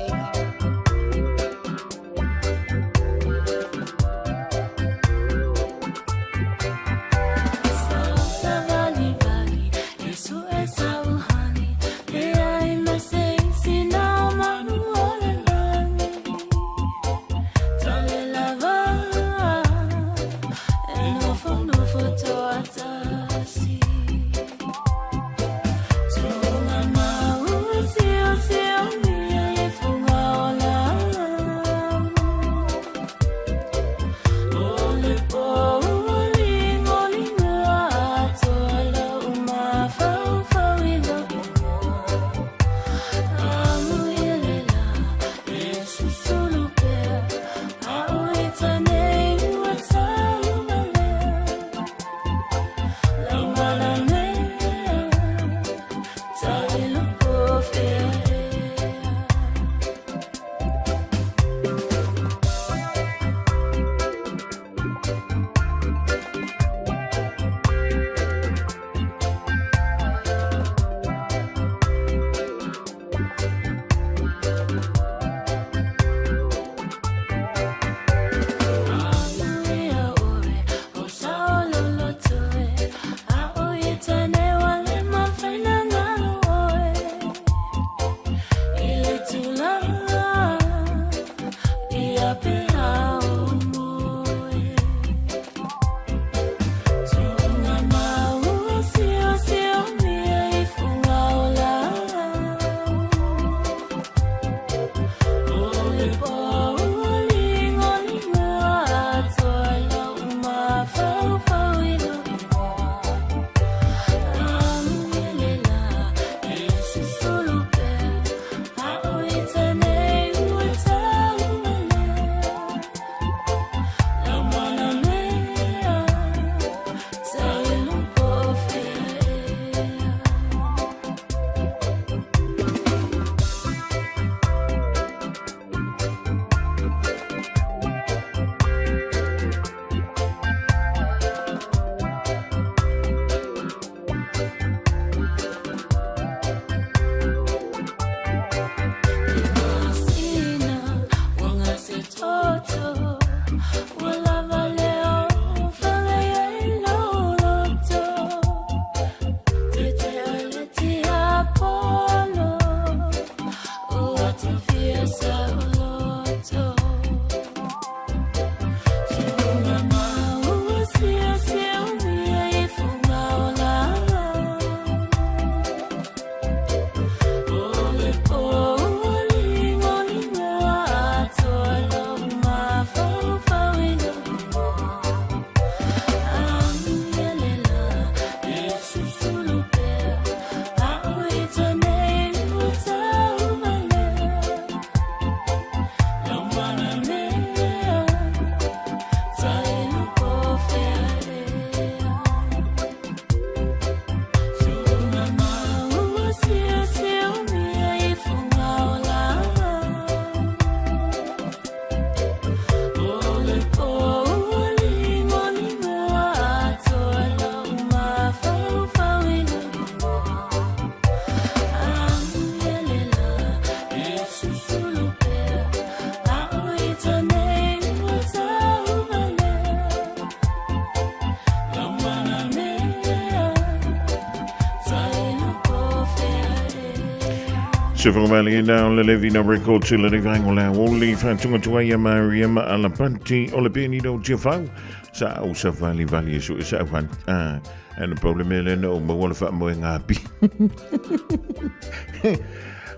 C: Sifamali na le levi na record sila ni vango la woli fatunga tuaya Mariam alapanti ole beni do jefau sa o sa vali vali so sa van and the problem is no mo wala fa mo ngapi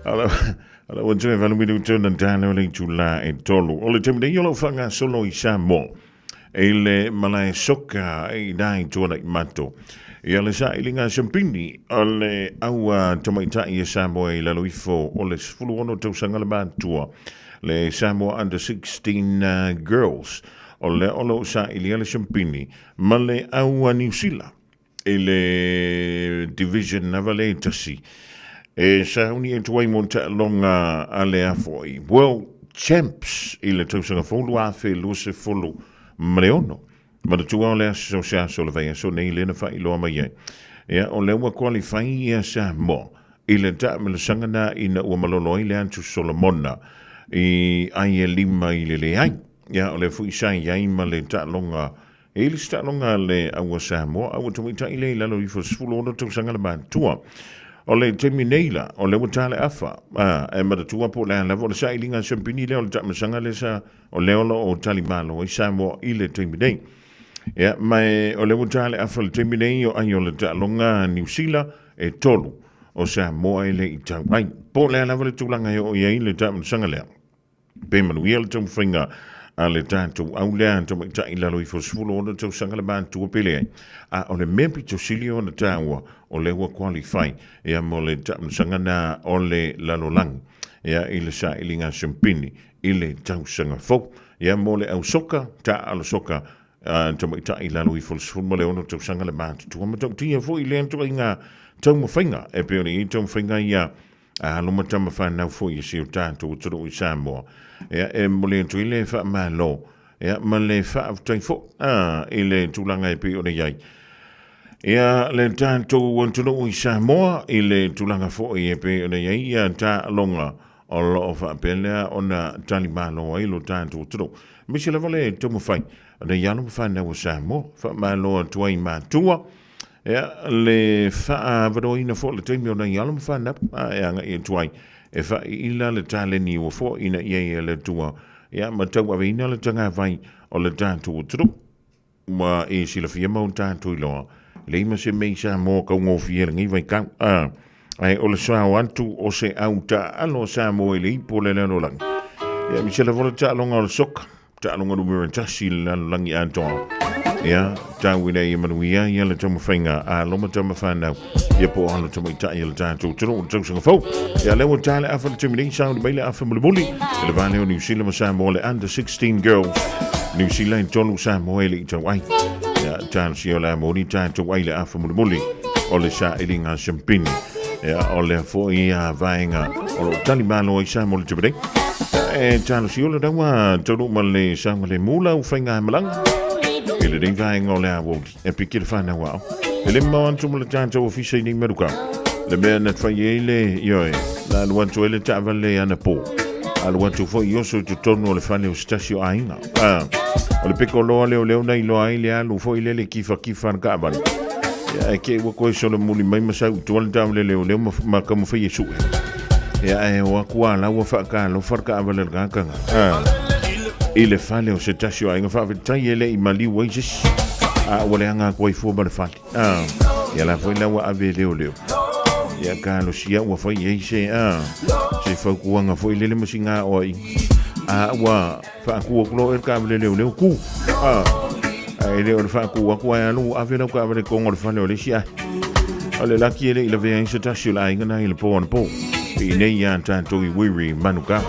C: ala wonjo vanu mi do tona dano le tula e tolu ole temde yolo fanga solo isamo ele malai soka e dai tona mato ia le sa ilinga champini ole aua tomaita ia Samoa i la loifo ole sfulu ono tau sangala bantua le Samoa under 16 girls ole olo sa ilia le champini male aua New Zealand ele division navale tasi E sauni e tuai mon ta longa ale afoi. World Champs i le tausanga folu a fe luse folu mreono. Ma le tua o le asosia so le vai so nei le na fai loa mai ai. Ia o le ua qualify ia sa mo. I le ta me le sangana i na ua malolo i le antu Solomona. I ai e lima i le ai. Ia o le fui sai ai ma le ta longa. E le sta longa le aua sa mo. Aua tumita i le lalo i fosfulu ono tausanga le mantua. O le temi neila, o le watale afa, e matatua po le levo le sa ilinga champini le o le tamasanga le sa o le olo o tali malo, i sa mo i le temi nei. Ia, mai o le watale afa le temi nei o ai o le talonga New Zealand e tolu, o sa mo ai le i tau. Ai, po le levo le tulanga o i le tamasanga le. Pe manuia le tau whainga a le tātou au lea to mai tai lalo i fosfulo ona tau sanga le bantua pele ai. A o le mempi to silio na tāua o le ua qualify ea mo le sanga na o le lalo lang ea i le sa ilinga champini i le tau sanga fau ea mo le au soka ta alo soka to mai tai lalo i fosfulo mo le ona tau sanga le bantua ma tau tia fo i le antua inga tau mawhainga e peoni i tau mawhainga ia luma tama whanau fo i si o tātou toro i Samoa. Ea e mole tu ile fa malo. Ea ma le fa tai fo i le tulanga e pe o nei ai. Ea le tātou wantunu i Samoa i le tulanga fo i e pe o nei ai ia tā longa o lo o fa pelea o na tali malo ai lo tātou toro. Misi le vale tumu fai. Na yalo whanau o Samoa fa malo tuai mātua. Ea le fa vado ina fo le teimi o na yalo whanau ea nga i tuai. E fa ila le tale ni o fo ina ia le tua. Ia ma tau awe ina le tanga vai o le tātou o turu. Ma e sila fia mau tātou i loa. Le ima se mei sa mō kau ngō fia ngi vai kau. Ai o le sao antu o se au ta alo sa mō e le ipo le lano lang. Ia mi sila vola ta alonga o le soka. Ta alonga numero tasi le lano langi antoa. Ia tau ina i manuia ia le tama whainga a loma tama whanau. Ia po alo tama i tai le tātou turu o tau sanga fau. Ia lewa tale afa le temi nei sao ni baile afa mulibuli. E le vane o New Zealand ma sa mo le under 16 girls. New Zealand tonu sa mo e le i tau ai. Ia tau si o la mo ni tātou ai le afa mulibuli. O le sa ilinga champini. Ia o le fo i a vaenga. O lo tali malo i sa mo le temi nei. E tau si o le dawa tonu ma le sa mo le mula u whainga malanga. Ele ding vaenga o le awodi. E piki le whanau wao. Ele mau antu mo le tātou ofisa i ni meruka. Le mea na trai ele ioe. La luantu ele ta'avale ana po. A luantu fo i oso tu tonu o le whane o stasio ainga. O le peko loa leo leo na iloa ai le alu fo i lele kifa na kaabari. Ia e ke ua koe so le muli mai masau tuale tāwale leo leo ma kamu whai e suwe. Ia e o akua laua whaaka lo wharka awale le kakanga. I le whane o stasio ainga whaawetai ele i mali wages. A wale anga koe fua ma le whale. Ia la fwai laua ave leo leo. Ia ka lo sia ua fai ei se se whaukuanga fwai lele masinga o ai. Ua whaakua kulo ka ave leo leo ku. E leo le whaakua kua e alu ave lau ka ave le kongo le whale o le sia. O le laki ele i la vea insa tasio la inga na i le po ana po. I nei ia tātou i wiri manuka.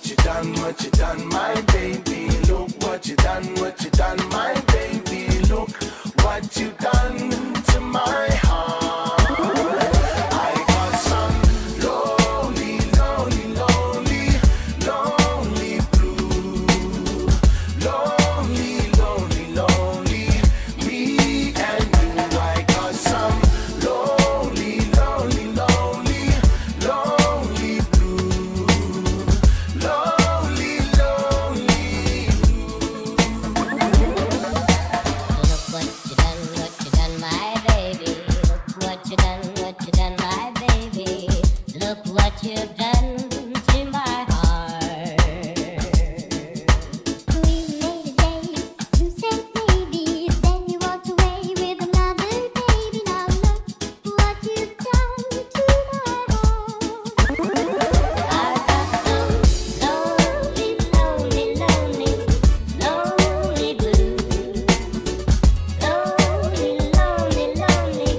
K: what you done, my baby. Look what you done, my baby. Look what you done to my heart. I got some lonely, lonely, lonely, lonely blue. Lonely, lonely, lonely, me and you. I got some lonely, lonely, lonely, lonely blue. Lonely, lonely
H: Look what you done, to my heart. We made a day, you said maybe, then you walked away with another baby. Now look what you've done to my heart. I got some lonely, lonely, lonely, lonely blue. Lonely, lonely, lonely,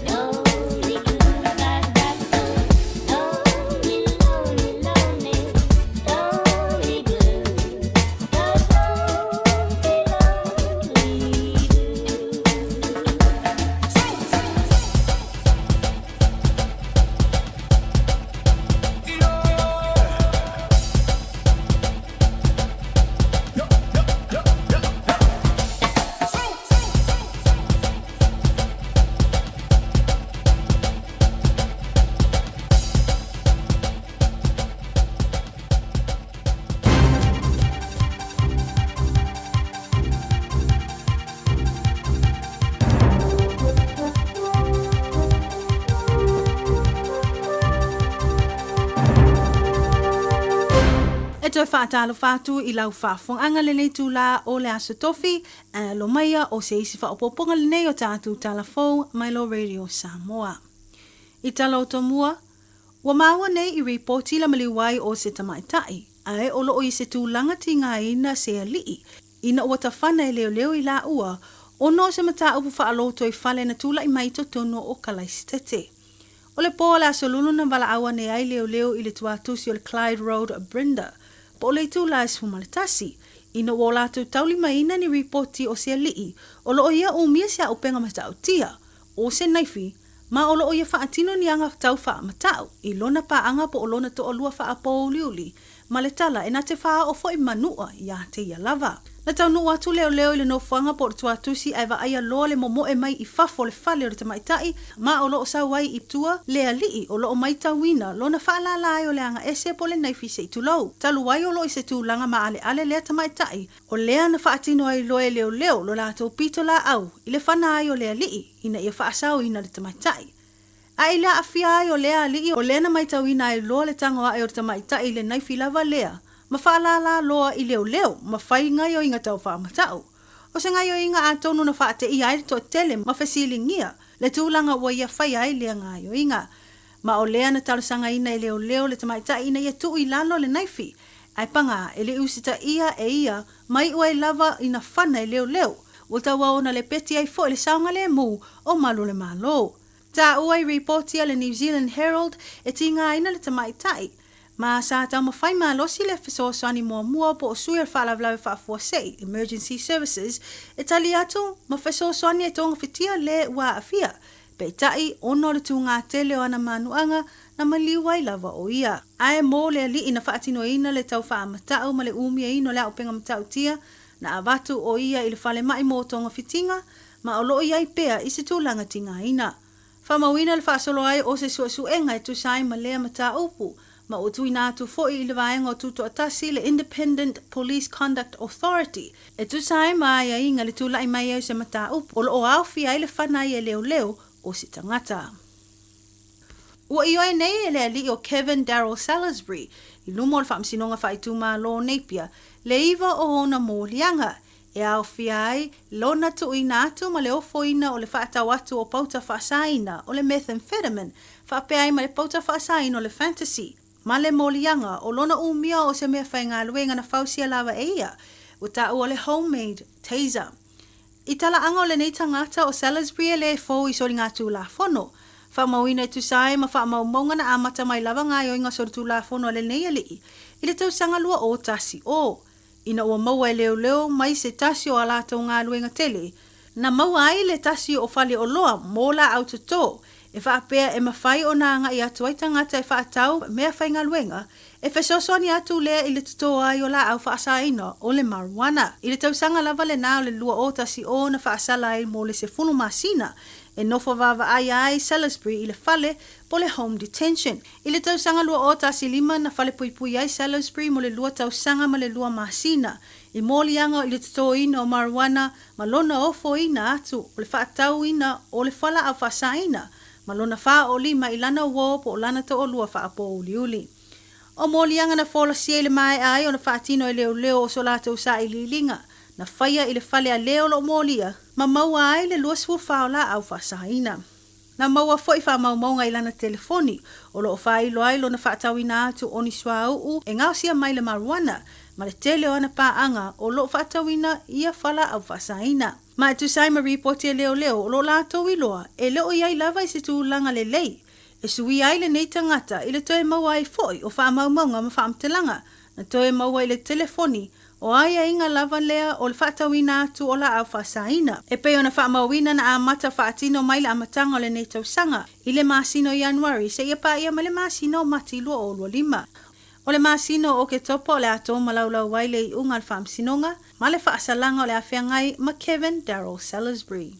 H: lonely blue. I got some lonely, lonely, lonely, lonely blue.
O: E toi whaatalo whātu I lau whaafonga le nei tūla o le aso tofi, lo maia o se isi whaapoponga le nei o tātu talafou Milo Radio Samoa. I tala o tomua, wa maua nei I reporti la maliwai o se tamaitai, ae o lo o I se tūlanga ti ngā ina se alii, ina o tawhana e leo leo I la ua, o no se mata upu whaaloto I whale na tūla I maito tono o kalaistete. O le po la solulu na wala awa ne ai leo leo I le tuatusi o le Clyde Road Brinda, po le tūla e sumaletasi, ina o lātou tauli maina ni reporti o se alii, o lo o ia o mia sea upenga matau tia, o se naifi, ma o lo o ia whaatino ni anga tau wha matau, I lona pa anga po o lona to o lua wha apo liuli, ma le tala e na te wha o fo I manua ia te ia lava. Na tau nuu atu leo leo I le no fuanga po tua tusi ai wa aia loa le momo e mai I fafo le fale o le tamaitai, ma o loo sa wai I tua le alii o loo mai tawina, lona whaala lai o le anga ese po le naifi se itulou. Talu wai o loo I se tūlanga ma ale lea tamaitai, o lea na whaatino ai loe leo leo lo lātou pito la au, I le whana ai o le alii, ina ia whaasau ina le tamaitai. A ila afia ai o lea alii o lea na mai tawina ai loa le tangoa ai o le tamaitai le naifi lava lea, ma whaalala loa I leo leo, ma whai ngai o inga tau whaamatau. O se ngai o inga a tonu na whaate I aere to tele ma whasilingia, le tūlanga ua ia whai ai lea ngai o inga. Ma o lea na talusanga ina I leo leo le tamaita ina ia tuu I lalo le naifi. Ai panga, ele usita ia e ia, mai ua I lava ina whana I leo leo. O taua ona le peti ai fo le saunga le mu o malo le malo. Ta ua I reportia le New Zealand Herald e tinga ina le tamaitai. Ma sa tau mawhai ma losi le whasoasani mua po o sui ar whaalavlawe whaafuasei, Emergency Services, e tali atu ma whasoasani e tonga whitia le ua awhia. Pei tai ono le tu ngā tele o ana manuanga na maliwai lava o ia. Ae mō le ali ina whaatino ina le tau whaamatau ma le umia ino le aupenga matau tia, na avatu o ia I le whale mai mō tonga whitinga, ma o loo iai pea I se tūlanga tinga ina. Whamawina le whaasolo ai o se suenga e tu sai ma lea mata upu, ma o tui nātu fōi I le vaenga o tuto atasi le Independent Police Conduct Authority. E tu sai mai a inga le tūlai mai au se mata upu, o lo awhi ai le whanai e leo leo o si tangata. Ua I oe nei e le ali o Kevin Darrell Salisbury, I lumo le whaamsinonga whaituma lo Napier, le iwa o ona mōlianga, e au fiai, lona tu I nātu ma le ofoina o le whaatau atu o pauta whaasaina o le methamphetamine, whaapeai ma le pauta whaasaina o le fantasy, ma le mōlianga o lona umia o se mea whainga luenga na whausia lava e ia, o ta ua le homemade taser. I tala anga o le nei tangata o Salisbury e le fōu I sori ngā tū la whono, whamauina tu sai ma whamau maunga na amata mai lava ngai o inga sori tū la whono le nei alii, i le tausanga lua o tasi o. Ina ua maua e leo mai se tasi o alata o ngā luenga tele. Na maua ai le tasi o fale o loa mō la au tato. E whaapea e mawhai o nā ngā i atu ai tangata e whaatau mea whai ngā luenga. E whesosoni atu lea i le tato ai o la au whaasaina o le marijuana. I le tausanga lava le nā o le lua o tasi o na whaasala ai mō le se funu masina. E nofo vava ai Salisbury i le fale po le home detention. I le tausanga lua o tasi lima na fale pui ai Salisbury mo le lua tausanga ma le lua masina. I mōlianga i le tato ina o marijuana ma lona ofo ina atu o le whaatau ina o le fala au whaasaina. Ma lona wha o lima i lana uo po o lana ta o lua wha apo uliuli. O mōlianga na fola sia i le mai ai o na whaatino i leo o so la tausa i lilinga. Na whaia i le whale a leo lo mōlia. Ma maua ai le lua sfu whaola au whaasaina. Na maua fo i wha maunga i lana telefoni. O lo o whailo ai lo na whaatau ina atu o ni swa uu e ngausia mai le marijuana. Ma le tele o ana paanga o lo whaatau ina ia whala au whaasaina. Ma e tu sai ma reporti e leo o lo lato i loa e leo iai lava i se tu langa le lei. E sui ai le nei tangata i le toe maua i foi o wha maunga ma wha amtelanga. Na toe maua i le telefoni o aia inga lava lea o le whaatawina atu o la au whaasaina. E peo na whaamawina na amata whaatino mai le amatanga o le nei tausanga. I le masino Januari se ia pa ia ma le masino mati lua o lua lima. O le masino o ke topo o le ato malaulau waile i unga al whaamsinonga ma le whaasalanga o le awhiangai ma Kevin Darrell Salisbury.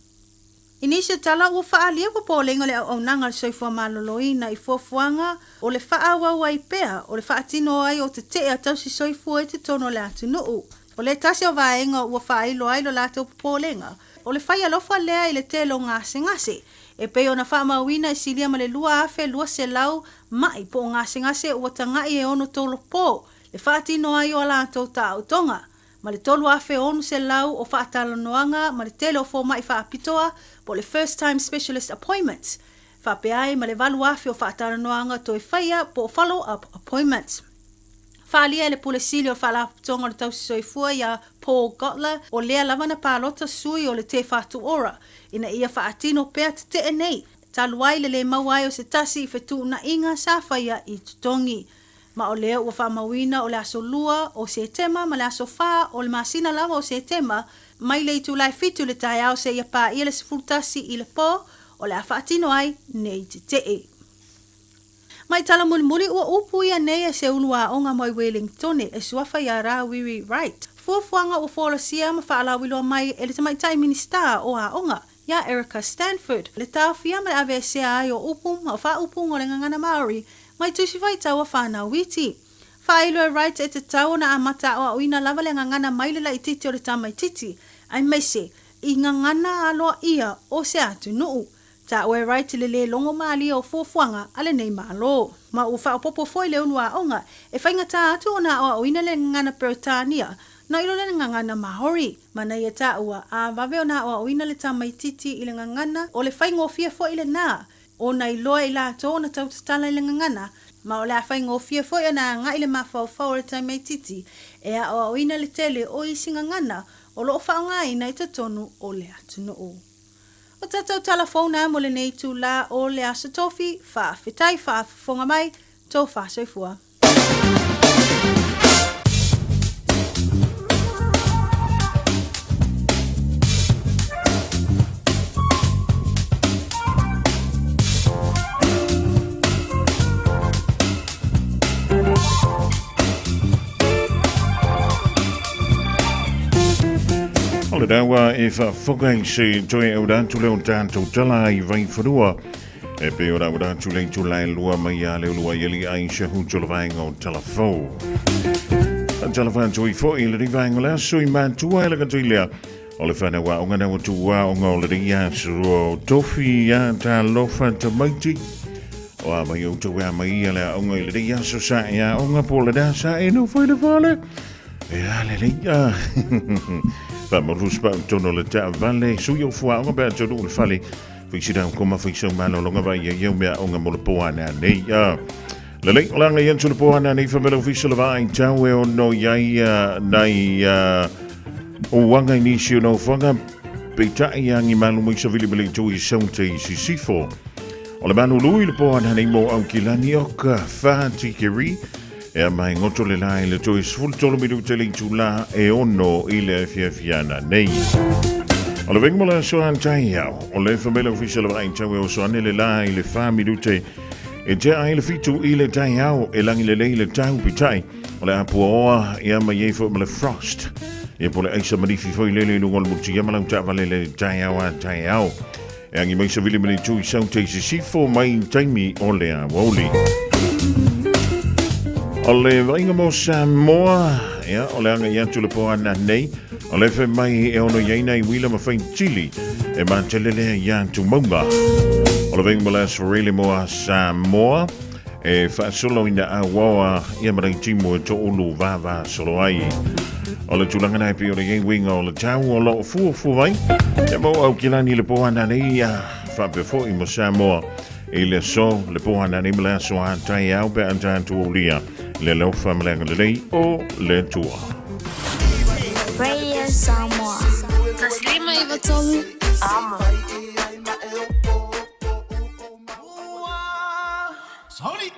O: Inisha tala ua whaalia wa pōlenga le au nanga le soifua maloloina i fuafuanga o le whaawa wai pea o le whaatino ai o te te a tausi soifua e te tono le atu nuu. O le tasi o vaenga ua whaailo ailo la tau pōlenga o le whai alofa lea i le telo ngase e peo na whaamawina i silia ma le lua afe lua se lau mai po ngase ua tangai e ono tolo pō le whaatino ai o la tau ta utonga. Ma le tolu afe onu se lau o whaatalo noanga ma le tele o fō mai whaapitoa po le first time specialist appointments. Whapeai ma le valu afe o whaatalo noanga toi whaia po follow up appointments. Whaalia le pulesili o whaalapitonga le tausi soifua ia Paul Gotler o lea lavana pālota sui o le te whatu ora. Ina ia whaatino pea te te nei. Taluai le mawai o se tasi i whetu na inga sa whaia i tutongi. Ma o lea ua whaamawina o le aso lua o se tema ma le aso wha o le masina lava o se tema mai le itu lai fitu le tai au se ia pā ia le sifurtasi i le pō o le a whaatino ai nei te te. Mai tala muli ua upu ia nei e se unua onga mai Wellington e suafa ia rā Wiri Wright. Fuafuanga ua whola sia ma whaalawiloa mai e le tamaitai minister o a onga ia Erica Stanford. Le tawhia ma ave sea ai o upu ma o wha upu o le ngangana Maori mai tusi vai taua whanau witi. Whailo e Wright e te tau na amata o uina lava le ngangana mai le la ititi o le tamai titi. Ai meise, i ngangana aloa ia o se atu nuu. Ta oe Wright le longo maali o fuafuanga ale nei malo. Ma u whaopopo foi le unua onga e whaingata atu o na o uina le ngangana Peritania na ilo le ngangana Maori. Mana ia ta ua a vave o na o uina le tamai titi i le ngangana o le whaingofia foi le na. O na iloa i la tō na tautatala i le ngangana, ma o le a whaingofia foi ana ngā i le mawhauwhau o le taimei titi, e a o ina le tele o isi ngangana, o lo whaonga ina i tonu o le atunu o. O tatau talafona mo le nei tū la o le aso tofi, wha whitai wha whafonga mai, tō wha soifua.
C: Le dawa e whafokai se toi au dantu leo tātou tala i vai whanua. E pe o rau dantu lei tu lai lua mai a leo lua yeli ai shahu tula vaenga o talafou. Talafan tui fo i le rivaenga lea sui mātua e laka tui lea. O le whanau o ngana o tua o ngā o le ria suro tofi a tā lofa ta maiti. O a mai o tau mai a lea o ngā i le ria so sa ea o ngā pola da sa e no whaida whale. E a le ria. Marus pa tono le ta vale su yo fua nga ba to le fale fi sida ko ma fi so malo longa ba ye me nga mo le poana nei le le langa yen su le poana nei fa melo fi so va in tau e no yai nai o wanga ni si no fanga pe ta yang i malo mo so vili bele to i sonte si sifo o le manu lui le poana nei mo au kilani o ka fa tikiri E mai ngoto le lai le toi sful tolo minuta le tula e ono i le fiafiana nei. O le vengmola so antai au, o le famela official of Aintawe o so ane le lai le fa minute e te ai le fitu i le tai au e langi le lei le tau pitai o le apua oa i ama iefo ma le frost. E po le aisa marifi foi lele lungo le muti ia malang tapa le tai au a tai au. E angi mai sa vili mani tui sau te sifo mai taimi o le a woli. O le vainga mo Samoa, ia, o le anga i atu le poa na nei, o le fe mai e ono iaina i wila ma fain chili, e ma te lele i atu maunga. O le vainga mo le aswarele mo a Samoa, e whaasolo ina a wawa ia marai timo e to ulu vava solo ai. O le tulanga nai pi o le winga o le tau o lo fu vai, e mo au kilani le poa na nei a whapefo i mo Samoa, e le so le poa na nei mele so a tai au pe anta atu o lia. Le lau whamalanga le lei o le tua.
B: Radio Samoa. Taslima iwa tolu. Amo. Sorry.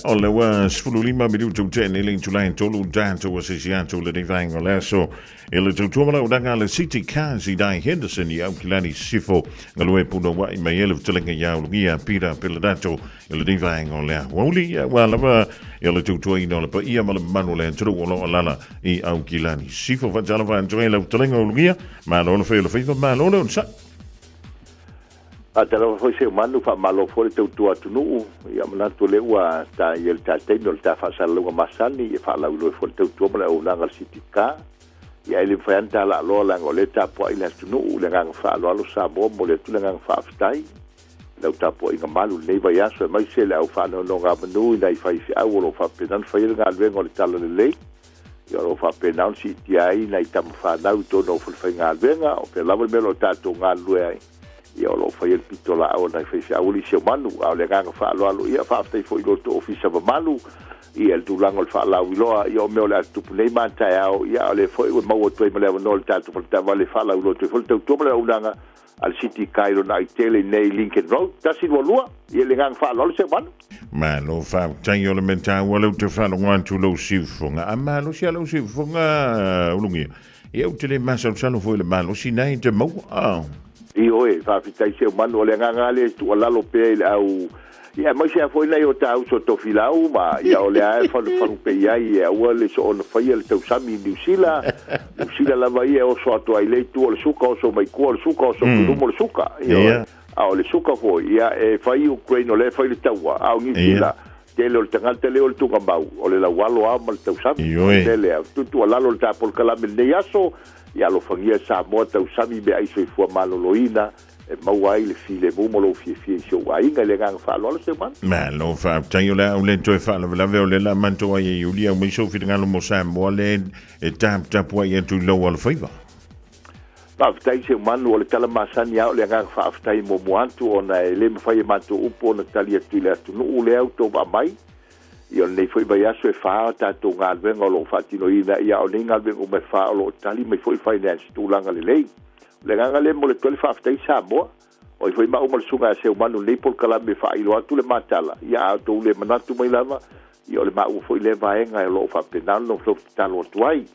C: o le wa sfululima minuto tene le tulai tolu tanto wa sisianto le divango leso e le tutumala udanga le city kazi dai Henderson ya kilani sifo ngalue puno wa imaele tulenga ya lugia pira peladato le divango le woli wa lava e le tutui no le pa ia mala manu le tru lo lala I au kilani sifo fa jala va enjoy le tulenga lugia ma lo fe le fifa ma lo sa
I: a tala foi se manu fa malo foi te tu atunu ia mana to le wa ta yel ta te no ta fa sala lo masani e fa la lo foi te tu mala o nanga sitika ia ele fa anta la lo la ngoleta po ila tunu le ngang fa lo sa bo mo le tu le ngang fa ftai le ta po inga malu le va ya so mai se le au fa no nga manu dai fa si au lo fa penan fa il ngal vengo le tala le ia lo fa penan si ti ai na tam fa na to no fa ngal venga o pe la melo ta to ngal lu ia lo fa il pitola o na fa uli se manu au le ganga fa lo ia fa ftai fo ilo to ofisa ba manu ia el tulango fa la wiloa ia me ola tu nei manta ia le fo o mau to me le no ta tu ta vale fa la ulo to fo to me unanga al city Cairo na tele nei Lincoln Road ta si volua ia le ganga fa lo se manu
C: ma lo fa tanyo le menta wala te fa no wan tu lo sifonga ama lo sia lo sifonga ulungi ia o tele masa salo fo le malo sinai te mau
I: io fa fitai se manu le nganga le tu la lo pe au ia mai se foi nei o tau so to filau ma ia o le ai fa pe ia o le so on fa ia tau sami New Zealand la vai o so to ai le tu o suka so mai ko suka so tu mo suka ia au le suka foi ia e fa i Ukraine le fa le tau au New Zealand tele o tangal tele o tu gambau o le la walo a mal tau sami tele tu la lo ta por kala me yaso ia lo fangia sa mota usami be ai so fu malo loina e mauai le file mo lo fi so ai nga le gang fa lo se man
C: ma lo fa tanyo la o le to fa la ve o le la manto ai Julia mo so fi ngalo mo sa mo le e tap po ai tu lo al fiva
I: pa tai se man o le tala masani au le gang fa tai mo antu ona le me fa manto upo na talia tu le tu no le auto ba mai io nei foi vai aso e fa ta to ngal vengo lo fatino ina ia o ngal vengo me fa lo tali me foi finance tu langa le lei le ganga le mo le tole fa ftai sa mo o foi ma o mal suga se o manu nei por kala me fa ilo atu le matala ia to le manatu mai lava io le ma o foi le va enga lo fa penal no flo talo tuai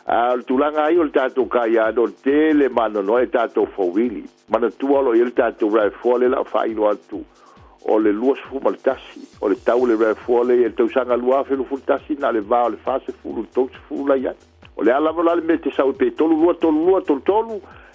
I: al tu langa io il tato ka ia do tele mano no e tato fo wili mana tu lo il tato ra fo le la fa ilo atu o le luas fu maltasi o le tau le refole e tau sanga lua fe lu fultasi na le va o le fase fu lu tou fu la ya o le ala vola le mete sa o pe tolu lua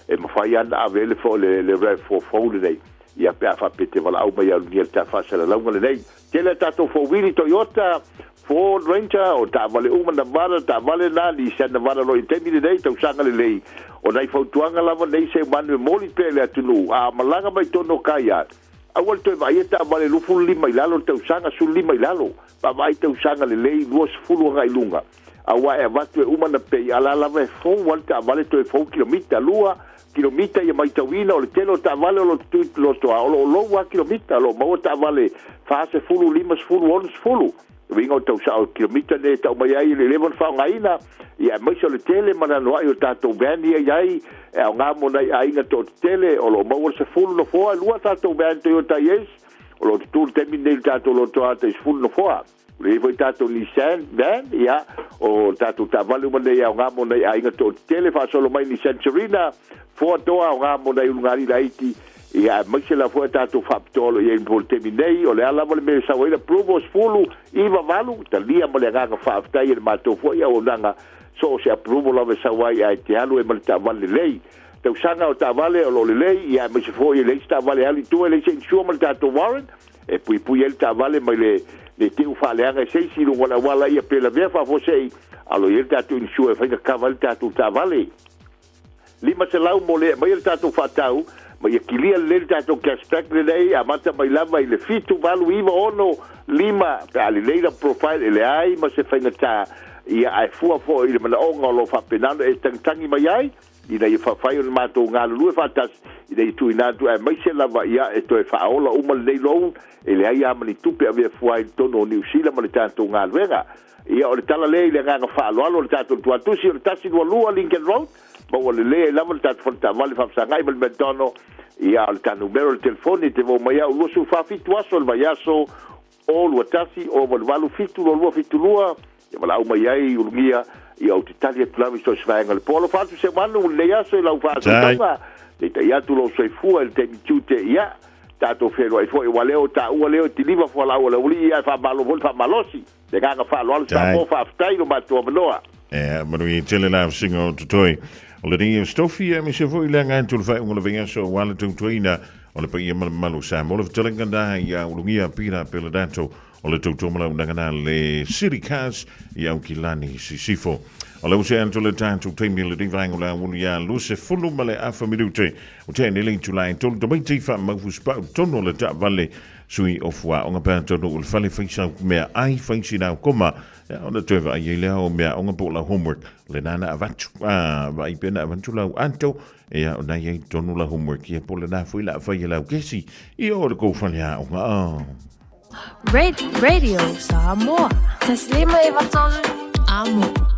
I: e ma fa ya na ave le fo le refo fo le dei ia pe fa pete vola au mai al ta fa se la longa le dei ke le tato fo wili Toyota Ford Ranger o ta vale uma na vara ta vale na li se na vara lo intemi le dei tau sanga le lei o nai fo tuanga lava nei se manu moli pe le atunu a malanga mai tono kaya awal to vai ta vale lu ful lima ilalo te usanga sul lima ilalo pa vai te usanga le lei duas fulu nga ilunga awa e vatu uma na pe ala la ve fo volta vale to fo kilomita lua kilomita ia mai tawina o le telo ta vale lo tu lo to lo wa kilomita lo mo ta vale fase fulu lima fulu ons fulu vingo te usanga kilomita ne ta mai ai le levon fa ngaina ia mai so le tele mana no ai o tato bani ai e nga mo nei ai nga to tele o lo mo se fulu no fo lua tato bani Toyota yes o lo tu termine il tato lo to ate fulu no fo le foi tato Nissan ben ia o tato ta vale mo nei nga mo nei ai nga to tele fa solo mai Nissan Serena fo to nga mo nei ngari laiti ia mai se la foi tato faptolo ia impol terminei o le ala mo le me sa wela provos fulu iva valu talia mo le nga fa ftai il mato fo ia o nanga so se approval of sa wai ai te alu e mal ta vale lei te usanga o ta vale o le lei ia me se foi lei sta vale ali tu le se insure mal ta to warrant e pui el ta vale mai le te u fale anga se si lo wala ia pela ve fa fo sei alo il ta to insure fa ka vale ta to ta vale lima se lau mo le mai el ta to fatau mai kilia le ta to cashback le lei amata mai lava ile fitu valu iva ono lima ali lei da profile le ai ma se fa ta ia ai fua fo i le mana o ngolo fa penano e tangi mai ai i nei fa fai o mato ngalo lu fa tas i nei tu ina tu mai se lava ia e to fa ola uma le lo e le ai amani tu pe ave fua i tono New Zealand ma le tanto ngalo venga ia o le tala le le nga fa lo le tanto tu atu si o tasi lo lu Lincoln Road ma o le lava le tanto fa vale fa sa ngai bel tono ia o tanto numero il telefoni te vo mai o su fa fitu aso il vaiaso o lua tasi o walu fitu lua ia malau mai ai ulungia ia o te tali atu lami so svaenga le polo fatu se manu le aso i lau fatu tama te te iatu lo soifua le te mitute ia tato whero ai fo i waleo ta ua leo ti liva fo lau le uli ia fa malo vol fa malosi le ganga fa lo alu sa mo fa aftai no matua manoa
C: manu i tele la singo tutoi o le ringi o stofi mi se fo i le ngai tulu fai ungola venga so wala tungtuina o le pa ia malu sa mo le vitalenga da ia ulungia pira pela dato o le tautomala unangana le City Cars i au kilani sifo. O le use anto le tātou teimi le divaingo la unu ia luse fulu ma le afa minute o te nele July tolu tamai teifa maufu spau tono le ta vale sui o fua o ngā pētono o le fale whaisa mea ai whaisi nao koma o na tuewa ai lea o mea o ngā po la homework le nana avantu vai pena avantu lau anto ea o nai ei tonu la homework ia po le na fui la whai lau kesi i o le kou whalea o ngā
B: Radio Samoa. Taslima iwatolu. Amo.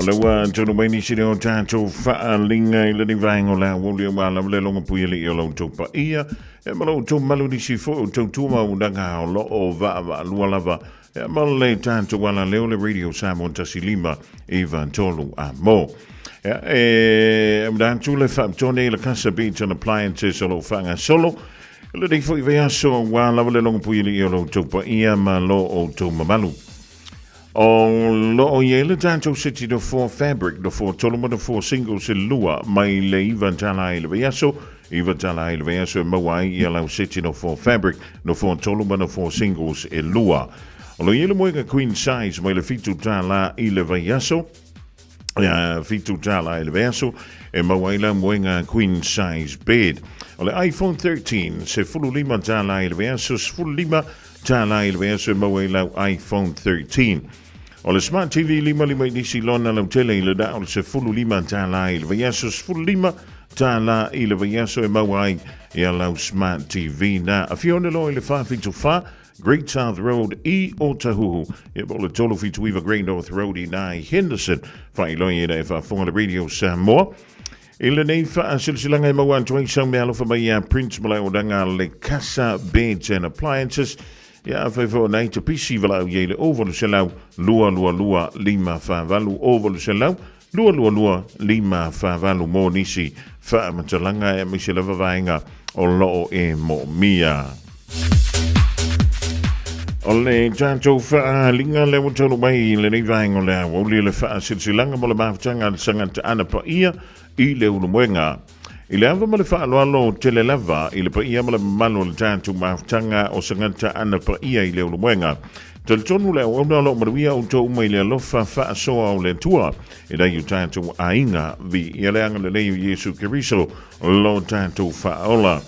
C: le wa tonu mai ni si o tātou whaalinga I le ni vaengo la woli o wala le longa pui li o lau tau pa ia e malo tau malu ni si fo o tau tuma o danga o lo o va lua lava e malo le tātou wala leo le Radio Samoa tasi lima Ivan Tolu a mo e mdantu le whaaptone le Casa Beach and Appliances o lo whanga solo le dei fo I vea so wala le longa pui li o lau tau pa ia ma lo o tau mamalu o lo o yele tanto city do for fabric do for toloma do for singles e lua mai le Ivan Tala ile veaso Ivan Tala ile veaso mawai yellow city do for fabric do for toloma do for singles e lua o lo yele moega queen size mai le fitu tala ile veaso fitu tala ile veaso e mawai la moega queen size bed o le iPhone 13 se fulu lima tala ile veaso fulu lima tala ile veaso mawai la iPhone 13 o le Smart TV lima nisi lona lau tele ile da o se fulu lima tala ile vayaso fulu lima tala ile vayaso e mawai ia lau Smart TV na a fiona lo ile fitu fa Great South Road I Otahuhu e bo le tolo fitu iwa Great North Road I nai Henderson fa ilo ia da e fa fonga le Radio Samoa ile nei fa silsilanga e mawan tuai sang me alo fa mai Prince Malay o danga le Casa Beds and Appliances ja, for nei te pisi valau jele over le selau lua lima fa valu over le selau lua lima fa valu mo nisi fa matalanga e misela vainga o lo e mo mia o le tanto fa linga le motolo mai le nei vainga le o le fa silsilanga mo le mafutanga le sangata ana pa ia I le ulumoenga Ile ava ma le whaaloalo tele lava I le pa ia ma le malo le tātou maafutanga o sangata ana pa ia I le ulumoenga. Tele tonu le o lo maruia o tō uma I le alofa whaasoa o le tua I rei o tātou ainga vi I le anga le leo Yesu Keriso lo tātou whaola.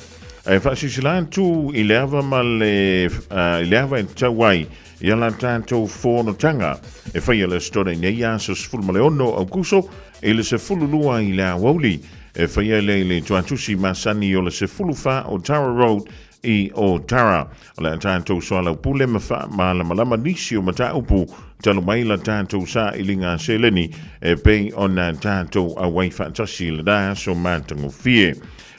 C: E whaasisilantu I le ava ma le I le ava e tawai I la tātou whonotanga e whaia le stone nei asos fulu ma le ono au kuso e le se fulu lua I le awauli e whaia le tuatusi masani o le se fulufa o Tara Road I o Tara. O le tātou soa lau pule mawha ma la malama nisi o mata upu talo mai la tātou sa ilinga seleni e pei o na tātou a wai whaatasi le da so mātango fie.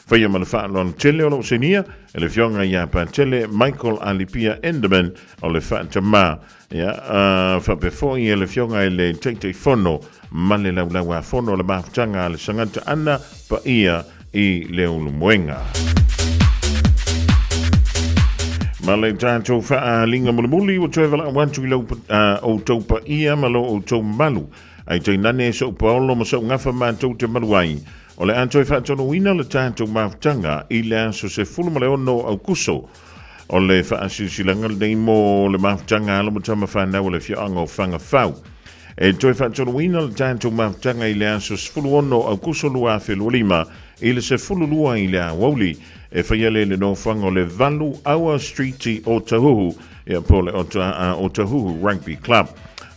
C: Whaia ma le whaalon tele o lo senia e le fionga ia pa tele Michael Alipia Enderman o le whaatama. Whapefoi e le fionga e le teitei fono ma le laulaua fono le mafutanga le sangata ana pa ia I le ulumoenga. Ma le tātou whaalinga mulimuli o tue wala wantu I lau o tau pa ia ma lo o tau malu. Ai tei nane so paolo ma so ngafa mātou te maluai. O le antoi whaatono ina le tātou mafutanga I le aso se fulu ma le ono au kuso. O le whaasilsilanga le neimo le mafutanga ala mo tama whanau le fioanga o whanga whau. E toi whaatono ina le tātou mafutanga I le aso se fulu ono au kuso lua whelua lima I le se fulu lua I le awauli e whaiale le no whanga o le Valu Awa Street I Otahuhu e po le Otahuhu Rugby Club.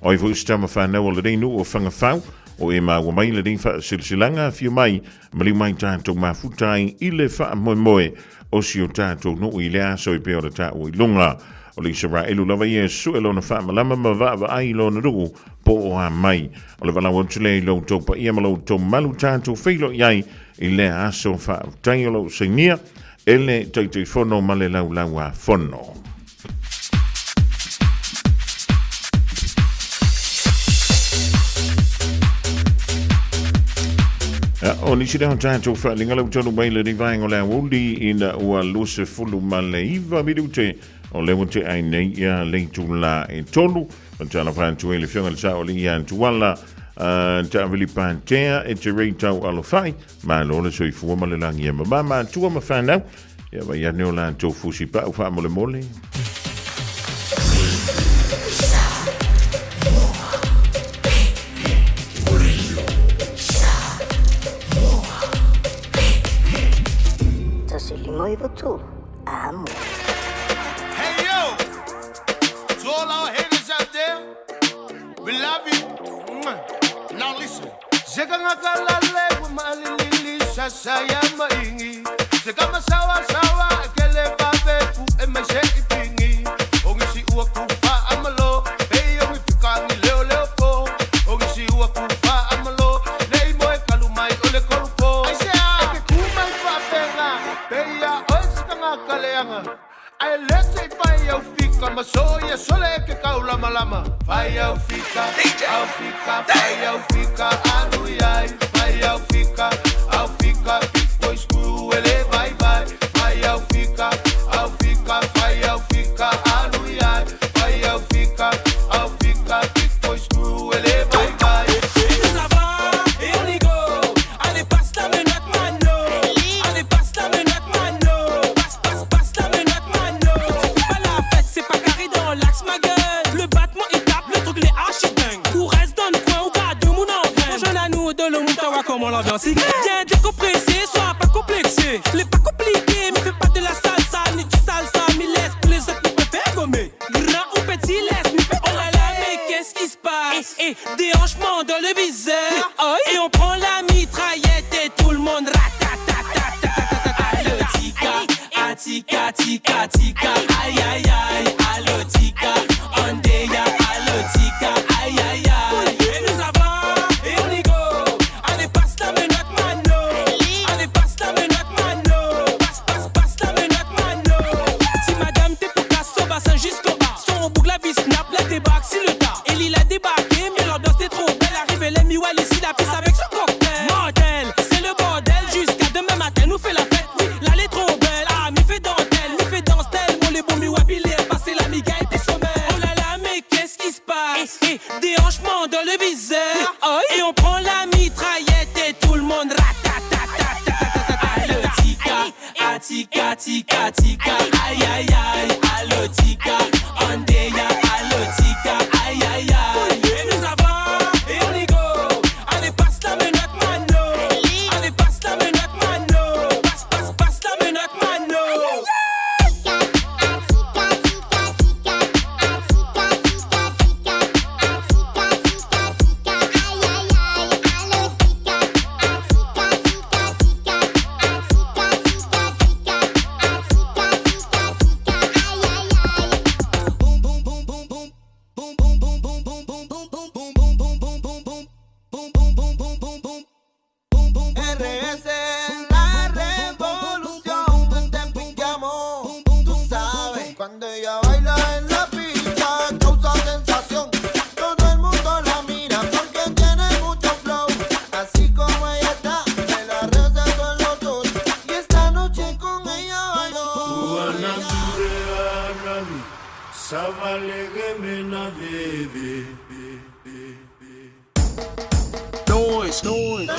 C: O I vusi tama whanau o le reinu o whanga whau o e maua mai le rinfa silsilanga fiu mai mali mai tātou mafutai I le wha moe o si o tātou no I le aso I peo le tātou I lunga. O le isara elu lava I e su e lona wha malama ma va ai lona rugu po o ha mai. O le wala wantule I lau tau pa ia ma lau tau malu tātou feilo iai I le aso wha tai o lau sengia e le taitei fono ma le lau a fono. O nisi reo tātou whalinga lau tonu mai le rivaenga o le awoli ina ua lose fulu ma le iwa mirute o le wate ai nei ia leitu la e tolu o tala whantu e le fionga le sa o le ia antuala ta vili pantea e te reitau alofai ma lo le soifua ma le langi e mama tua ma whanau ia vai ane o la tau fusi pa u wha mole mole.
K: Hey yo, to all our haters out there, we love you. Now listen. Zeka ngakalale kumalili sasaya maingi. Zeka masawa sawa kele babeku emeshe ipingi. Ongisi uakufa amalo, hey yo ifikani leo po. Ongisi uakufa vai ao fica, vai ao fica, anuiai, vai ao fica, fico escuro, ele vai, vai ao fica, vai ao fica, anuiai, vai ao fica, fico escuro, ele vai, vai.
L: Ça va, et on y go. Allez, passe la menotte, mano. Allez, passe la menotte, mano. Passe la menotte, mano. C'est pas la fête, c'est pas carré dans l'axe, ma gueule. Le battement, il tape, le truc, les archi dingue. Ou reste dans le coin, ou garde mon engrain. Rejoins la nous de l'homme, t'as voir comment l'ambiance y gagne. Viens décompresser, sois pas complexé. Les pas compliqué, mais fais pas de la salsa, ni du salsa, mais laisse pour les autres, nous préfère gommer. Grand ou petit, laisse, nous fait oh là là, mais qu'est-ce qui se passe? Des hanchements dans le viseur. Et on prend la mitraillette et tout le monde ratatatata. Allo tika, tika, tika, tika, aïe aïe aïe. Allo tika, ondeya, allo tika, aïe aïe aïe. Et nous avons, et on y go. Allez, passe la menotte, mano. Allez, passe la menotte, mano. Passe la menotte, mano. Si madame t'es pour casse au bassin jusqu'au bas. Son boucle la vie snap, la débarque si le tas. Et il a débarqué, mais l'ambiance était trop belle. Arrive les miwali ici, la pisse avec son cocktail. Mortel, c'est le bordel. Jusqu'à demain matin, nous fait la fête. Oui, l'allée trop belle. Ah, mi fait dentelle, mi fait dentelle. Mon les bons miwabi, les passé la miga et tes sommeils. Oh là là, mais qu'est-ce qui se passe? Des hanchements dans le viseur. Et on prend la mitraillette et tout le monde ratatatata. Allo tika, tika, tika, tika, aïe aïe aïe. Allo tika, ondeya, allo tika, aïe aïe aïe. Et nous avons, et on y go. Allez, passe la menotte, mano. Allez, passe la menotte, mano. Passe la menotte, mano.
K: Cuando ella baila en la pista causa sensación. Todo el mundo la mira porque tiene mucho flow. Así como ella está, me la recetó en los dos. Y esta noche con ella bailo.
L: Noise, noise.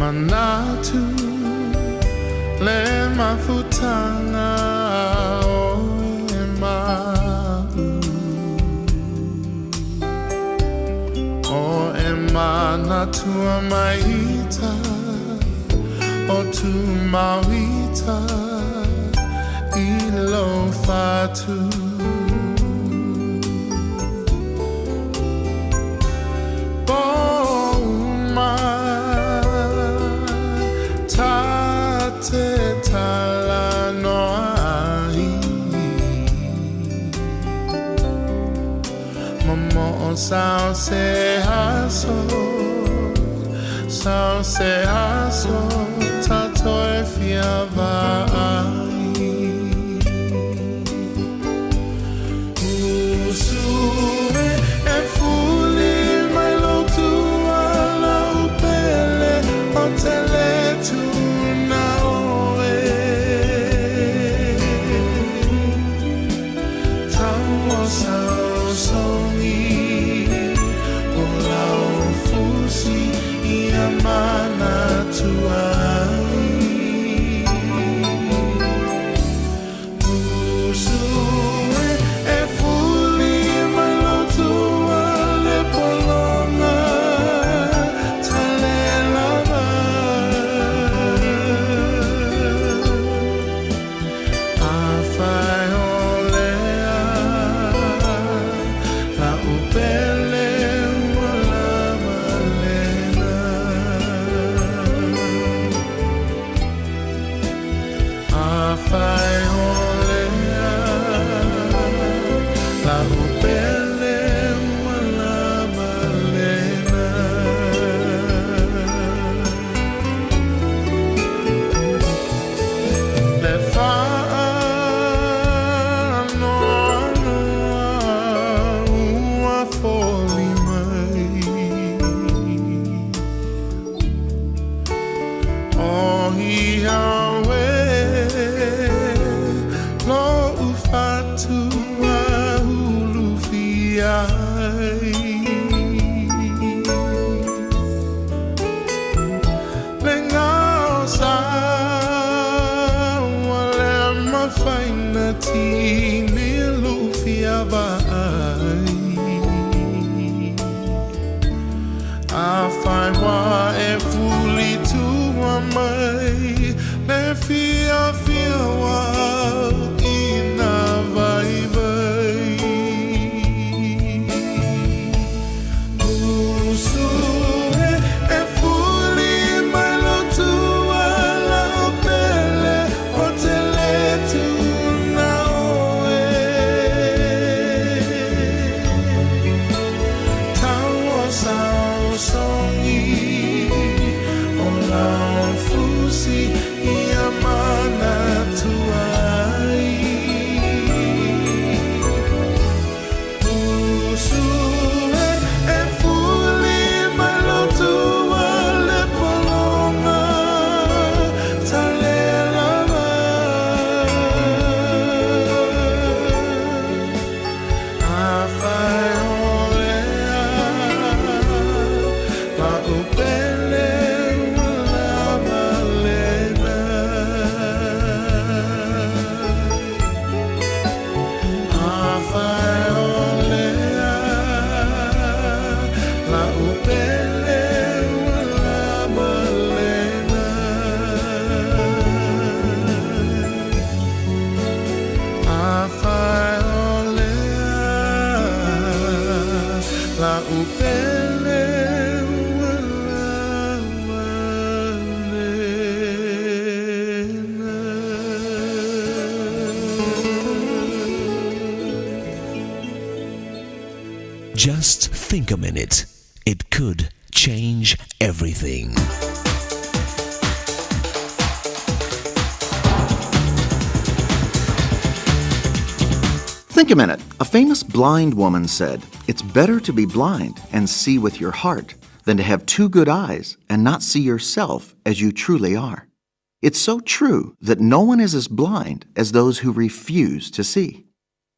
M: manatu le mafutanga o emagu o emanatu amaita o tu mawita ilo fatu Sao se haso, tato e fiavai. Usue e fuli mai lo tua la upele o tele tu na oe. Tamo sao songi mana tuai Afai wa e fuli tua mai le fia wa ina vai vai Usue e fuli mai lo tua la pele o te le tu na oe Tau o sao songi o la fusi I amana tuai Usue e fuli mai lo tua le polonga tale lava Afai olea la upele la malena Afai olea la upele la malena Afai olea la upele
P: Just think a minute. It could change everything.
R: Think a minute. A famous blind woman said, "It's better to be blind and see with your heart than to have two good eyes and not see yourself as you truly are." It's so true that no one is as blind as those who refuse to see.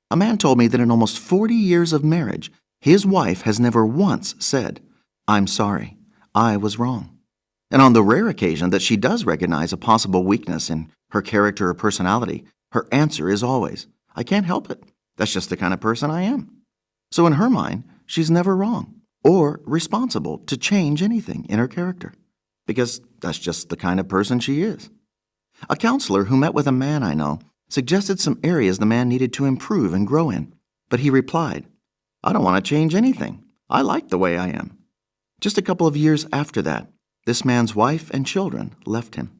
R: A man told me that in almost 40 years of marriage, his wife has never once said, "I'm sorry, I was wrong." And on the rare occasion that she does recognize a possible weakness in her character or personality, her answer is always, "I can't help it. That's just the kind of person I am." So in her mind, she's never wrong or responsible to change anything in her character, because that's just the kind of person she is. A counselor who met with a man I know suggested some areas the man needed to improve and grow in, but he replied, "I don't want to change anything. I like the way I am." Just a couple of years after that, this man's wife and children left him.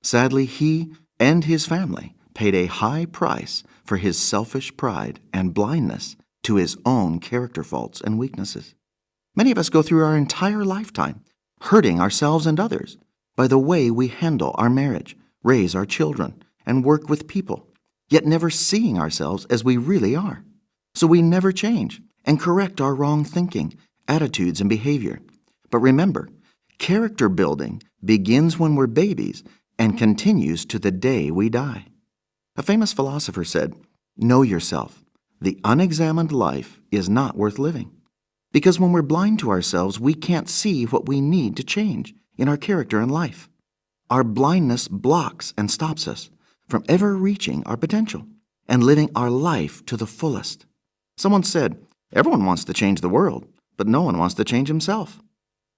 R: Sadly, he and his family paid a high price for his selfish pride and blindness to his own character faults and weaknesses. Many of us go through our entire lifetime hurting ourselves and others by the way we handle our marriage, raise our children, and work with people, yet never seeing ourselves as we really are. So we never change and correct our wrong thinking, attitudes, and behavior. But remember, character building begins when we're babies and continues to the day we die. A famous philosopher said, "Know yourself. The unexamined life is not worth living." Because when we're blind to ourselves, we can't see what we need to change in our character and life. Our blindness blocks and stops us from ever reaching our potential and living our life to the fullest. Someone said, "Everyone wants to change the world, but no one wants to change himself."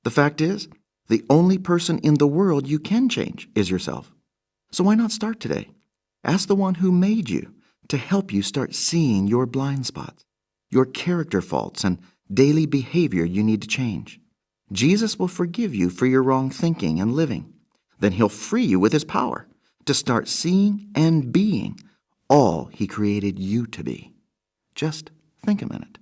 R: The fact is, the only person in the world you can change is yourself. So why not start today? Ask the one who made you to help you start seeing your blind spots, your character faults, and daily behavior you need to change. Jesus will forgive you for your wrong thinking and living. Then he'll free you with his power to start seeing and being all he created you to be. Just think a minute.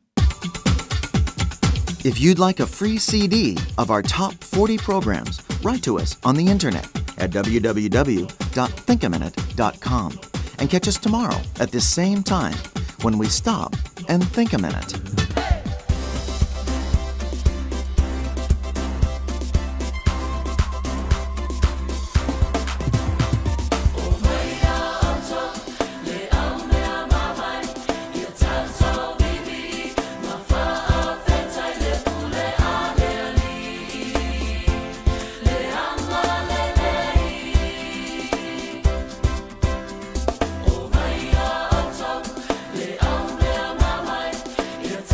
R: If you'd like a free CD of our top 40 programs, write to us on the internet at www.thinkaminute.com and catch us tomorrow at this same time when we stop and think a minute.
H: It's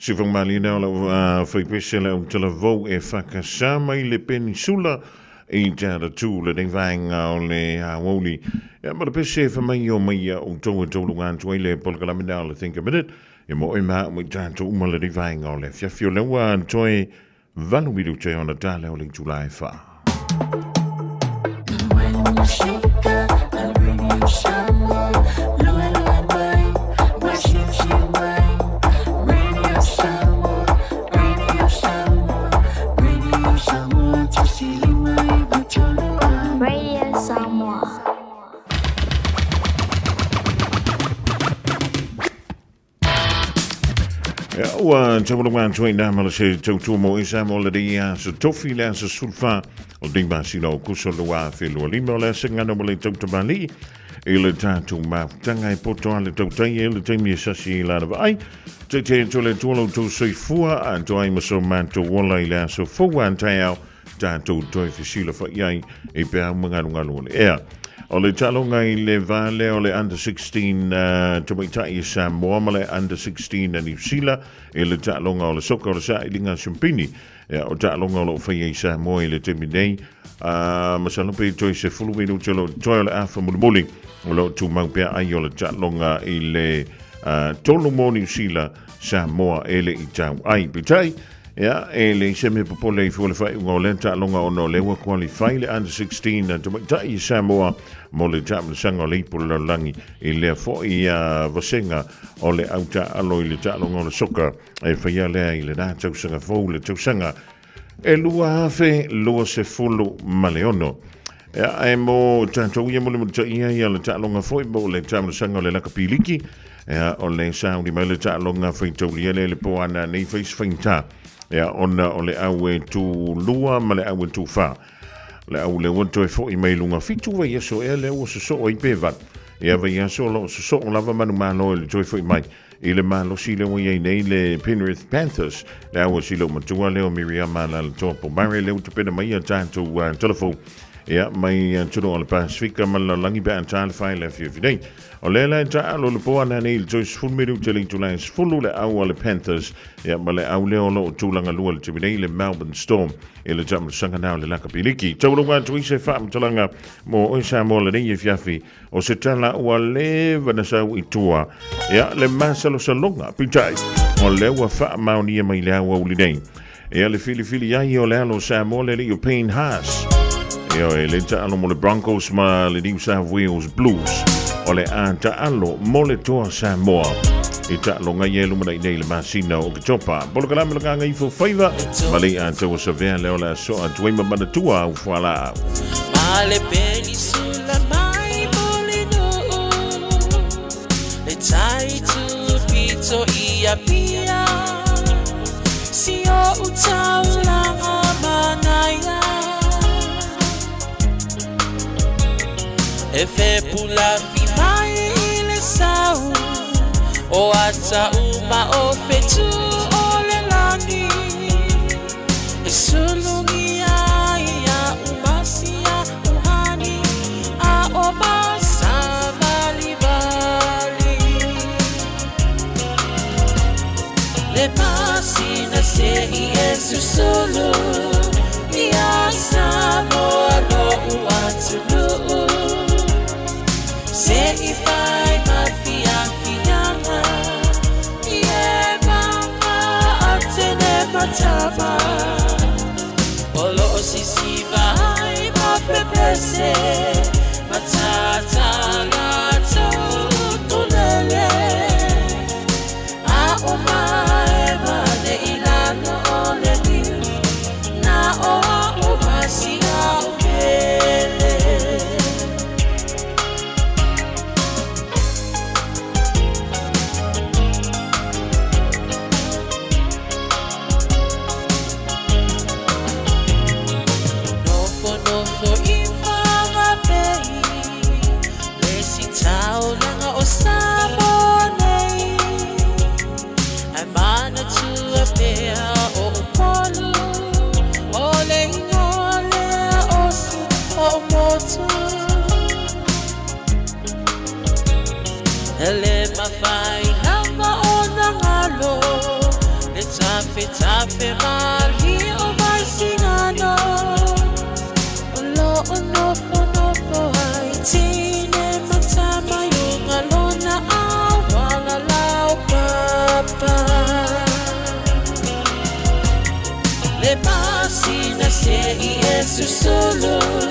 C: Si fang malina o fai pese le o tala vau e whakasama I le peninsula I tara tū le vainga o le Hawaii. Ia mara pese fa mai o tau lungan tu le polkalamina o le think a minute. E mo ima mo tātou umala le vainga o le fiafio lewa toi valu miru te ona tale o le July 5.
Q: Radio Samoa.
C: Ua tamalungan tuai na mala se tautua mo isa mo le dia sa tofi le sa sulfa o dingba sino kuso lua whelua lima o le sengana mo le tautamali I le tātou mautanga poto le tautai le taimi sasi I lana vai te le tuolo tau soifua a toai maso manto wala I le aso fua antai au tātou toi fisila fa iai e pēr manganungalu le ea. O le talonga I le vale o le under 16 tumitai I Samoa ma le under 16 na New Zealand e le talonga o le soka o le sa I linga Champini o talonga o lo whai I Samoa I le temi nei masalope toi se fulu minu telo toi o le afa mulimuli o lo tu maupea ai o le talonga I le tolu mo New Zealand Samoa e le I tau ai pitai Ja, le seme popole fu le fai ngo lenta longa ono le wa qualify le under 16 na tai Samoa mo le jam sanga le pula langi I le fo I vasenga o le auta alo I le ta longa le soka e fai le I le da tau sanga fo le tau sanga e lua fe lua se fulu maleono ja e mo tanto ia mo le ia le ta longa fo mo le jam sanga le lakapiliki ja o le sound I le ta longa fe to le po ana nei face finta Ja, ona o le au e tu lua ma le au e tu wha. Le au le wanto e fo I mai lunga fitu wa iaso e le o so o I pevat. Ia wa iaso lo so o lava manu malo le toi fo I mai. I le malo si le wai nei le Penrith Panthers. Le au si lo matua leo Miriam ala le topo. Mare leo te pena mai a tātou telefo. Ia mai tuno o le Pasifika ma la langi ba antale fai le fiafidei. O le la ta alo le poa na nei le toi sfulmiru te ling tulai sfulu le au le Panthers. Ia ma le au leo lo tūlanga lua le timinei le Melbourne Storm. I le jamu sanga nao le lakapiliki. Taulunga tui se wha mtalanga mo oisa mo le nei e fiafi. O se tala ua le vanasau I tua. Ia le masalo salonga pitai. O le ua wha maunia mai le awa uli nei. Ia le fili ai o le alo sa mo le o Payne Haas. Ia e le ta alo mo le Broncos ma le New South Wales Blues. O le a ta alo mo le toa Samoa. I ta longa yelu mana nei le masina o kitopa. Bolo kalama langa ngai fo faiva. Ma le a te o savea leo la so a tuima mana tua au fuala.
K: Ma le penisula mai molino. Le tai tu pito ia pia. Si o utau langa manaya. E fe pula fi mai le sau. O ata uma o fetu o le lani. E sulungi ia umasia uhani. A o masa bali bali. Le masina se I susulu. Ia Samoa no uatulu. Se I fai mafia fianga. Ie mama atene matama. Olo sisi vai ma prepese. Matata gato tulele. A umae mane ilano ole niu. Na oa umasia ukele. Ele mafai hanga ona ngalo.
H: tafe mali o varsingano Olo onofo ai tine matama yung alona awala lao papa Le masina se i Jesus solo